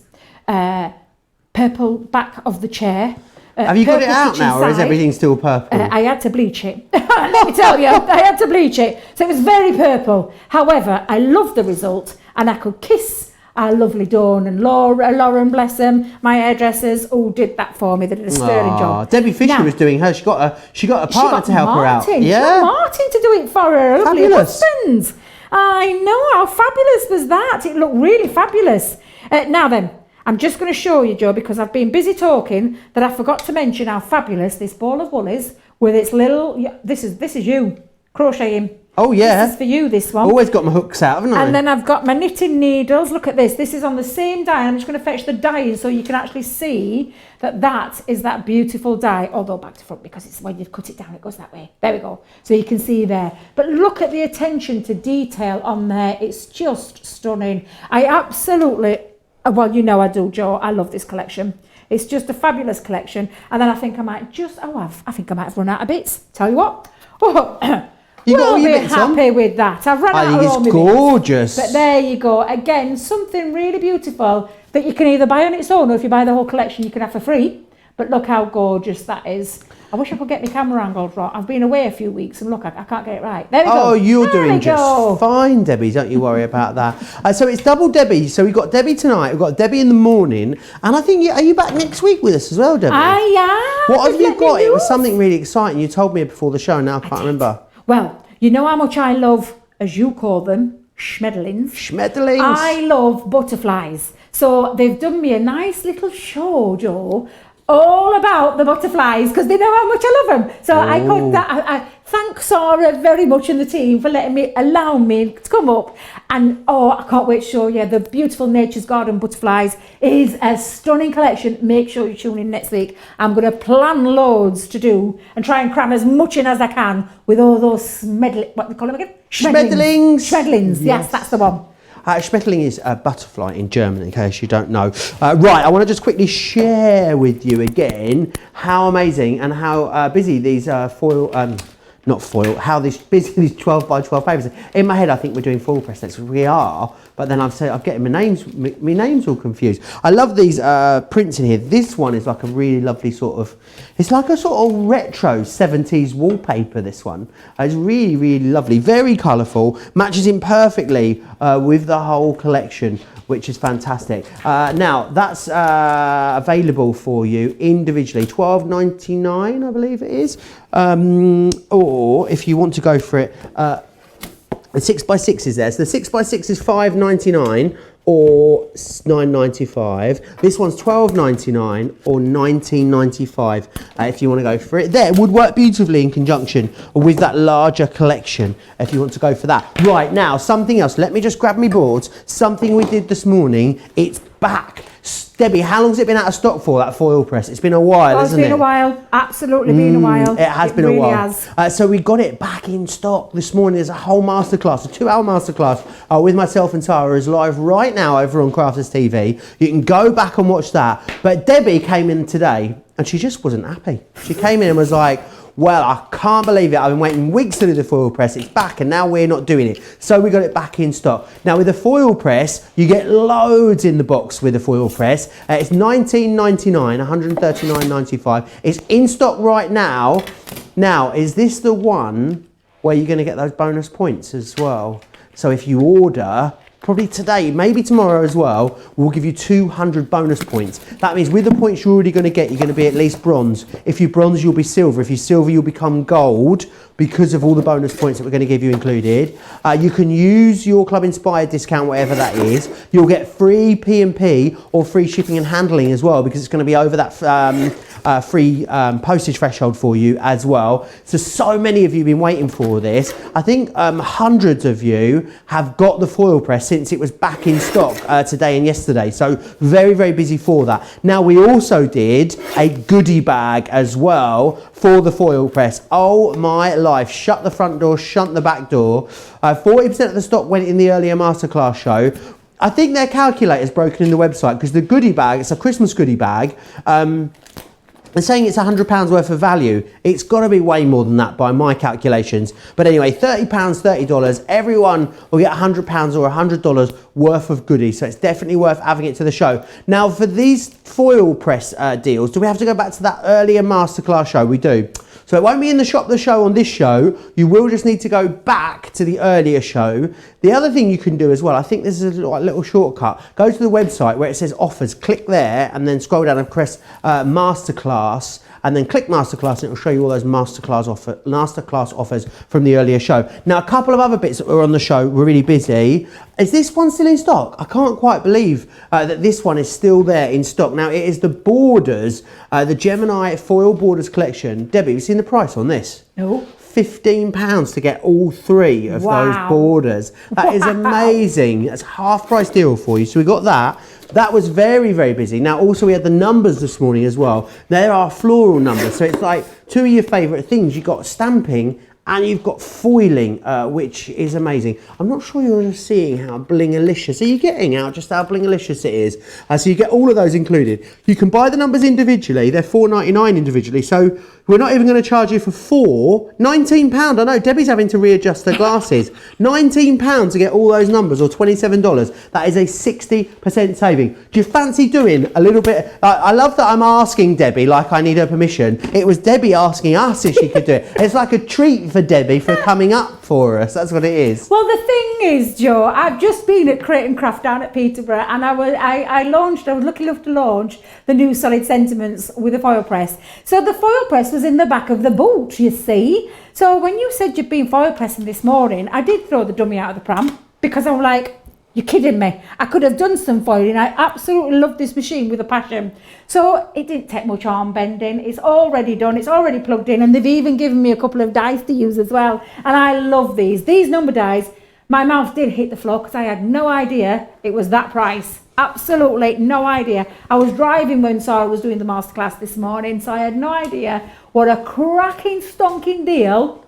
purple back of the chair. Have you got it out now, or is everything still purple? I had to bleach it. Let me tell you, I had to bleach it. So it was very purple. However, I loved the result, and I could kiss our lovely Dawn and Lauren, bless them, my hairdressers, all did that for me. They did a sterling job. Debbie Fisher was doing hers. She got a partner to help her out. Yeah. She got Martin to do it for her. Lovely Fabulous. husband. I know, how fabulous was that? It looked really fabulous. Now then, I'm just going to show you, Joe, because I've been busy talking, that I forgot to mention how fabulous this ball of wool is with its little. This is you crocheting. Oh yeah, this is for you. This one. Always got my hooks out, haven't I? And then I've got my knitting needles. Look at this. This is on the same die. I'm just going to fetch the die in so you can actually see that is that beautiful die. Although back to front, because it's when you cut it down, it goes that way. There we go. So you can see there. But look at the attention to detail on there. It's just stunning. I absolutely. Well, you know I do, Joe. I love this collection. It's just a fabulous collection. And then I think I might have run out of bits. Tell you what. Oh, you got all your bits on? Happy with that. I've run out of all my I think it's bits. gorgeous. But there you go. Again, something really beautiful that you can either buy on its own, or if you buy the whole collection, you can have for free. But look how gorgeous that is. I wish I could get my camera angled right. I've been away a few weeks and look, I can't get it right. There we go. Oh, you're doing just fine, Debbie. Don't you worry about that. So it's double Debbie. So we've got Debbie tonight. We've got Debbie in the morning. And I think, are you back next week with us as well, Debbie? I am. What have you got? It was something really exciting. You told me before the show. Now I can't remember. Well, you know how much I love, as you call them, schmetterlings. Schmetterlings. I love butterflies. So they've done me a nice little show, Joe, all about the butterflies because they know how much I love them. So I could that. I thank Sarah very much and the team for allow me to come up, and I can't wait to show you the beautiful Nature's Garden butterflies. It is a stunning collection. Make sure you tune in next week. I'm going to plan loads to do and try and cram as much in as I can with all those what they call them again? Schmetterlings. Schmetterlings. Yes, that's the one. Schmetterling is a butterfly in German, in case you don't know. Right, I want to just quickly share with you again how amazing and how busy these how busy these 12 by 12 papers. In my head, I think we're doing foil press next. We are, but then I'm getting my names all confused. I love these prints in here. This one is like a really lovely it's like a sort of retro 70s wallpaper, this one. It's really, really lovely, very colourful, matches in perfectly with the whole collection, which is fantastic. Now, that's available for you individually, $12.99, I believe it is. Or if you want to go for it, the 6x6 is there. So the 6x6 is $5.99 or $9.95. This one's $12.99 or $19.95 if you want to go for it. There, it would work beautifully in conjunction with that larger collection if you want to go for that. Right, now, something else. Let me just grab my boards. Something we did this morning. It's back. Debbie, how long has it been out of stock for, that foil press? It's been a while, hasn't it? It's been a while. Absolutely been a while. It has been really a while. So we got it back in stock this morning. There's a whole masterclass, a 2-hour masterclass with myself and Tara is live right now over on Crafters TV. You can go back and watch that. But Debbie came in today and she just wasn't happy. She came in and was like, well, I can't believe it. I've been waiting weeks to do the foil press. It's back and now we're not doing it. So we got it back in stock. Now with the foil press, you get loads in the box with the foil press. It's $19.99, $139.95. It's in stock right now. Now, is this the one where you're going to get those bonus points as well? So if you order, probably today, maybe tomorrow as well, we'll give you 200 bonus points. That means with the points you're already going to get, you're going to be at least bronze. If you're bronze, you'll be silver. If you're silver, you'll become gold because of all the bonus points that we're going to give you included. You can use your Club Inspired discount, whatever that is. You'll get free P&P or free shipping and handling as well because it's going to be over that free postage threshold for you as well. So many of you have been waiting for this. I think hundreds of you have got the foil press since it was back in stock today and yesterday. So very, very busy for that. Now we also did a goodie bag as well for the foil press. Oh my life, shut the front door, shut the back door. 40% of the stock went in the earlier masterclass show. I think their calculator's broken in the website because the goodie bag, it's a Christmas goodie bag, they're saying it's £100 worth of value. It's got to be way more than that by my calculations. But anyway, £30, $30. Everyone will get £100 or $100 worth of goodies. So it's definitely worth having it to the show. Now, for these foil press deals, do we have to go back to that earlier masterclass show? We do. So it won't be in the shop, the show on this show. You will just need to go back to the earlier show. The other thing you can do as well, I think this is a little shortcut. Go to the website where it says offers, click there and then scroll down and press masterclass and then click masterclass and it will show you all those masterclass offers from the earlier show. Now a couple of other bits that were on the show were really busy. Is this one still in stock? I can't quite believe that this one is still there in stock. Now it is the Borders, the Gemini Foil Borders collection. Debbie, have you seen the price on this? No. £15 to get all three of those borders. That is amazing. That's a half price deal for you. So we got that. That was very, very busy. Now also we had the numbers this morning as well. There are floral numbers. So it's like two of your favourite things. You've got stamping and you've got foiling, which is amazing. I'm not sure you're seeing how blingalicious. Are you getting out just how blingalicious it is? So you get all of those included. You can buy the numbers individually. They're $4.99 individually. So we're not even going to charge you for £19. I know Debbie's having to readjust her glasses. £19 to get all those numbers, or $27. That is a 60% saving. Do you fancy doing a little bit? I love that I'm asking Debbie like I need her permission. It was Debbie asking us if she could do it. It's like a treat for Debbie for coming up for us. That's what it is. Well, the thing is, Joe, I've just been at Craft down at Peterborough, and I was lucky enough to launch the new Solid Sentiments with a foil press. So the foil press was in the back of the boot, you see. So when you said you'd been foil pressing this morning, I did throw the dummy out of the pram because I'm like, You're kidding me. I could have done some foiling. I absolutely love this machine with a passion. So it didn't take much arm bending. It's already done. It's already plugged in. And they've even given me a couple of dies to use as well. And I love these. These number dies, my mouth did hit the floor because I had no idea it was that price. Absolutely no idea. I was driving when Sarah was doing the masterclass this morning, so I had no idea what a cracking, stonking deal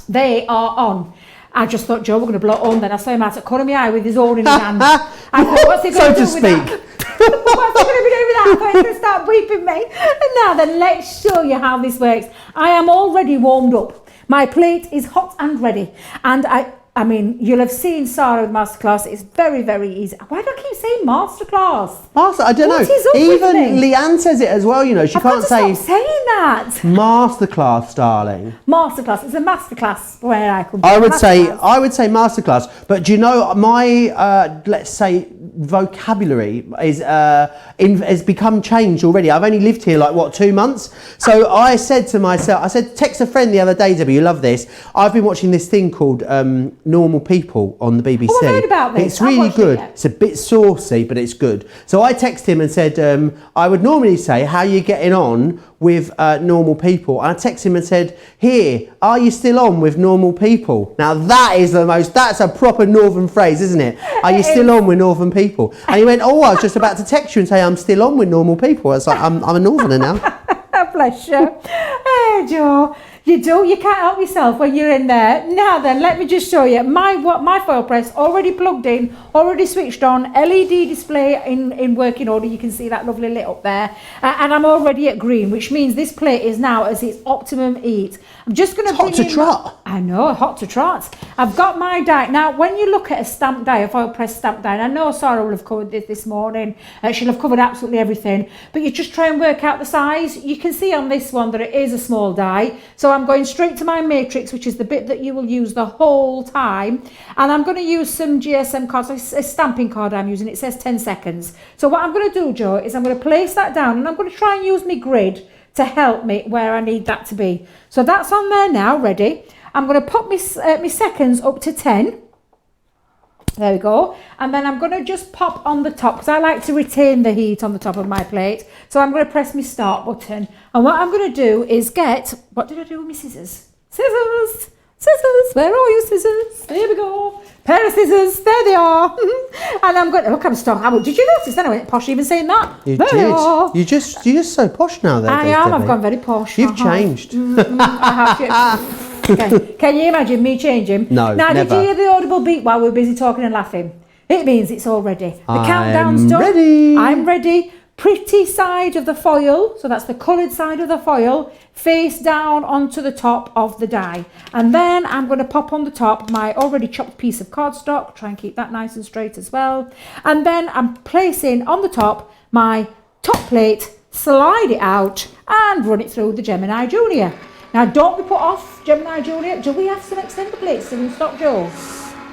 they are on. I just thought, Joe, we're going to blow it on then. I saw him out at corner of my eye with his own in his hand. I thought, what's he going to do with that? What's he going to be doing with that? I thought he's going to start beeping me. And now then, let's show you how this works. I am already warmed up. My plate is hot and ready. And I mean, you'll have seen Sarah with masterclass. It's very, very easy. Why do I keep saying masterclass? Master, I don't know. What is up Even with me? Leanne says it as well, you know. She I've can't got to say stop saying that. masterclass, darling. Masterclass. It's a masterclass where I could. I would say masterclass. But do you know my let's say vocabulary is has become changed already. I've only lived here like what 2 months. So I said to myself, I said, text a friend the other day, Debbie, you love this. I've been watching this thing called Normal People on the BBC. Oh, I've heard about this. It's really good. It It's a bit saucy, but it's good. So I texted him and said, I would normally say, how are you getting on with Normal People? And I texted him and said, here, are you still on with Normal People? Now that is that's a proper northern phrase, isn't it? Are you still on with northern people? And he went, oh, I was just about to text you and say I'm still on with normal people. I was like, I'm a northerner now. Bless you. Hey, Joe. You can't help yourself when you're in there. Now then, let me just show you my foil press already plugged in, already switched on, LED display in working order. You can see that lovely lit up there, and I'm already at green, which means this plate is now at its optimum heat. I'm just going to hot to trot. I know, hot to trot. I've got my die. Now, when you look at a stamp die, a foil press stamp die, and I know Sarah will have covered this morning, she'll have covered absolutely everything, but you just try and work out the size. You can see on this one that it is a small die, so I'm going straight to my matrix, which is the bit that you will use the whole time, and I'm going to use some GSM cards. A stamping card I'm using. It says 10 seconds. So what I'm going to do, Joe, is I'm going to place that down, and I'm going to try and use my grid to help me where I need that to be. So that's on there now, ready. I'm going to pop my seconds up to 10. There we go. And then I'm going to just pop on the top, because I like to retain the heat on the top of my plate. So I'm going to press my start button. And what I'm going to do is what did I do with my scissors? Scissors! Scissors! Where are you, scissors? There we go. Pair of scissors. There they are. And I'm going to, look, I'm stuck. Did you notice then I went posh even saying that? You there did. You're just so posh now, though. I am. Debbie. I've gone very posh. You've changed. I have. Can you imagine me changing? No, now, never. Did you hear the audible beat while we're busy talking and laughing? It means it's all ready. The countdown's done. Ready. I'm ready. Pretty side of the foil, so that's the coloured side of the foil, face down onto the top of the die. And then I'm going to pop on the top my already chopped piece of cardstock, try and keep that nice and straight as well. And then I'm placing on the top my top plate, slide it out and run it through the Gemini Junior. Now don't be put off, Gemini Junior. Do we have some extender plates still in stock, Joe?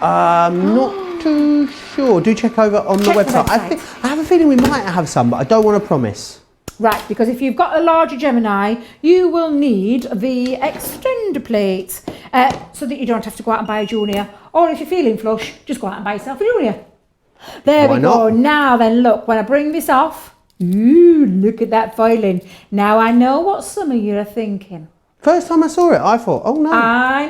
Not too sure. Do check over on the website. I have a feeling we might have some, but I don't want to promise. Right, because if you've got a larger Gemini, you will need the extender plate so that you don't have to go out and buy a Junior. Or if you're feeling flush, just go out and buy yourself a Junior. There we go. Now then, look, when I bring this off, ooh, look at that foiling. Now I know what some of you are thinking. First time I saw it, I thought, oh no. I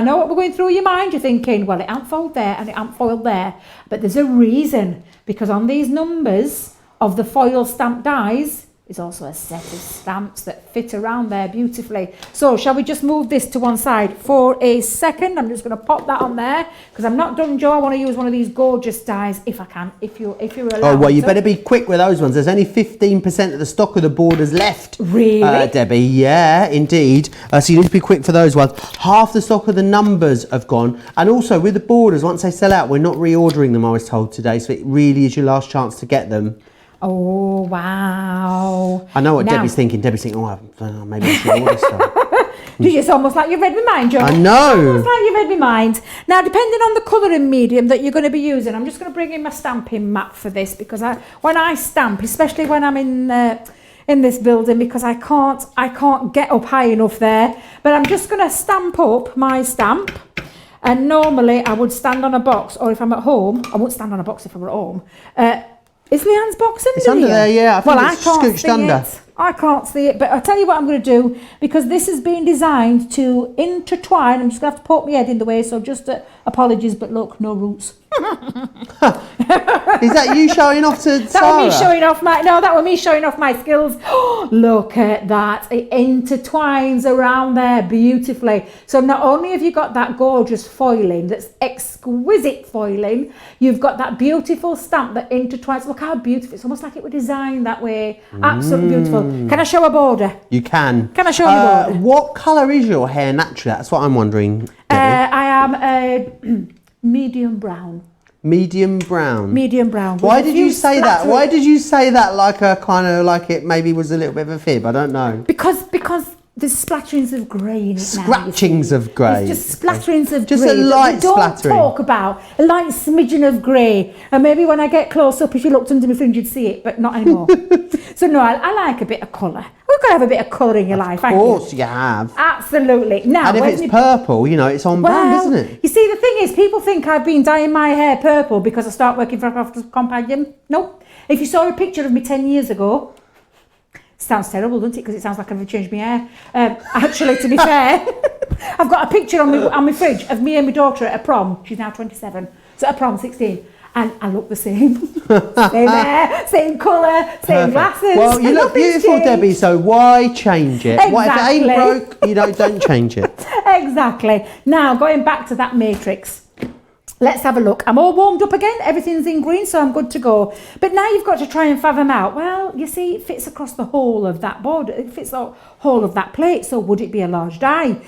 know what we're going through your mind. You're thinking, well, it ain't foiled there and it ain't foiled there. But there's a reason, because on these numbers of the foil stamp dies is also a set of stamps that fit around there beautifully. So shall we just move this to one side for a second? I'm just going to pop that on there because I'm not done, Joe. I want to use one of these gorgeous dies if I can, if you're allowed. Oh, well, you better be quick with those ones. There's only 15% of the stock of the borders left. Really? Debbie, yeah, indeed. So you need to be quick for those ones. Half the stock of the numbers have gone. And also with the borders, once they sell out, we're not reordering them, I was told today. So it really is your last chance to get them. Oh, wow. I know what Debbie's thinking. Debbie's thinking, oh, maybe I should order stuff. It's almost like you've read my mind, Joe. I know. It's almost like you've read my mind. Now, depending on the colouring medium that you're going to be using, I'm just going to bring in my stamping mat for this because when I stamp, especially when I'm in this building, because I can't get up high enough there, but I'm just going to stamp up my stamp. And normally I would stand on a box, or if I'm at home, I won't stand on a box if I'm at home. Is Leanne's box under It's under there, yeah. I think it's scooched under. I can't see it, but I'll tell you what I'm going to do, because this has been designed to intertwine. I'm just going to have to poke my head in the way, so just apologies, but look, no roots. Is that you showing off to Sarah? That was me showing off my skills. Look at that. It intertwines around there beautifully. So not only have you got that gorgeous foiling, that's exquisite foiling, you've got that beautiful stamp that intertwines. Look how beautiful. It's almost like it was designed that way. Absolutely beautiful. Can I show a border? You can. Can I show you a border? What colour is your hair naturally? That's what I'm wondering, Debbie. I am medium brown. Medium brown. Medium brown. Why did you say that? Why did you say that like a kind of like it maybe was a little bit of a fib? I don't know. Because there's splatterings of grey in it now. Scratchings of grey. It's just splatterings of just grey. Just a light splattering. Don't talk about a light smidgen of grey. And maybe when I get close up, if you looked under my fringe, you'd see it, but not anymore. So no, I like a bit of colour. We've got to have a bit of colour in your life, haven't you? Of course you have. Absolutely. Now, and if it's purple, you know, it's on brand, isn't it? You see, the thing is, people think I've been dyeing my hair purple because I start working for a craft companion. Nope. If you saw a picture of me 10 years ago, sounds terrible, doesn't it? Because it sounds like I've changed my hair. Actually, to be fair, I've got a picture on my fridge of me and my daughter at a prom. She's now 27. So at a prom, 16. And I look the same. Same hair, same colour, same glasses. Well, you look beautiful, Debbie, so why change it? Exactly. What, if it ain't broke, you don't change it. Exactly. Now, going back to that matrix. Let's have a look. I'm all warmed up again. Everything's in green, so I'm good to go. But now you've got to try and fathom out. Well, you see, it fits across the whole of that board. It fits the whole of that plate. So would it be a large die?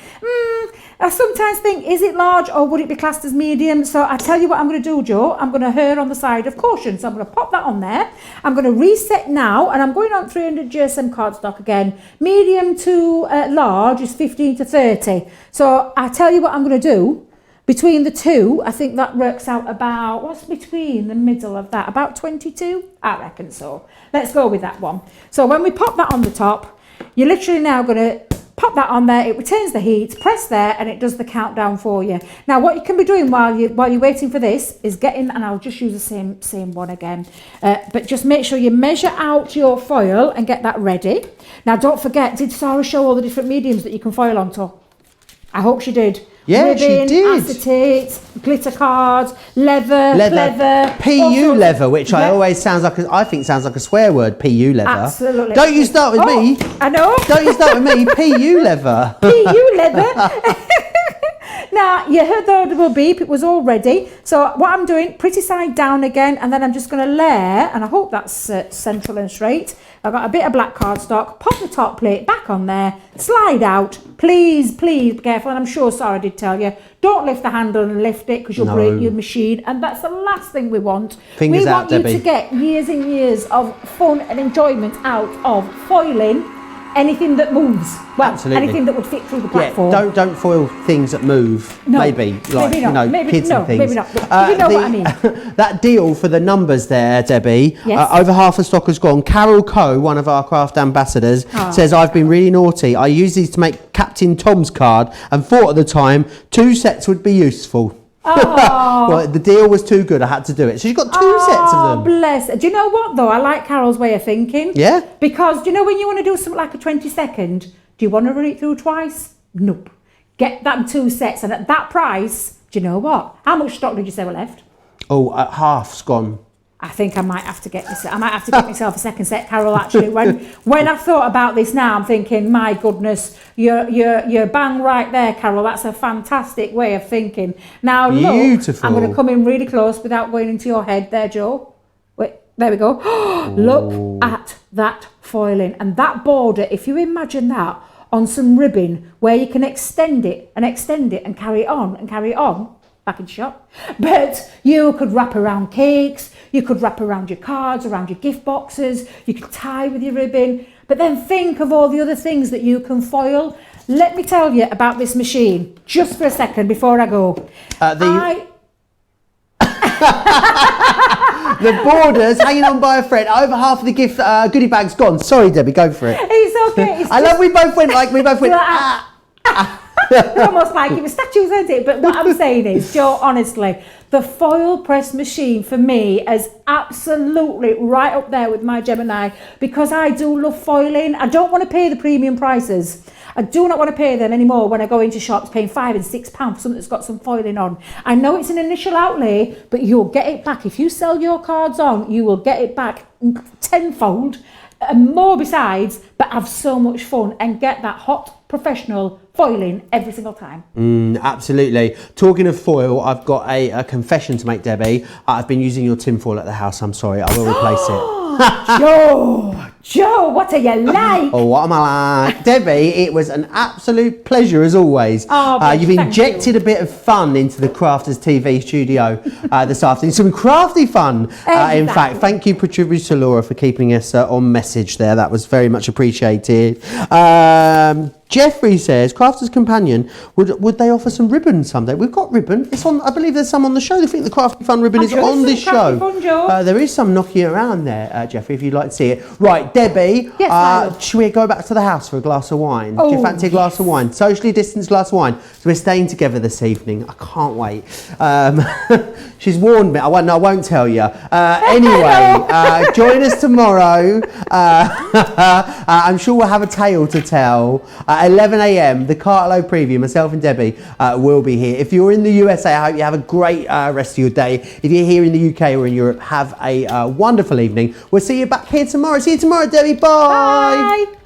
I sometimes think, is it large or would it be classed as medium? So I tell you what I'm going to do, Joe. I'm going to err on the side of caution. So I'm going to pop that on there. I'm going to reset now, and I'm going on 300 GSM cardstock again. Medium to large is 15 to 30. So I tell you what I'm going to do. Between the two, I think that works out about, what's between the middle of that? About 22? I reckon so. Let's go with that one. So when we pop that on the top, you're literally now going to pop that on there. It retains the heat, press there, and it does the countdown for you. Now, what you can be doing while you're waiting for this is getting, and I'll just use the same one again, but just make sure you measure out your foil and get that ready. Now, don't forget, did Sarah show all the different mediums that you can foil onto? I hope she did. Yeah, Ribbon, she did. Acetate, glitter cards, leather, PU also, leather, which yeah. I think sounds like a swear word. PU leather. Absolutely. Don't you start with me. I know. Don't you start with me. PU leather. PU leather. Now, you heard the audible beep, it was all ready. So what I'm doing, pretty side down again, and then I'm just going to layer, and I hope that's central and straight. I've got a bit of black cardstock, pop the top plate back on there, slide out. Please be careful, and I'm sure Sarah did tell you, don't lift the handle and lift it because you'll break your machine, and that's the last thing we want. Fingers we out, want Debbie. you to get years and years of fun and enjoyment out of foiling anything that moves. Well, absolutely. Anything that would fit through the platform. Yeah, don't foil things that move. No, maybe like maybe not. you know, Maybe, kids no, and things. maybe not. But you know what I mean. That deal for the numbers there, Debbie. Yes. Over half the stock has gone. Carol Coe, one of our craft ambassadors, says I've been really naughty. I use these to make Captain Tom's card, and thought at the time 2 sets would be useful. Well, the deal was too good. I had to do it. So you've got 2 sets of them. Bless. Do you know what though? I like Carol's way of thinking. Yeah. Because do you know when you want to do something like a 20-second, do you want to run it through twice? Nope. Get them 2 sets, and at that price, do you know what? How much stock did you say were left? Oh, half's gone. I think I might have to get this. I might have to get myself a second set, Carol. Actually, when I've thought about this now, I'm thinking, my goodness, you're bang right there, Carol. That's a fantastic way of thinking. Now, beautiful. Look, I'm going to come in really close without going into your head there, Joe. Wait, there we go. Look at that foiling and that border. If you imagine that on some ribbon, where you can extend it and carry it on. Back in the shop. But you could wrap around cakes, you could wrap around your cards, around your gift boxes, you could tie with your ribbon, but then think of all the other things that you can foil. Let me tell you about this machine, just for a second before I go. The borders hanging on by a thread. Over half of the gift goodie bag's gone. Sorry, Debbie, go for it. It's okay. I love we both went. They're almost like even statues, aren't it? But what I'm saying is, Joe, honestly, the foil press machine for me is absolutely right up there with my Gemini, because I do love foiling. I don't want to pay the premium prices. I do not want to pay them anymore when I go into shops paying £5 and £6 for something that's got some foiling on. I know it's an initial outlay, but you'll get it back. If you sell your cards on, you will get it back tenfold and more besides, but have so much fun and get that hot professional foiling every single time. Absolutely. Talking of foil, I've got a confession to make, Debbie. I've been using your tin foil at the house. I'm sorry. I will replace it. Joe, what are you like? Oh, what am I like? Debbie, it was an absolute pleasure as always. You've injected a bit of fun into the Crafters TV studio this afternoon. Some crafty fun, in fact. Thank you, producer Laura, for keeping us on message there. That was very much appreciated. Jeffrey says, Crafters Companion, would they offer some ribbon someday? We've got ribbon. It's on. I believe there's some on the show. They think the Crafty Fun ribbon is on this show. Fun, Joe. There is some knocking around there, Jeffrey, if you'd like to see it. Right, Debbie, yes, should we go back to the house for a glass of wine? Do you fancy a glass of wine? Socially distanced glass of wine. So we're staying together this evening. I can't wait. She's warned me. I won't tell you. Anyway, join us tomorrow. I'm sure we'll have a tale to tell. 11 a.m, the Cartlow preview, myself and Debbie will be here. If you're in the USA, I hope you have a great rest of your day. If you're here in the UK or in Europe, have a wonderful evening. We'll see you back here tomorrow. See you tomorrow, Debbie. Bye. Bye.